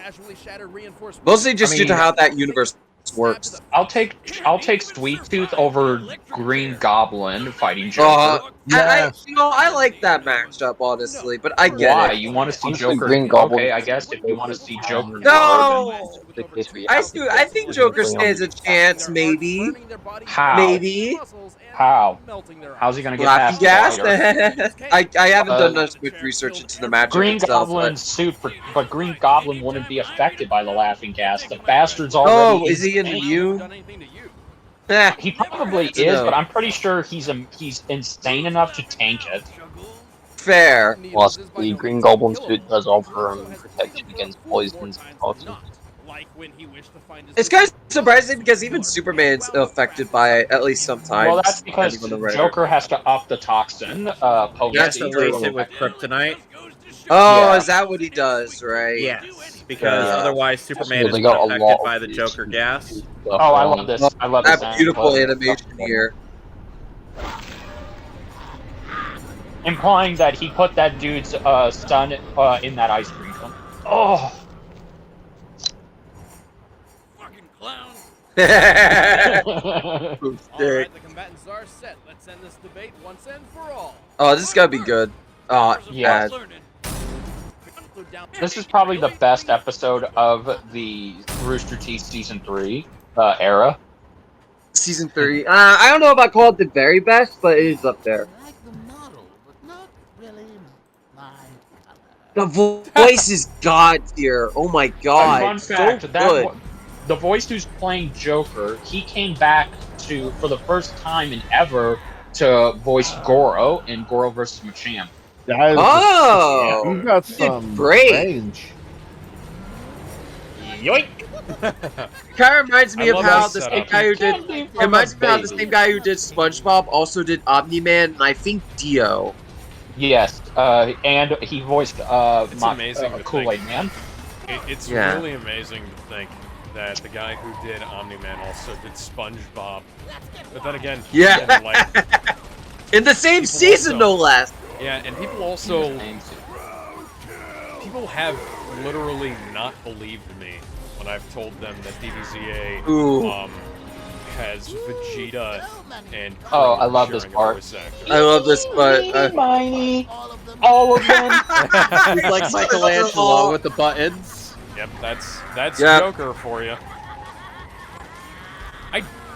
Mostly just due to how that universe works. I'll take Sweet Tooth over Green Goblin fighting Joker. I like that matchup honestly, but I get Why? it. You want to see Honestly, Joker? Green Goblin Okay, I guess if you want to see Joker. No! The case where you I have to think bring Joker them stands a chance, maybe. How? Maybe. How? How's he gonna get Laughing past gas? the fighter? I haven't done much research into the matchup Green itself. Goblin's suit, but Green Goblin wouldn't be affected by the laughing gas. The bastard's already. Oh, is he immune? He probably is, but I'm pretty sure he's insane enough to tank it. Fair. Plus, the Green Goblin suit does offer protection against poisons and toxins. It's kind of surprising because even Superman's affected by it, at least sometimes. Well, that's because Joker has to up the toxin potency. Yes, lace it with kryptonite. Oh, is that what he does, right? Yes, because otherwise Superman is they got a affected lot by of the these. Joker gas. Oh, I love this. I love this. That beautiful animation here. Implying that he put that dude's son in that ice cream cone. Oh. Alright, the combatants are set. Let's end this debate once and for all. Oh, this is gotta be good. Oh, Yeah. This is probably the best episode of the Rooster Teeth Season 3 era. Season 3. I don't know if I call it the very best, but it is up there. The voice is god tier. Oh my god. Fun fact, so good. The voice who's playing Joker, he came back for the first time in ever to voice Goro in Goro vs. Machamp. Oh! You've got some great range. Yoink! Kind of reminds me I of love how that the setup. same guy who did. It reminds me of how the same guy who did SpongeBob also did Omni-Man, and I think Dio. Yes, and he voiced It's amazing to Kool-Aid think. Man. It's Yeah. really amazing to think that the guy who did Omni-Man also did SpongeBob. But then again, Yeah. people, like, In the same season, no less. yeah, and people also have literally not believed me when I've told them that DBZA Ooh. has Vegeta and Oh, I love this sharing a part. voice actor. I love this, but Miney, all of them. He's like Michelangelo with the buttons. Yep, that's Yep. Joker for you.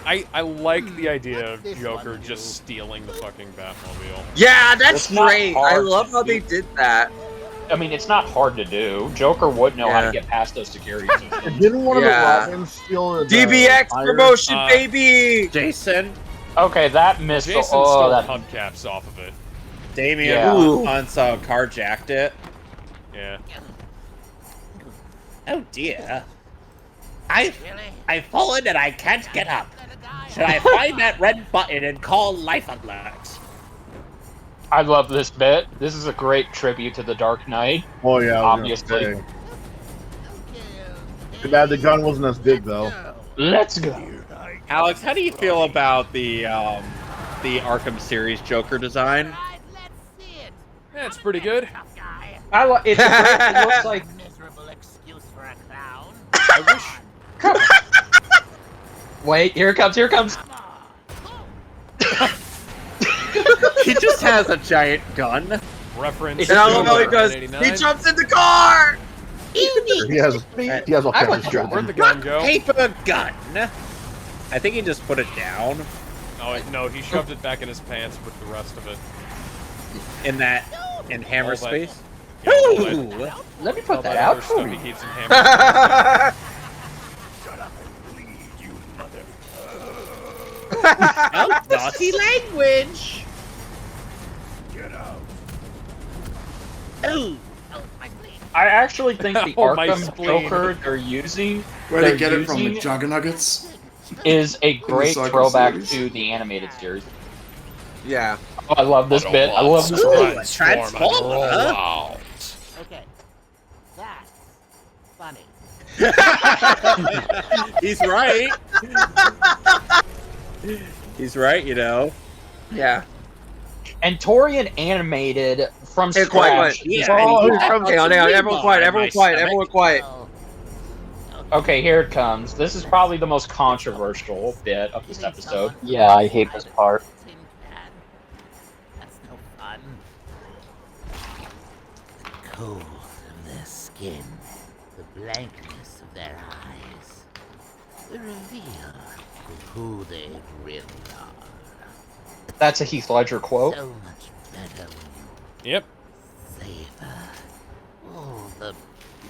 I like the idea of Joker just stealing the fucking Batmobile. yeah, that's It's not great. I hard love to how do. they did that. I mean, it's not hard to do. Joker would know how Yeah. to get past those security systems. Didn't one of Yeah. the Robins steal the DBX tires? promotion, baby. Jason, Okay, that missed. Jason Oh, stole that. hubcaps off of it. Damien Yeah. Ooh. Hanso carjacked it. Yeah. Oh dear. I've fallen and I can't get up. Should I find that red button and call life alert? I love this bit. This is a great tribute to the Dark Knight. Oh yeah, I was gonna Obviously. say. Too bad the gun wasn't as big though. Let's go. Alex, how do you feel about the Arkham series Joker design? Yeah, it's pretty good. It looks like. I wish. Wait, here it comes. Here it comes. He just has a giant gun. Reference. And I love how he to does. He 1989. jumps in the car. He has all kinds of shit. Where'd the gun go? Paper gun. I think he just put it down Oh no, he shoved it back in his pants with the rest of it. in hammer All that- space. Yeah, all that- Ooh. Let me all put that that out other for stuff he you. keeps in hammer space. Oh, naughty language. Oh. I actually think the Oh, my Arkham spleen. Joker they're using, Where they're they get it from, the using Juggernuggets? is a great Cycle throwback series. to the animated series. Yeah. Oh, I love this bit. I love this Ooh, bit. a transformer. Huh? Okay. That's funny. He's right. He's right, you know. Yeah. And Torian animated from Hey, quiet, scratch. quiet. Yeah. Oh, and he hang on, hang on. Everyone quiet. Everyone quiet. Everyone quiet. Okay, here it comes. This is probably the most controversial bit of this episode. Yeah, I hate this part. That's no fun. The cold of their skin, the blankness of their eyes, the reveal of who they really are. That's a Heath Ledger quote. So much better when Yep. you savor all the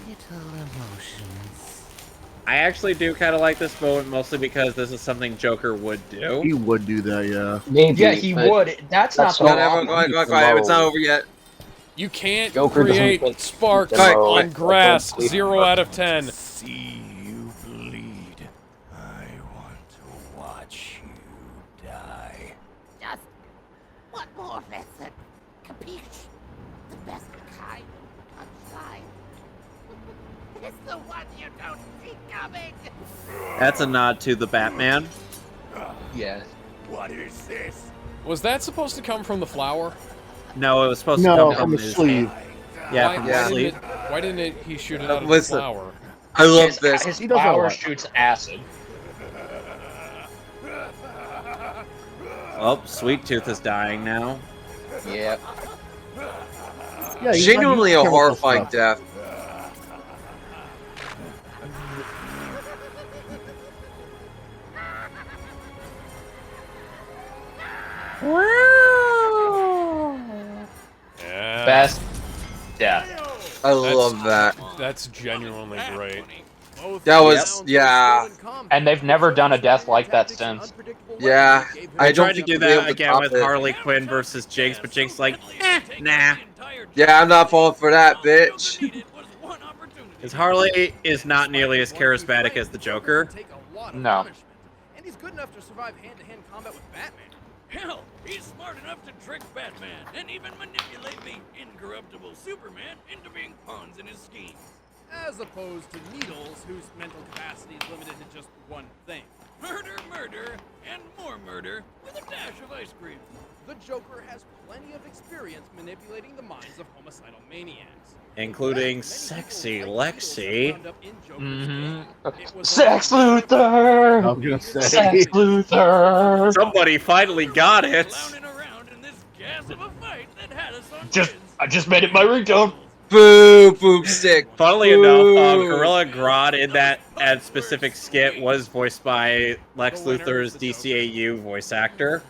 little emotions. I actually do kind of like this moment, mostly because this is something Joker would do. He would do that, yeah. Maybe. Yeah, he would. That's not the Quiet, quiet, it's not over yet. You can't Joker doesn't create fit sparks the mode. on grass. 0 out of 10. See you bleed. I want to watch you die. Just one more lesson. Capiche? The best kind of punchline. It's the one you don't see coming. That's a nod to the Batman. Yes. What is this? Was that supposed to come from the flower? No, it was supposed to No, come from the his sleeve. Yeah, Why, from why the sleeve. Why didn't he shoot it out of Listen. the flower? I love this. His He does that a power lot. shoots acid. Oh, Sweet Tooth is dying now. Yeah. Yeah, he's Genuinely not a using horrifying chemical death. Yeah. Best death. I love that. That's genuinely great. That was, yeah. And they've never done a death like that since. Yeah. I I don't tried to think do we'll be able that to again top with it. Harley Quinn versus Jinx, but Jinx is like, nah. Yeah, I'm not falling for that, bitch. Because Harley is not nearly as charismatic as the Joker. No. And he's good enough to survive hand-to-hand combat with Batman. Hell, he's smart enough to trick Batman and even manipulate the incorruptible Superman into being pawns in his scheme. As opposed to Needles, whose mental capacity is limited to just one thing. Murder, murder, and more murder with a dash of ice cream. The Joker has plenty of experience manipulating the minds of homicidal maniacs. Including sexy Lexi. Sex Luthor! I'm gonna say. Sex Luthor! Somebody finally got it. Clowning around in this gas of a fight that had us on I just made it my ringtone. Boo, boomstick. Funnily Boo. enough, Gorilla Grodd in that specific skit was voiced by Lex Luthor's DCAU voice actor.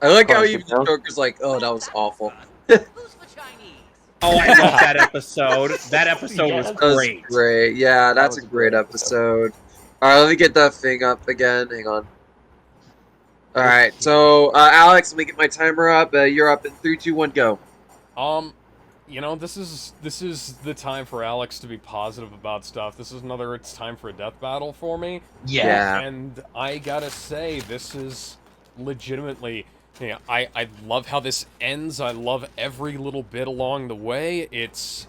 I like how even the Joker's like, oh, that was awful. Oh, I love that episode. That episode was That was great. great. Yeah, that's a great episode. Alright, let me get that thing up again. Hang on. Alright, so, Alex, let me get my timer up. You're up in 3, 2, 1, go. You know, this is the time for Alex to be positive about stuff. This is another it's time for a death battle for me. Yeah. And I gotta say, this is legitimately, you know, I love how this ends. I love every little bit along the way. It's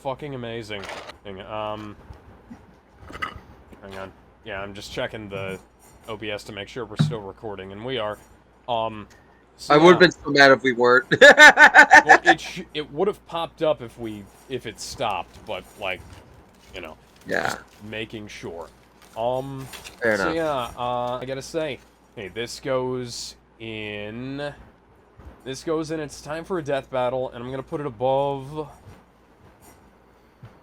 fucking amazing. Hang on. Yeah, I'm just checking the OBS to make sure we're still recording, and we are. So I would have been so mad if we weren't. well, it would have popped up if it stopped, but like, you know, Yeah. just making sure. Fair so enough. yeah, I gotta say, hey, this goes in. It's time for a death battle, and I'm gonna put it above.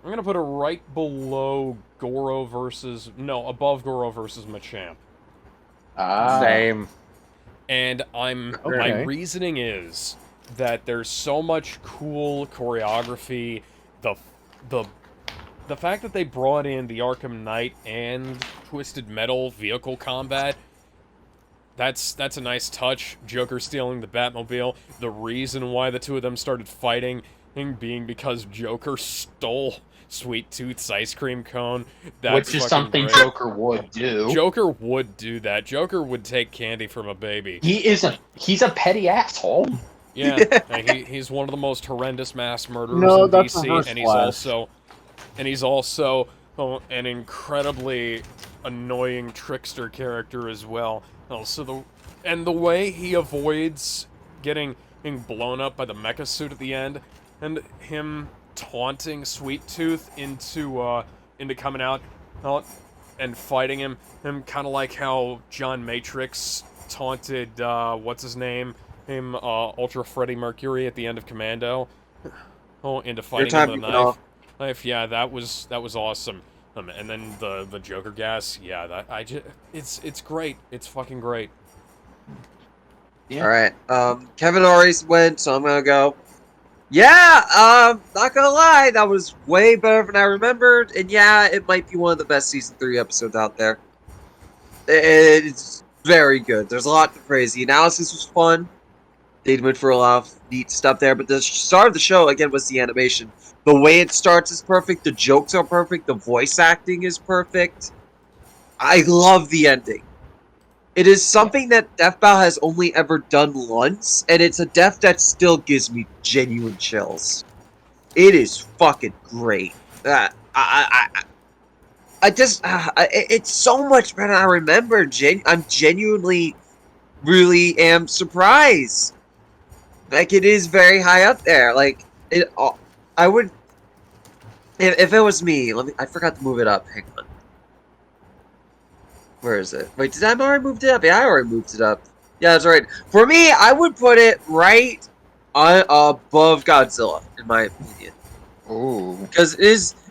I'm gonna put it right below above Goro versus Machamp. Same. And my reasoning is that there's so much cool choreography. The fact that they brought in the Arkham Knight and Twisted Metal vehicle combat, that's a nice touch. Joker stealing the Batmobile. The reason why the two of them started fighting being because Joker stole Sweet Tooth's ice cream cone. Which is something great. Joker would do. Joker would do that. Joker would take candy from a baby. He's a petty asshole. Yeah, and he's one of the most horrendous mass murderers No, in that's DC, Reverse and he's also an incredibly annoying trickster character as well. Also, the way he avoids getting blown up by the mecha suit at the end, and him taunting Sweet Tooth into coming out and fighting him kind of like how John Matrix taunted what's his name, Ultra Freddie Mercury at the end of Commando, into fighting him with a knife. Yeah, that was awesome. And then the Joker gas, yeah, it's great. It's fucking great. Yeah. All right. Kevin already went, so I'm gonna go. Yeah. Not gonna lie, that was way better than I remembered, and yeah, it might be one of the best season 3 episodes out there. It's very good. There's a lot to praise. The analysis was fun. They went for a lot of neat stuff there, but the start of the show again was the animation. The way it starts is perfect. The jokes are perfect. The voice acting is perfect. I love the ending. It is something that Death Battle has only ever done once, and it's a death that still gives me genuine chills. It is fucking great. It's so much better than I remember. I'm genuinely, really am surprised. Like, it is very high up there. Like, I would, if it was me, I forgot to move it up. Hang on. Where is it? Wait, did I already move it up? Yeah, I already moved it up. Yeah, that's right. For me, I would put it right above Godzilla, in my opinion. Ooh. Because it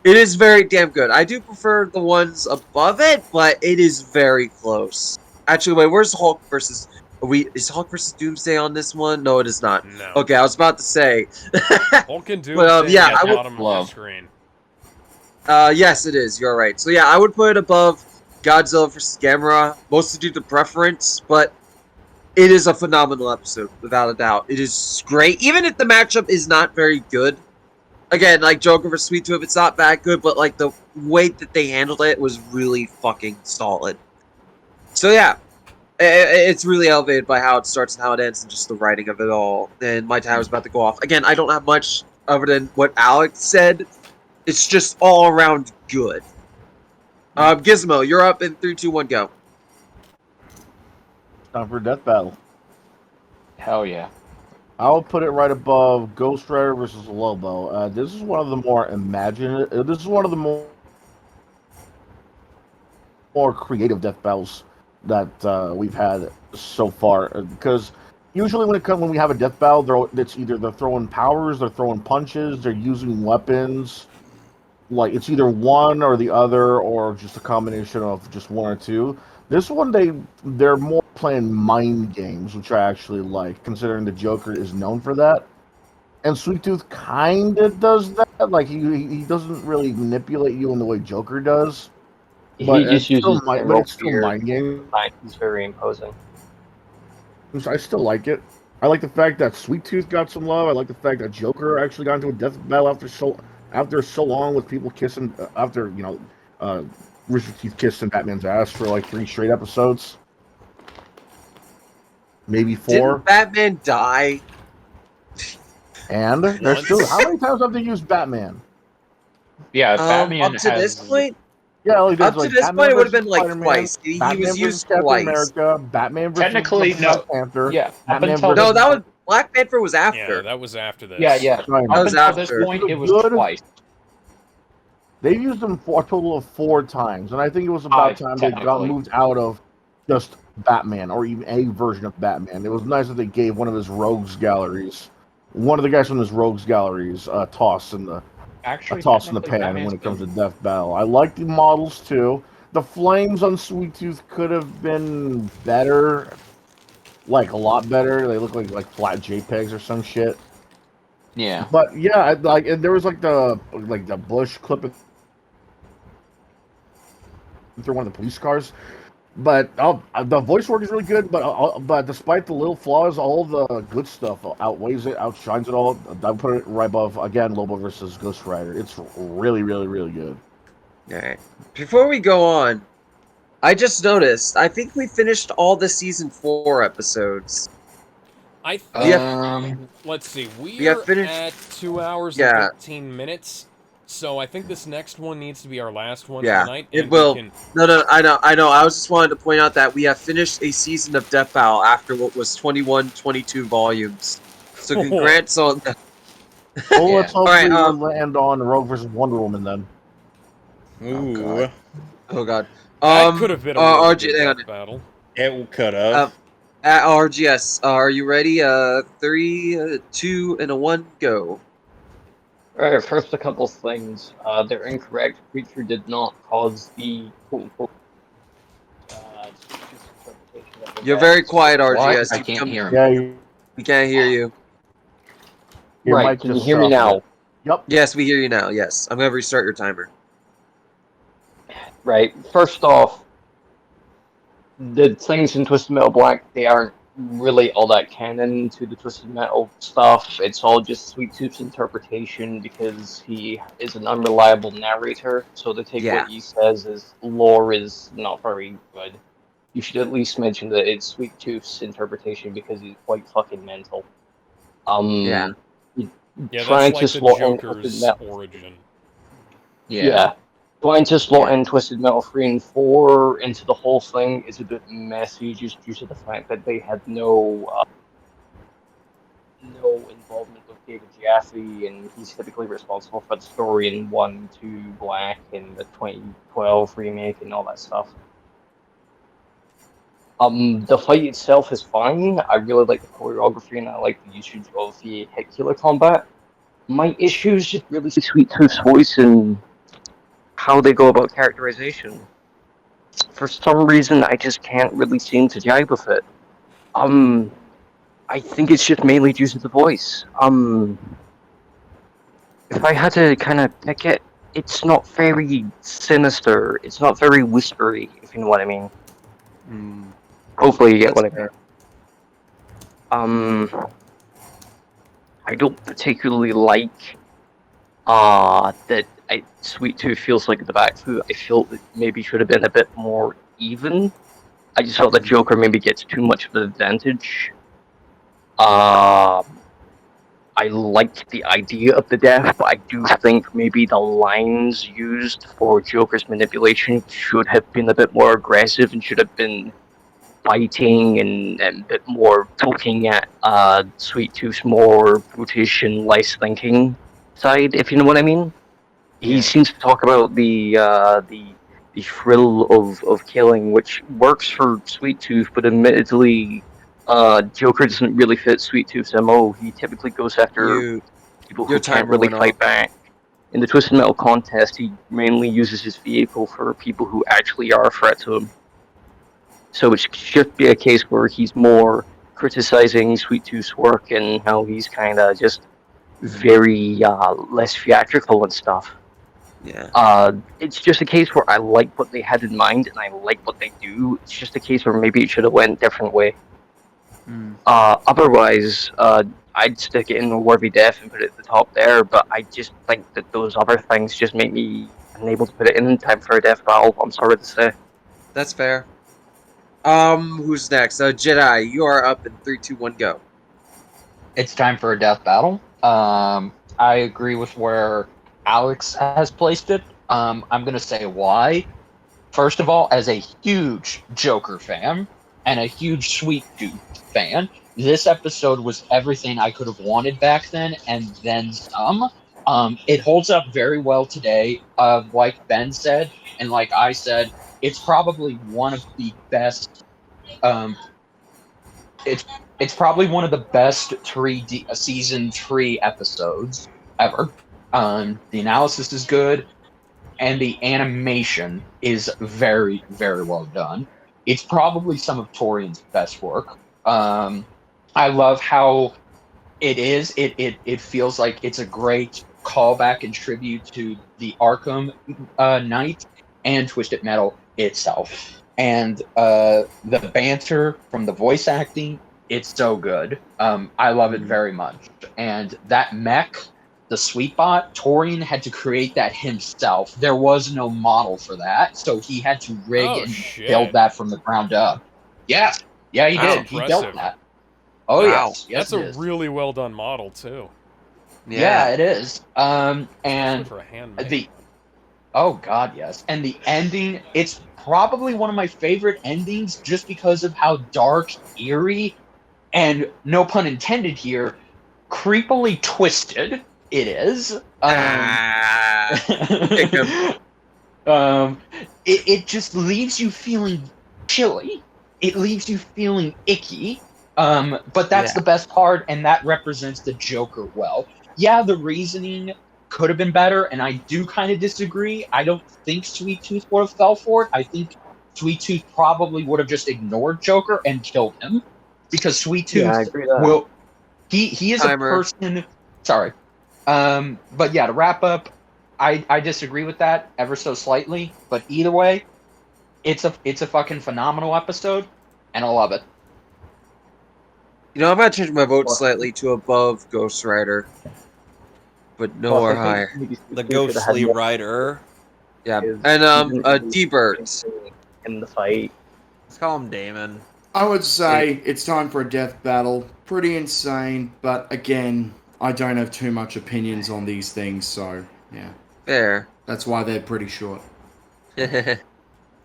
is very damn good. I do prefer the ones above it, but it is very close. Actually, wait, where's Hulk versus... Is Hulk versus Doomsday on this one? No, it is not. No. Okay, I was about to say. Hulk and Doomsday yeah, at the bottom of the screen. Yes, it is. You're right. So yeah, I would put it above Godzilla vs. Gamera, mostly due to preference, but it is a phenomenal episode, without a doubt. It is great, even if the matchup is not very good. Again, like Joker vs. Sweet Tooth, it's not that good, but like the way that they handled it was really fucking solid. So yeah, it's really elevated by how it starts and how it ends, and just the writing of it all. And my timer's about to go off. Again, I don't have much other than what Alex said. It's just all around good. Gizmo, you're up in 3, 2, 1, go. Time for Death Battle. Hell yeah. I'll put it right above Ghost Rider versus Lobo. This is one of the more imaginative. This is one of the more creative death battles that we've had so far. Because usually when we have a death battle, it's either they're throwing powers, they're throwing punches, they're using weapons. Like, it's either one or the other, or just a combination of just one or two. This one, they're more playing mind games, which I actually like, considering the Joker is known for that. And Sweet Tooth kind of does that. Like, he doesn't really manipulate you in the way Joker does. But He just uses it's still mind game. He's very imposing. I still like it. I like the fact that Sweet Tooth got some love. I like the fact that Joker actually got into a death battle after so long, with people kissing after Rooster Teeth kissing Batman's ass for like 3 straight episodes, maybe 4. Didn't Batman die? And there's still how many times have they used Batman? Yeah, Batman up to this point. Yeah, up to this point, it would have been like twice. He was used twice. America, Batman versus technically Black Panther. Yeah, no, that was Black Panther was after. Yeah, that was after this. Yeah. That was after after. this point, it was twice. They've used them for a total of 4 times, and I think it was about time they got moved out of just Batman, or even a version of Batman. It was nice that they gave one of his rogues galleries, one of the guys from his rogues galleries, a toss in the pan when it comes to Death Battle. I like the models too. The flames on Sweet Tooth could have been better, like a lot better. They look like flat JPEGs or some shit. Yeah, but yeah, like, and there was like the bush clip through one of the police cars, but the voice work is really good. But despite the little flaws, all the good stuff outweighs it, outshines it all. I put it right above again Lobo versus Ghost Rider. It's really, really, really good. All right. Before we go on, I just noticed. I think we finished all the season 4 episodes. I think, let's see. We are finished at 2 hours and 15 minutes. So I think this next one needs to be our last one tonight. It will. No, I know. I was just wanted to point out that we have finished a season of Death Battle after what was 22 volumes. So congrats on that. Well, let's hopefully land on Rogue versus Wonder Woman then. Ooh. Oh god. That could have been a really RG, good hang on. death battle. It could have. At RGS, are you ready? 3, 2, and a 1, go. Alright, first a couple things. They're incorrect. Creature did not cause the quote-unquote You're very quiet, RGS. What? I can't hear him. Yeah, We can't hear you. your Right, mic can you just hear me off now? it. Yep. Yes, we hear you now. Yes. I'm going to restart your timer. Right, first off, the things in Twisted Metal Black, they aren't really all that canon to the Twisted Metal stuff. It's all just Sweet Tooth's interpretation because he is an unreliable narrator, so to take what he says as lore is not very good. You should at least mention that it's Sweet Tooth's interpretation because he's quite fucking mental. Yeah. Yeah, Trying that's to like the slot in Joker's Twisted Metal. origin. Yeah. Trying to slot in Twisted Metal 3 and 4 into the whole thing is a bit messy just due to the fact that they had no involvement with David Jaffe, and he's typically responsible for the story in 1, 2, Black, and the 2012 remake and all that stuff. The fight itself is fine. I really like the choreography and I like the usage of the vehicular combat. My issue is just really Sweet Tooth's voice and how they go about characterization. For some reason, I just can't really seem to jive with it. I think it's just mainly due to the voice. If I had to kind of pick it, it's not very sinister. It's not very whispery, if you know what I mean. Hopefully you get what I mean. I don't particularly like that Sweet Tooth feels like the back foot. I feel it maybe should have been a bit more even. I just felt the Joker maybe gets too much of an advantage. I liked the idea of the death, but I do think maybe the lines used for Joker's manipulation should have been a bit more aggressive and should have been biting and a bit more poking at Sweet Tooth's more brutish and less thinking side, if you know what I mean. He seems to talk about the thrill of killing, which works for Sweet Tooth, but admittedly, Joker doesn't really fit Sweet Tooth's MO. He typically goes after people who can't really fight back. In the Twisted Metal contest, he mainly uses his vehicle for people who actually are a threat to him. So it should be a case where he's more criticizing Sweet Tooth's work and how he's kind of just very less theatrical and stuff. Yeah. It's just a case where I like what they had in mind and I like what they do. It's just a case where maybe it should have went a different way. Otherwise, I'd stick it in the Worthy Death and put it at the top there, but I just think that those other things just make me unable to put it in time for a death battle, I'm sorry to say. That's fair. Who's next? Jedi, you are up in 3, 2, 1, go. It's time for a death battle. I agree with where Alex has placed it. I'm gonna say why. First of all, as a huge Joker fan and a huge Sweet Tooth fan, this episode was everything I could have wanted back then, and then some. It holds up very well today. Like Ben said, and like I said, it's probably one of the best. It's probably one of the best season 3 episodes ever. The analysis is good, and the animation is very, very well done. It's probably some of Torian's best work. I love how it is. It feels like it's a great callback and tribute to the Arkham Knight and Twisted Metal itself. And the banter from the voice acting, it's so good. I love it very much. And that mech, the Sweetbot, Torian had to create that himself. There was no model for that, so he had to rig build that from the ground up. Yeah, he did. Impressive. He built that. Oh, wow. yes, That's a really well done model too. Yeah, it is. And for a oh god, yes. And the ending, it's probably one of my favorite endings just because of how dark, eerie, and no pun intended here, creepily twisted it is. It just leaves you feeling chilly. It leaves you feeling icky. But that's the best part, and that represents the Joker well. Yeah, the reasoning could have been better, and I do kind of disagree. I don't think Sweet Tooth would have fell for it. I think Sweet Tooth probably would have just ignored Joker and killed him, because Sweet Tooth I agree with that. will. He is a person. Sorry, but yeah. To wrap up, I disagree with that ever so slightly. But either way, it's a fucking phenomenal episode, and I love it. You know, I'm gonna change my vote slightly to above Ghost Rider, but nowhere higher. The Ghostly Rider. Yeah, and D-Bird in the fight. Let's call him Damon. I would say it's time for a death battle. Pretty insane, but again, I don't have too much opinions on these things, so yeah. Fair. That's why they're pretty short.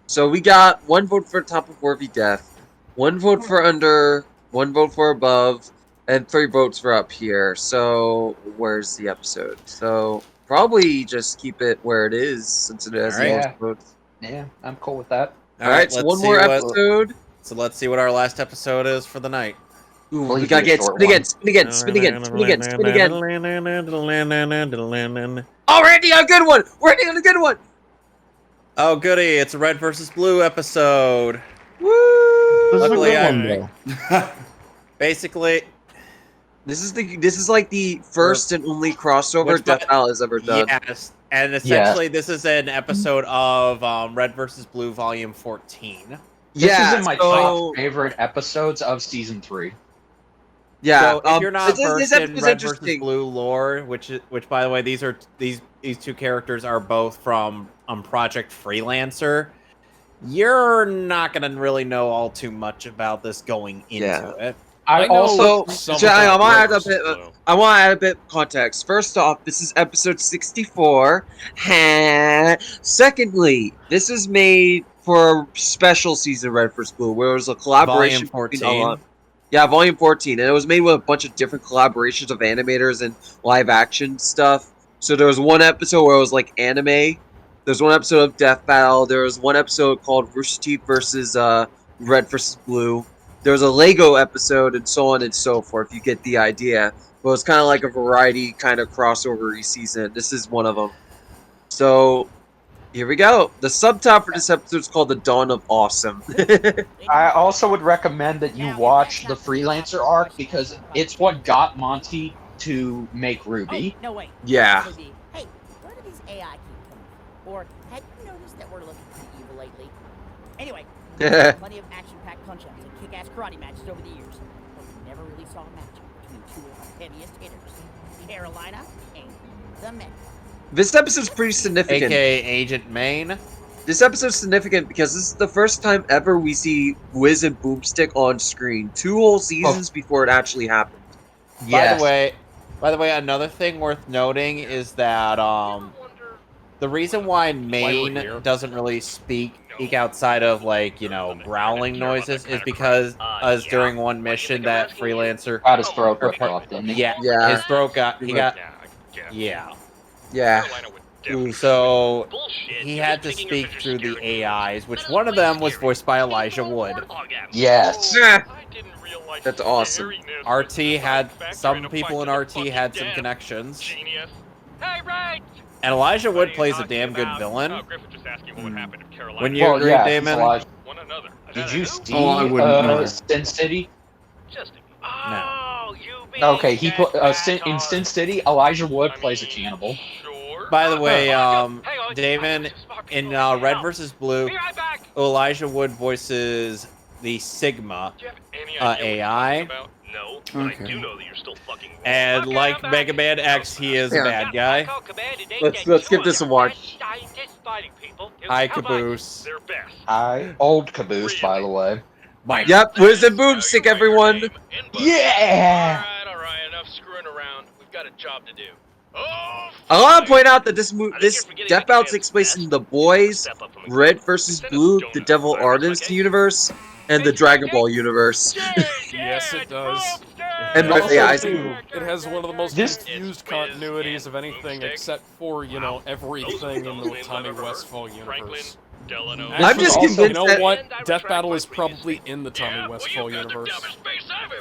So we got 1 vote for top of worthy death, 1 vote for under, 1 vote for above, and 3 votes for up here. So where's the episode? So probably just keep it where it is since it has the most votes. Yeah, I'm cool with that. Alright, so 1 more episode. So let's see what our last episode is for the night. Ooh, we gotta get spin again, spin again, spin again, spin again, spin again. Oh, Randy, a good one! Randy, on a good one! Oh, goody! It's a Red versus Blue episode. Woo! Luckily, basically, this is like the first and only crossover Death Battle has ever done. Yes, and essentially, this is an episode of Red versus Blue, Volume 14. This is in my top favorite episodes of season 3. Yeah, so if you're not versed in Red versus Blue lore, which by the way, these two characters are both from Project Freelancer, you're not gonna really know all too much about this going into it. I want to add a bit of context. First off, this is episode 64. Secondly, this is made for a special season Red vs. Blue, where it was a collaboration. Volume 14. Yeah, Volume 14, and it was made with a bunch of different collaborations of animators and live action stuff. So there was one episode where it was like anime. There's one episode of Death Battle. There was one episode called Rooster Teeth versus Red vs. Blue. There was a Lego episode, and so on and so forth. You get the idea. But it's kind of like a variety kind of crossover season. This is one of them. So here we go. The subtitle for this episode is called The Dawn of Awesome. I also would recommend that you watch the Freelancer arc, because it's what got Monty to make Ruby. Oh, no, wait. Yeah. Hey, where do these AI keep coming from? Or have you noticed that we're looking pretty evil lately? Anyway, we've had plenty of action-packed punch-ups and kick-ass karate matches over the years, but we never really saw a match between 2 of our heaviest hitters, Carolina and the Mehtly. This episode's pretty significant. AKA Agent Maine. This episode's significant because this is the first time ever we see Wiz and Boomstick on screen. 2 whole seasons before it actually happened. By the way, another thing worth noting is that the reason why Maine doesn't really speak outside of, like, you know, growling noises is because during one mission that Freelancer got his throat ripped off, didn't he? Yeah, his throat got Yeah. So he had to speak through the AIs, which one of them was voiced by Elijah Wood. Yes. That's awesome. RT had some people in RT had some connections. And Elijah Wood plays a damn good villain. When you agree, Damon? Did you see Sin City? No. Okay, he in Sin City, Elijah Wood plays a cannibal. By the way, Damon, in Red vs. Blue, Elijah Wood voices the Sigma AI. No, but I do know that you're still fucking. And like Mega Man X, he is a bad guy. Let's give this a watch. Hi, Caboose. Hi, old Caboose, by the way. Yep, Wiz and Boomstick, everyone. Yeah. Alright, enough screwing around. We've got a job to do. I want to point out that this Death Battle takes place in the Boys, Red vs. Blue, the Devil Artist universe, and the Dragon Ball universe. Yes, it does. And also, yeah, too, it has one of the most confused continuities of anything except for, you know, everything in the Tommy Westfall universe. I'm just Actually, convinced you know that what? Death Battle is probably in the Tommy Westfall universe.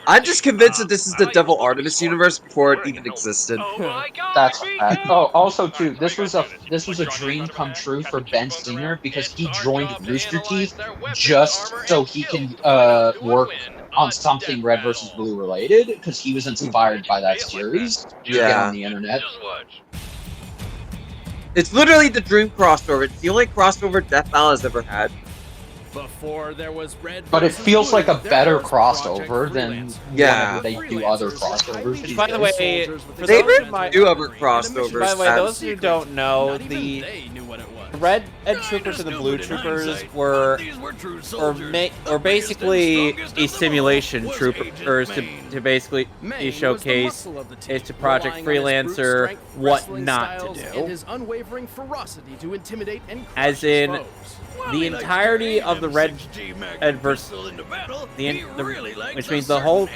I'm just convinced that this is the Devil Artemis universe before it even existed. That's a fact. Oh, also too, this was a dream come true for Ben Singer because he joined Rooster Teeth just so he can work on something Red vs. Blue related because he was inspired by that series. You get on the internet. It's literally the dream crossover. It's the only crossover Death Battle has ever had. Before there was Red But it versus feels Blue, like a there better was Project crossover than Yeah. whenever they do other crossovers. By the way, for They those who do other crossovers. By the way, Matt. those who don't know, the Red Troopers and the Blue Troopers were basically a simulation troopers to basically showcase is to Project Freelancer what not to do. His unwavering ferocity to intimidate and As in, the entirety of the Red versus which means the whole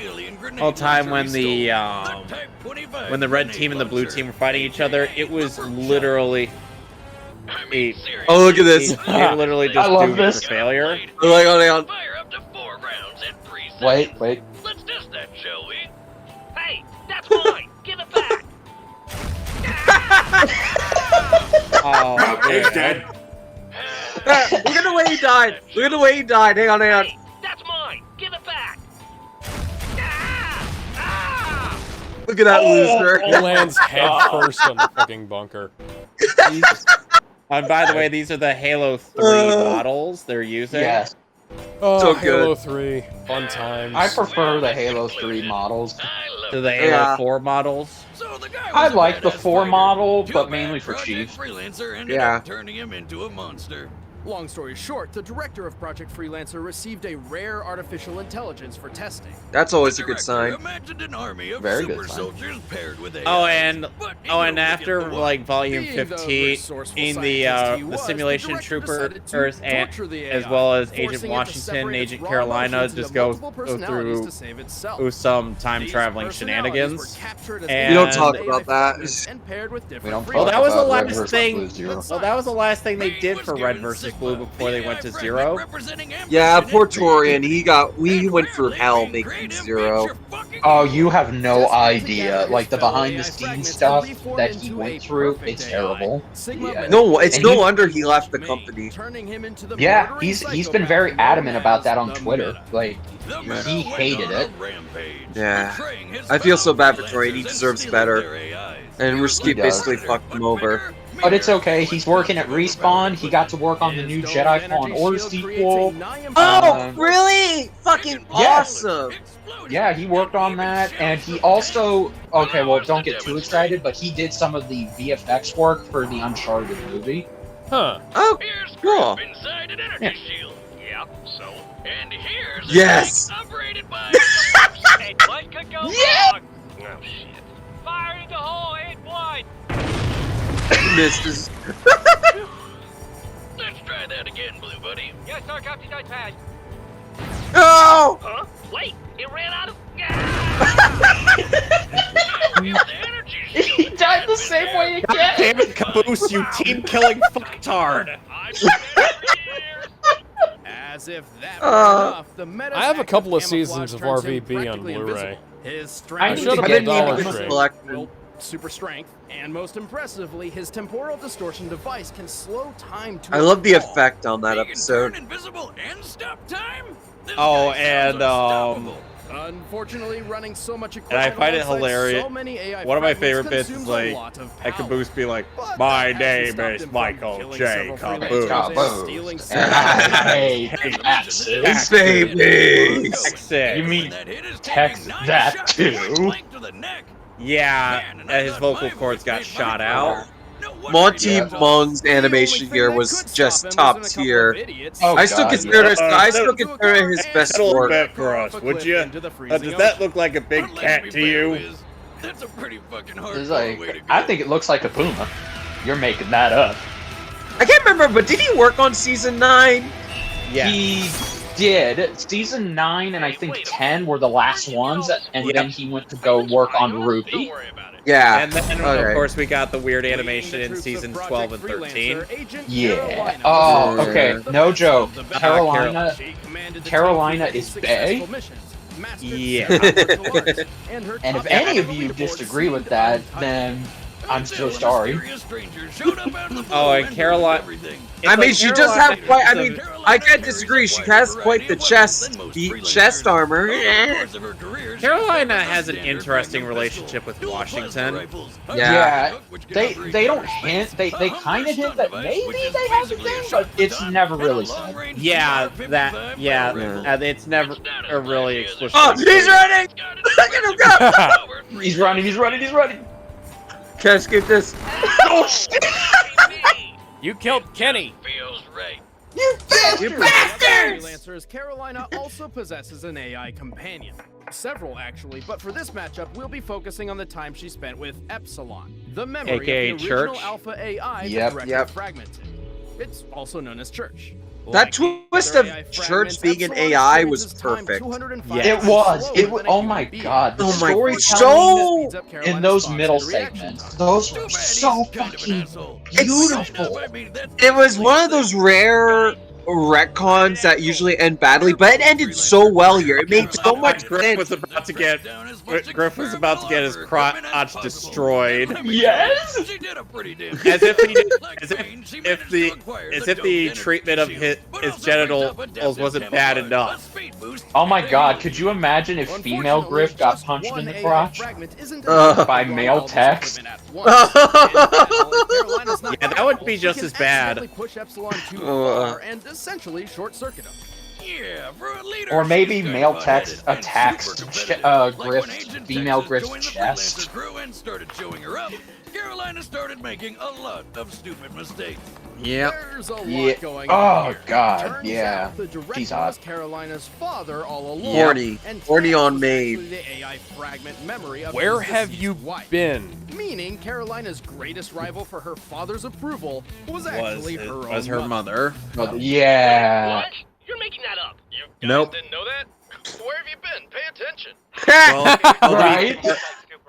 time when the Red team and the Blue team were fighting each other, it was literally Oh, look at this! They literally just I love doomed this. for failure. Hang on. Wait. Let's test that, shall we? Hey, that's mine! Give it back! Oh, He's dead. Look at the way he died! Look at the way he died! Hang on. Hey, that's mine! Give it back! Look at that loser. He lands head first on the fucking bunker. And by the way, these are the Halo 3 models they're using. Yes. Oh, So Halo good. 3. Fun times. I prefer the Halo 3 models. To the Halo 4 models. I like the 4 model, but mainly for Chief. Freelancer ended Yeah. up turning him into a monster. Long story short, the director of Project Freelancer received a rare artificial intelligence for testing. That's always a good sign. Imagined an army of Very good super sign. soldiers paired with AI. And after like volume 15 in the simulation troopers and as well as Agent Washington, Agent Carolina just go through some time traveling shenanigans. And We don't talk about that. We don't Well, talk that was the about Red last versus thing. Blue Zero. Well, that was the last thing they did for Red versus Blue before they went to Zero. Yeah, poor Torian. We went through hell making Zero. Oh, you have no idea. Like the behind the scenes stuff that he went through, it's terrible. Yeah. No, it's And no he- wonder he left the company. Yeah, he's been very adamant about that on Twitter. Like he hated it. Yeah. I feel so bad for Torian. He deserves better. And Ruski does. basically fucked him over. But it's okay. He's working at Respawn. He got to work on the new Jedi Fallen Order sequel. Oh, really? Fucking awesome! Yeah, he worked on that, and he also well, don't get too excited, but he did some of the VFX work for the Uncharted movie. Huh. Oh, cool. Inside an energy shield. Yep, so. And here's Yes! operated by. Hey, what could go Yeah! wrong? Oh, shit. Firing the hole ain't wide. Misses. Let's try that again, Blue Buddy. Yes, sir, Captain Notepad. No! Huh? Wait, it ran out of. He died the same way again! Damn it, Caboose, you team-killing fucktard! As if that were enough, the meta I have a couple of camouflage seasons of turns him RVB on practically Blu-ray. invisible. His I strength should have been Dollar Tree. well, super strength, and most impressively, his temporal distortion device can slow time to I love the a fall. effect on that episode. Invisible and stop time? Oh, and Unfortunately, running so much and I equipment find it alongside hilarious. so many AI One of my fragments favorite bits is consumes a like lot of at power. Caboose be like, But "My that hasn't name stopped is him from Michael killing J. several Caboose." freelancers and stealing And I hate that. Baby! You mean text that too? Yeah, his vocal cords got shot out. Monty Mung's animation here was just top tier. Oh, I still God, consider yeah. I still consider it his best Settle work. that for us, would you? Does that look like a big cat to you? That's a pretty fucking hard It's like, I think it looks like a puma. You're making that up. I can't remember, but did he work on season 9? Yeah. did. Season 9 and I think 10 were the last ones, and then he went to go work on Ruby. Yeah. And then, of course, we got the weird animation in seasons 12 and 13. Yeah. Oh, okay. No joke. Carolina is bae. Yeah. And if any of you disagree with that, then I'm so sorry. Oh, and Caroline. I mean, she does have quite. I mean, I can't disagree. She has quite the chest armor. Carolina has an interesting relationship with Washington. Yeah. They don't hint. They kind of hint that maybe they have a thing, but it's never really said. Yeah, that. Yeah, it's never really explicit. Oh, he's running! Look at him go! He's running. He's running. He's running. Can't skip this. Oh shit! You killed Kenny. Feels right. You bastards! Freelancers, Carolina also possesses an AI companion. Several, actually, but for this matchup, we'll be focusing on the time she spent with Epsilon, the memory AKA of the original Church. Alpha AI Yep. that Record fragmented. It's also known as Church. That twist of Church being an AI was perfect. It was. Oh my god. The Oh my storytelling so in those middle segments. Those were so fucking beautiful. It was one of those rare retcons that usually end badly, but it ended so well here. It made so much Griff sense. was about to get his crotch destroyed. Yes. As if the treatment of his genitals wasn't bad enough. Oh my god, could you imagine if female Griff got punched in the crotch by male text? Yeah, that would be just as bad. Push Epsilon too far and essentially short circuit him. Yeah, for a leader. Or maybe male text attacks female Griff's chest. And started showing her up. Carolina started making a lot of stupid mistakes. Yep. There's a lot Yeah. going on Oh here. god, Turns yeah. out the director She's was hot. Carolina's father all along. Horny. And Horny Tex on was maid. actually the AI fragment memory of Where his have deceased you wife. been? Meaning Carolina's greatest rival for her father's approval was actually her own her mother. Yeah. What? You're making that up. You guys Nope. didn't know that? Where have you been? Pay attention.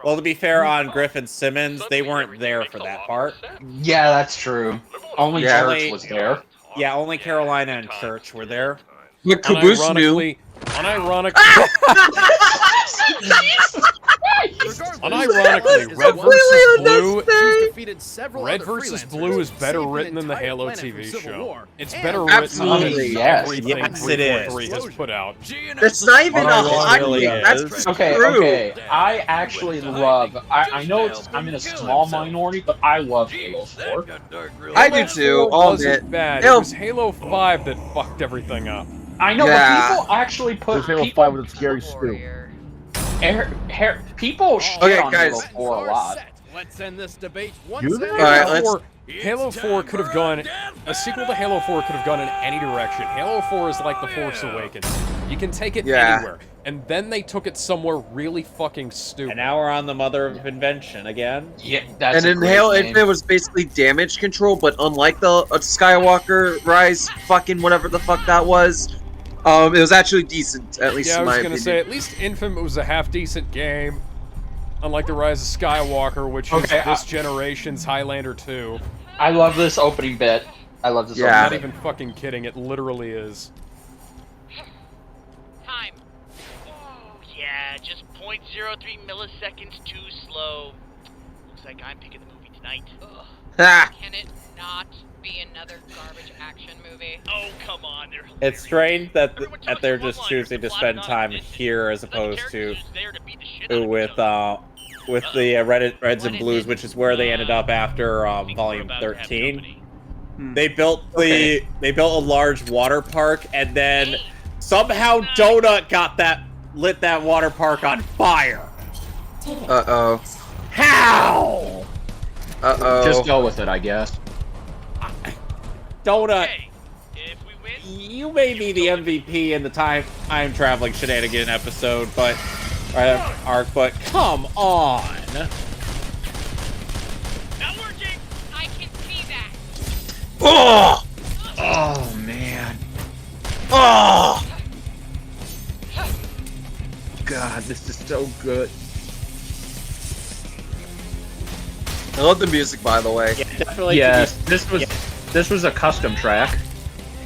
Well, to be fair on Griff and Simmons, they weren't there for that part. Yeah, that's true. Only Church was there. Yeah, only Carolina and Church were there. The caboose knew. Unironically, Red vs. Blue is better written than the Halo TV show. It's better written than everything 343 has put out. That's not even a hot take. That's true. Okay. I actually love. I know I'm in a small minority, but I love Halo 4. I do too. All of it. Wasn't bad. It was Halo 5 that fucked everything up. I know, Yeah. but people actually put Halo 5 with its scary stew. people shit Okay, on guys. Halo 4 a lot. Let's end this debate once You and there? for Alright, all. let's- Halo 4 could have gone. A sequel to Halo 4 could have gone in any direction. Halo 4 is like The Force Awakens. You can take it anywhere. And then they took it somewhere really fucking stupid. And now we're on the mother of invention again. Yeah, that's And a in great Halo name. Infinite was basically damage control, but unlike the Skywalker Rise, fucking whatever the fuck that was, it was actually decent, at least Yeah, I in was my gonna opinion. say, at least Infinite was a half-decent game. Unlike The Rise of Skywalker, which is Okay, this generation's Highlander 2. I love this opening bit. I love this I'm opening not bit. even fucking kidding, it literally is. Time. Oh, yeah, just 0.03 milliseconds too slow. Looks like I'm picking the movie tonight. Ha! Can it not be another garbage action movie? Oh, come on. They're It's strange that they're just choosing to spend time here as opposed to with the Reds and Blues, which is where they ended up after Volume 13. They built a large water park, and then somehow Donut lit that water park on fire. Uh-oh. How? Uh-oh. Just go with it, I guess. Donut, you may be the MVP in the time traveling shenanigan episode, but arc, but come on. Not working. I can see that. Oh! Oh man. Oh! God, this is so good. I love the music, by the way. Yeah, definitely. Yes, this was a custom track.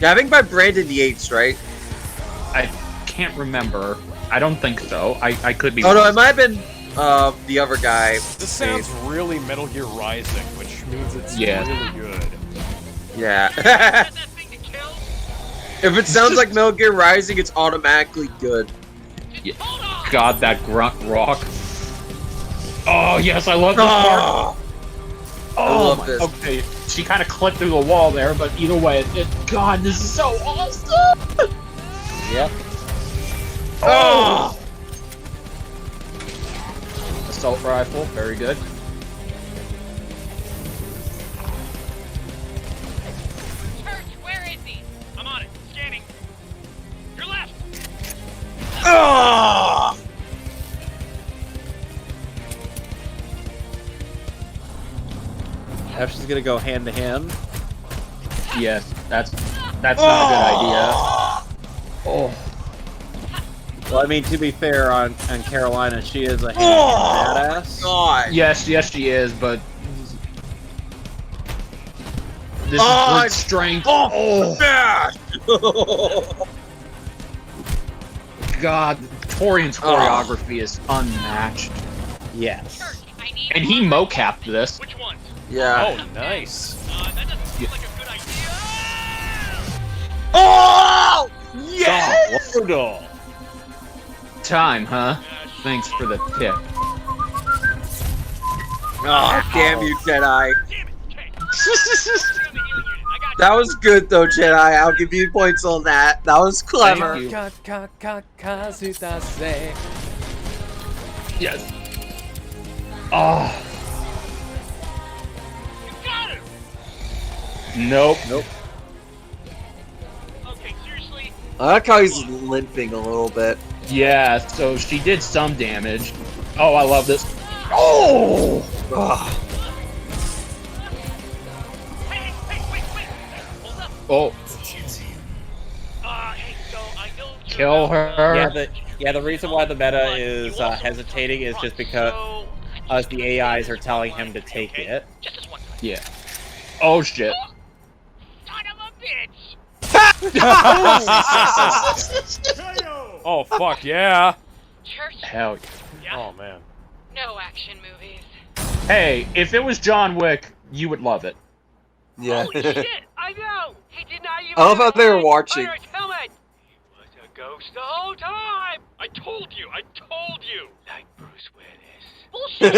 Yeah, I think by Brandon Yates, right? I can't remember. I don't think so. I could be. Oh no, it might have been the other guy. This sounds really Metal Gear Rising, which means it's Yeah. really good. Yeah. If it sounds like Metal Gear Rising, it's automatically good. Yeah. God, that grunt rock. Oh yes, I love this part. I love this. Okay, she kind of clipped through the wall there, but either way, God, this is so awesome. Yep. Oh! Assault rifle, very good. Church, where is he? I'm on it. Scanning. Your left. Oh! If she's gonna go hand to hand. Yes, that's not a good idea. Oh. Well, I mean, to be fair, on Carolina, she is a hand badass. God. Yes, she is, but this is brute strength. God, Torian's choreography is unmatched. Yes. And he mocapped this. Which one? Yeah. Oh, nice. That doesn't seem like a good idea. Oh! Yes! Oh, Time, huh? Thanks for the tip. Oh, damn you, Jedi. That was good, though, Jedi. I'll give you points on that. That was clever. Yes. Oh. Nope. Okay, seriously. I like how he's limping a little bit. Yeah, so she did some damage. Oh, I love this. Oh! Hey, wait. Hold up. Oh. Hey, so I know you're Kill her. Yeah, the reason why the meta is hesitating is just because the AIs are telling him to take it. Just this one time. Yeah. Oh, shit. Son of a bitch! Oh, fuck yeah. Church, Hell Yeah. Oh, man. no action movies. yeah. Hey, if it was John Wick, you would love it. Yeah. Holy shit! I know! He did not even I love how they were watching. Under his helmet! He was a ghost the whole time! I told you! Like Bruce Willis. Bullshit!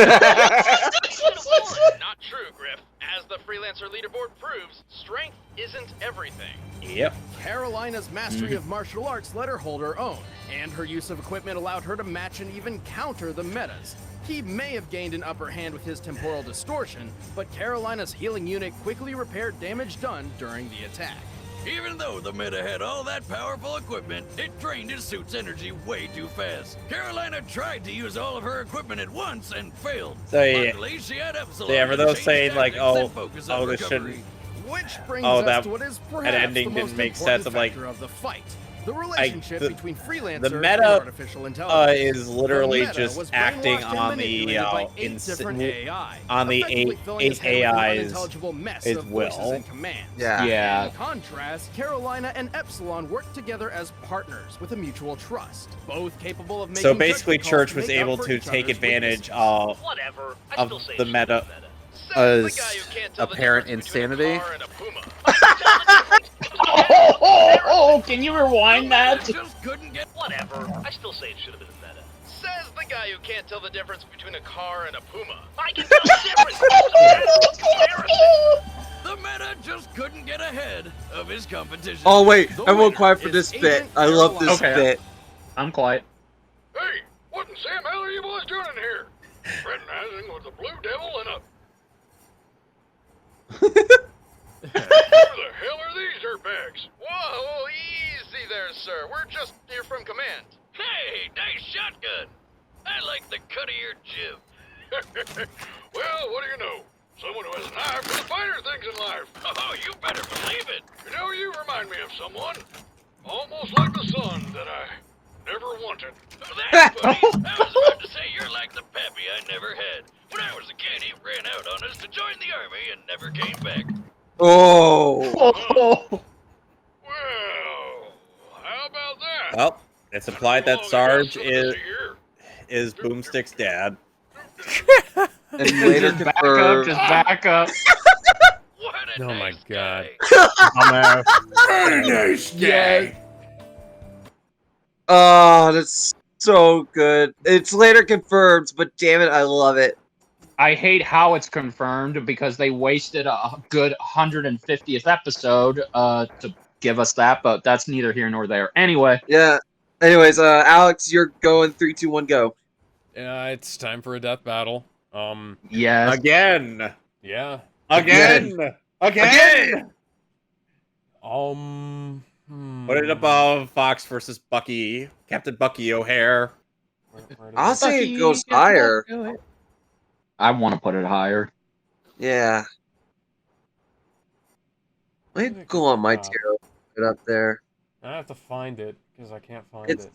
Not true, Griff. As the freelancer leaderboard proves, strength isn't everything. Yep. Carolina's mastery of martial arts let her hold her own, and her use of equipment allowed her to match and even counter the metas. He may have gained an upper hand with his temporal distortion, but Carolina's healing unit quickly repaired damage done during the attack. Even though the meta had all that powerful equipment, it drained his suit's energy way too fast. Carolina tried to use all of her equipment at once and failed. So yeah, Luckily, she had Epsilon so yeah, for to those change saying like, tactics and oh, focus on this recovery. shouldn't. Which brings Oh, us that to what is that perhaps ending the didn't most make important sense. I'm like, factor of the fight. The relationship between freelancer the and meta artificial intelligence. is literally The meta just was acting brainwashed and on the manipulated by 8 different AI, on the effectively filling his eight head with an AIs unintelligible mess is of voices will. and commands. Yeah. In contrast, Carolina and Epsilon worked together as partners with a mutual trust, both capable of making so basically, judgment calls Church was make up able for to each take other's advantage weaknesses. of the meta apparent insanity. Oh, can you rewind that? Just couldn't get Whatever. I still say it should have been a meta. Says the guy who can't tell the difference between a car and a puma. I can tell the difference! the meta just couldn't get ahead of his competition. Oh wait, everyone quiet for this bit. I love this Okay. bit. I'm quiet. Hey, what in Sam hell are you boys doing in here? Fraternizing with the Blue Devil and a... Who the hell are these dirtbags? Whoa, easy there, sir. We're just here from command. Hey, nice shotgun. I like the cut of your jib. Well, what do you know? Someone who has an eye for the finer things in life. Oh, you better believe it. You know, you remind me of someone. Almost like the son that I never wanted. Thanks, buddy. I was about to say you're like the pappy I never had. When I was a kid, he ran out on us to join the army and never came back. Oh. Well, how about that? Well, it's implied that Sarge is Boomstick's dad. And later Just back up, just back up. Oh my god. Nice guy. Oh, that's so good. It's later confirmed, but damn it, I love it. I hate how it's confirmed because they wasted a good 150th episode to give us that, but that's neither here nor there. Anyway. Yeah. Anyways, Alex, you're going 3, 2, 1, go. It's time for a death battle. Yes. Again. Yeah. Again. Put it above Fox versus Bucky, Captain Bucky O'Hare. I'll say it goes higher. I want to put it higher. Yeah. Let me go on my tier. Put it up there. I have to find it because I can't find it.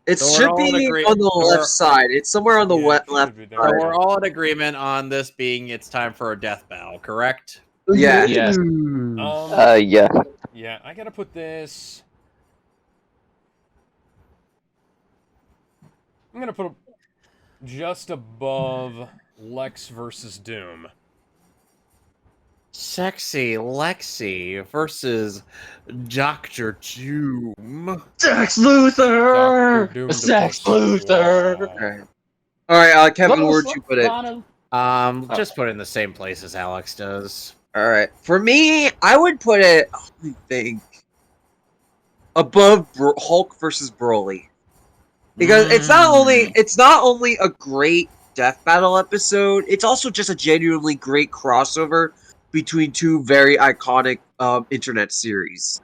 It So should be on the left side. It's somewhere on the left side. So we're all in agreement on this being it's time for a death battle, correct? Yeah. Yes. Yeah. Yeah, I gotta put this. I'm gonna put it just above Lex versus Doom. Sexy Lexi versus Dr. Doom. Sex Luthor! Sex Luthor! Alright, Kevin, where'd you put it? Just put it in the same place as Alex does. Alright. For me, I would put it, I think, above Hulk versus Broly. Because it's not only a great death battle episode, it's also just a genuinely great crossover between two very iconic internet series.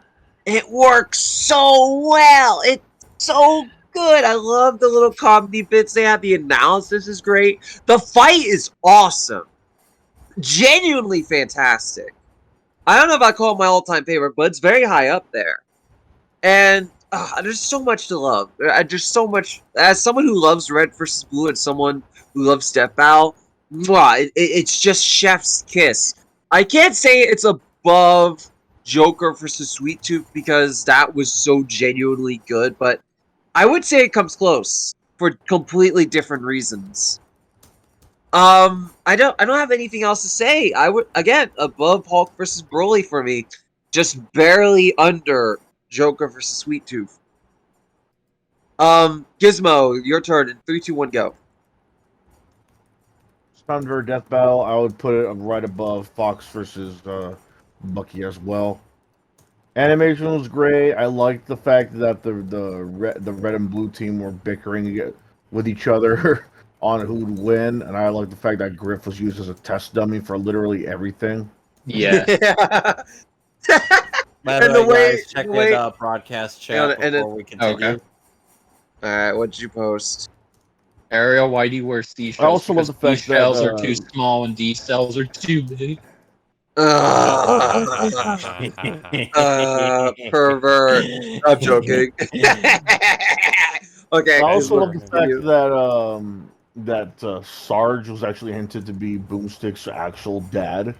It works so well. It's so good. I love the little comedy bits they have. The analysis is great. The fight is awesome. Genuinely fantastic. I don't know if I call it my all-time favorite, but it's very high up there. And there's so much to love. There's so much. As someone who loves Red vs. Blue and someone who loves Death Battle, it's just chef's kiss. I can't say it's above Joker vs. Sweet Tooth because that was so genuinely good, but I would say it comes close for completely different reasons. I don't have anything else to say. I would, again, above Hulk vs. Broly for me, just barely under Joker vs. Sweet Tooth. Gizmo, your turn in 3, 2, 1, go. Time for a death battle. I would put it right above Fox versus Bucky as well. Animation was great. I liked the fact that the red and blue team were bickering with each other on who would win, and I like the fact that Griff was used as a test dummy for literally everything. Yeah. By the way, guys, check the broadcast chat before we continue. Okay. Alright, what did you post? Ariel, why do you wear seashells? I also love the fact cells that are too small and D cells are too big. Pervert. I'm joking. Okay. I also love the fact that Sarge was actually hinted to be Boomstick's actual dad.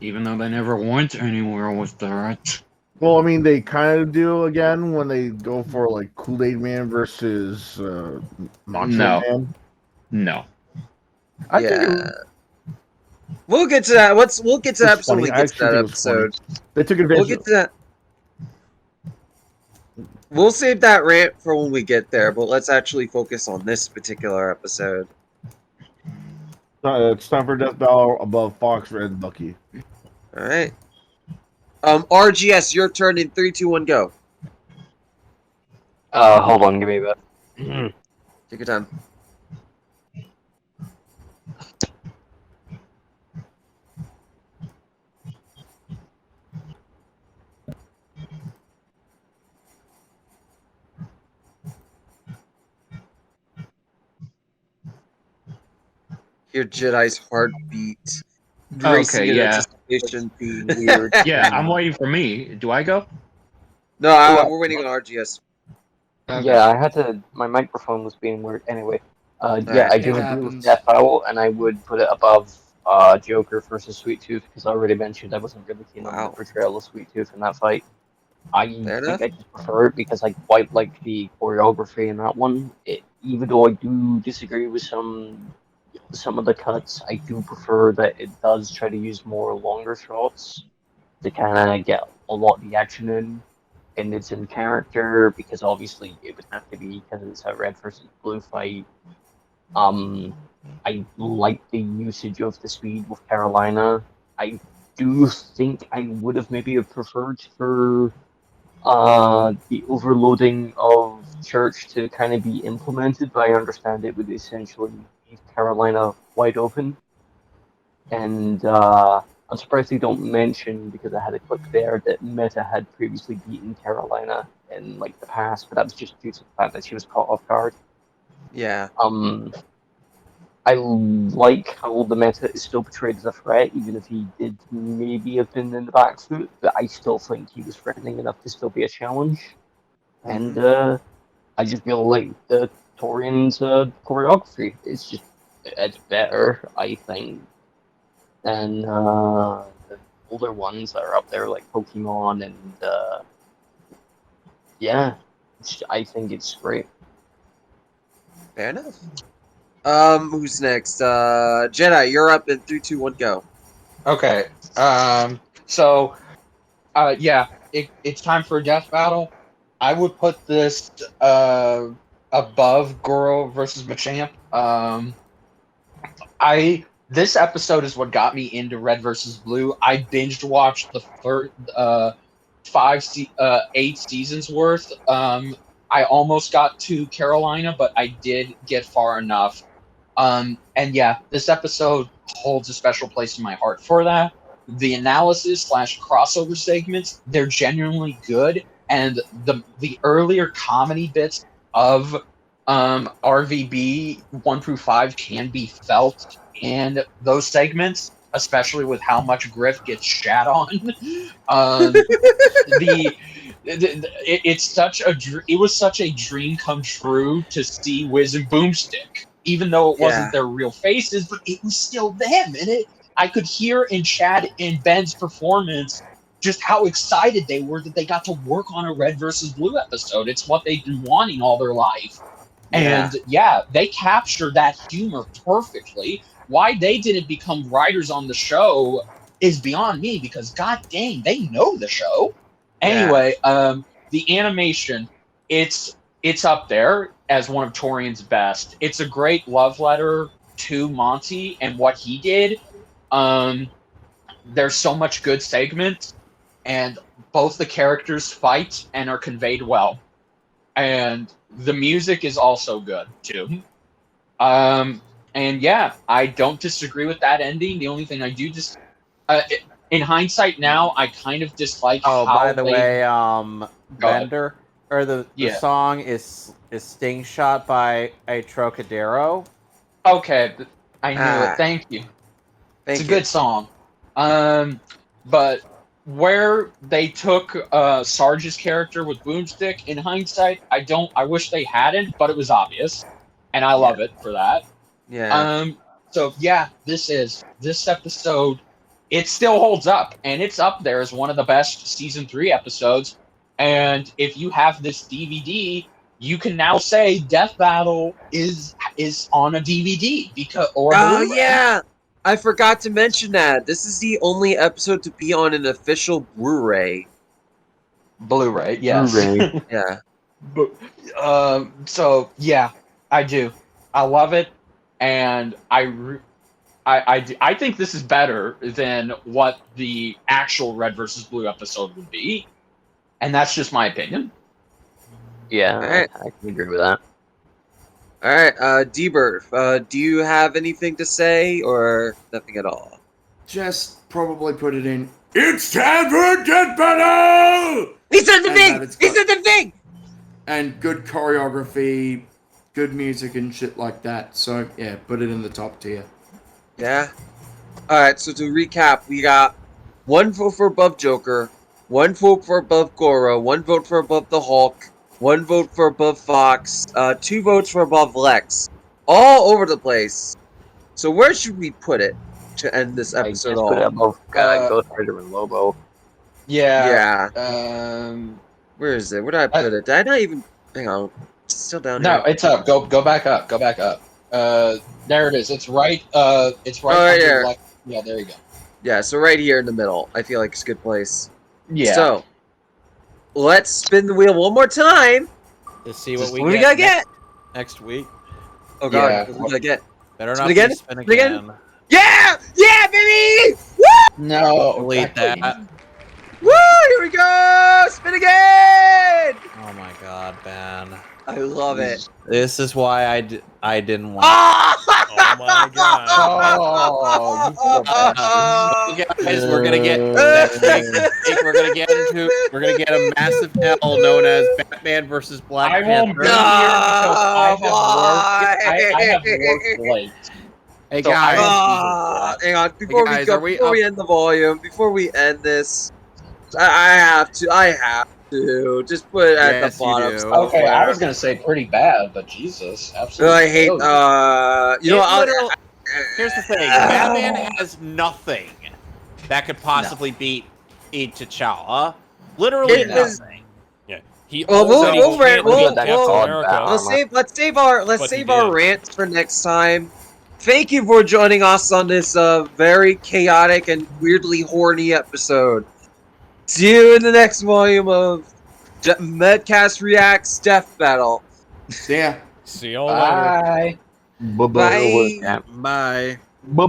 Even though they never went anywhere with that. Well, I mean, they kind of do again when they go for like Kool-Aid Man versus Macho Man. No. We'll get to that. We'll get to that episode when we get to that episode. They took advantage. We'll get to that. We'll save that rant for when we get there, but let's actually focus on this particular episode. It's time for Death Battle above Fox, Red, and Bucky. All right. RGS, your turn in 3, 2, 1, go. Hold on, give me a bit. Take your time. Your Jedi's heartbeat. Okay, yeah. Being weird. Yeah, I'm waiting for me. Do I go? No, we're waiting on RGS. Yeah, I had to. My microphone was being weird. Anyway, yeah, Alright, I it do agree happens. with Death Owl, and I would put it above Joker versus Sweet Tooth because I already mentioned I wasn't really keen on the portrayal of Sweet Tooth in that fight. I think I just prefer it because I quite like the choreography in that one. Even though I do disagree with some of the cuts, I do prefer that it does try to use more longer shots to kind of get a lot of the action in. And it's in character because obviously it would have to be because it's a red versus blue fight. I like the usage of the speed with Carolina. I do think I would have maybe preferred for the overloading of Church to kind of be implemented, but I understand it would essentially leave Carolina wide open. And I'm surprised they don't mention, because I had a clip there, that Meta had previously beaten Carolina in like the past, but that was just due to the fact that she was caught off guard. Yeah. I like how the Meta is still portrayed as a threat, even if he did maybe have been in the back foot, but I still think he was threatening enough to still be a challenge. And I just feel like the Torian's choreography is it's better, I think, than the older ones that are up there, like Pokemon, and yeah, I think it's great. Fair enough. Who's next? Jedi, you're up in 3, 2, 1, go. Okay. Yeah, it's time for a death battle. I would put this above Goro versus Machamp. This episode is what got me into Red versus Blue. I binged watched the first 8 seasons worth. I almost got to Carolina, but I did get far enough. And yeah, this episode holds a special place in my heart for that. The analysis / crossover segments, they're genuinely good, and the earlier comedy bits of RVB 1 through 5 can be felt in those segments, especially with how much Griff gets shat on. It was such a dream come true to see Wiz and Boomstick, even though it wasn't their real faces, but it was still them, and I could hear in Chad and Ben's performance just how excited they were that they got to work on a Red versus Blue episode. It's what they've been wanting all their life. And yeah, they captured that humor perfectly. Why they didn't become writers on the show is beyond me, because god dang, they know the show. Anyway, the animation, it's up there as one of Torian's best. It's a great love letter to Monty and what he did. There's so much good segments, and both the characters fight and are conveyed well. And the music is also good too. And yeah, I don't disagree with that ending. The only thing I do in hindsight now, I kind of dislike. Oh, by the way, Bender or the song is Sting Shot by a Trocadero. Okay, I knew it. Thank you. It's a good song. But where they took Sarge's character with Boomstick, in hindsight, I wish they hadn't, but it was obvious, and I love it for that. Yeah. So yeah, this episode, it still holds up, and it's up there as one of the best season 3 episodes. And if you have this DVD, you can now say Death Battle is on a DVD yeah. I forgot to mention that. This is the only episode to be on an official Blu-ray. Blu-ray, yes. Blu-ray. Yeah. So yeah, I do. I love it, and I think this is better than what the actual Red versus Blue episode would be, and that's just my opinion. Yeah, I can agree with that. All right, D-Bird, do you have anything to say, or nothing at all? Just probably put it in. It's time for a death battle! He said the thing! He said the thing! And good choreography, good music and shit like that. So, yeah, put it in the top tier. Yeah? Alright, so to recap, we got 1 vote for above Joker, 1 vote for above Goro, 1 vote for above the Hulk, 1 vote for above Fox, 2 votes for above Lex. All over the place. So where should we put it to end this episode Put it off? above Ghost Rider and Lobo. Yeah. Where is it? Where did I put it? Did I not even... Hang on. It's still down here. No, it's up. Go back up. Go back up. There it is. It's right. It's right. Right under there. left. Yeah, there you go. Yeah, so right here in the middle. I feel like it's a good place. Yeah. So, let's spin the wheel one more time. To see what we gotta get next week. Oh god, what we gotta get? Better Spin not again? be spin Spin again? again. Yeah! Yeah, baby! Woo! No. Delete that. Woo! Here we go! Spin again! Oh my god, Ben. I love it. This is why I didn't want. Oh my god. Oh, guys, we're gonna get next week. We're gonna get a massive L known as Batman versus Black I won't Panther. be here because I have work late. Hey So guys, hang on. Before guys, before we end the volume, before we end this, I have to just put it at Yes, the you bottom. do. Okay, I was gonna say pretty bad, but Jesus, absolutely. I hate. Here's the thing: Batman has nothing that could possibly beat T'Challa. Literally nothing. Yeah, he. Well, America. let's save our rants for next time. Thank you for joining us on this very chaotic and weirdly horny episode. See you in the next volume of Mehcast Reacts Death Battle. Yeah. See y'all later. Bye. Bye. Bye. Bye-bye.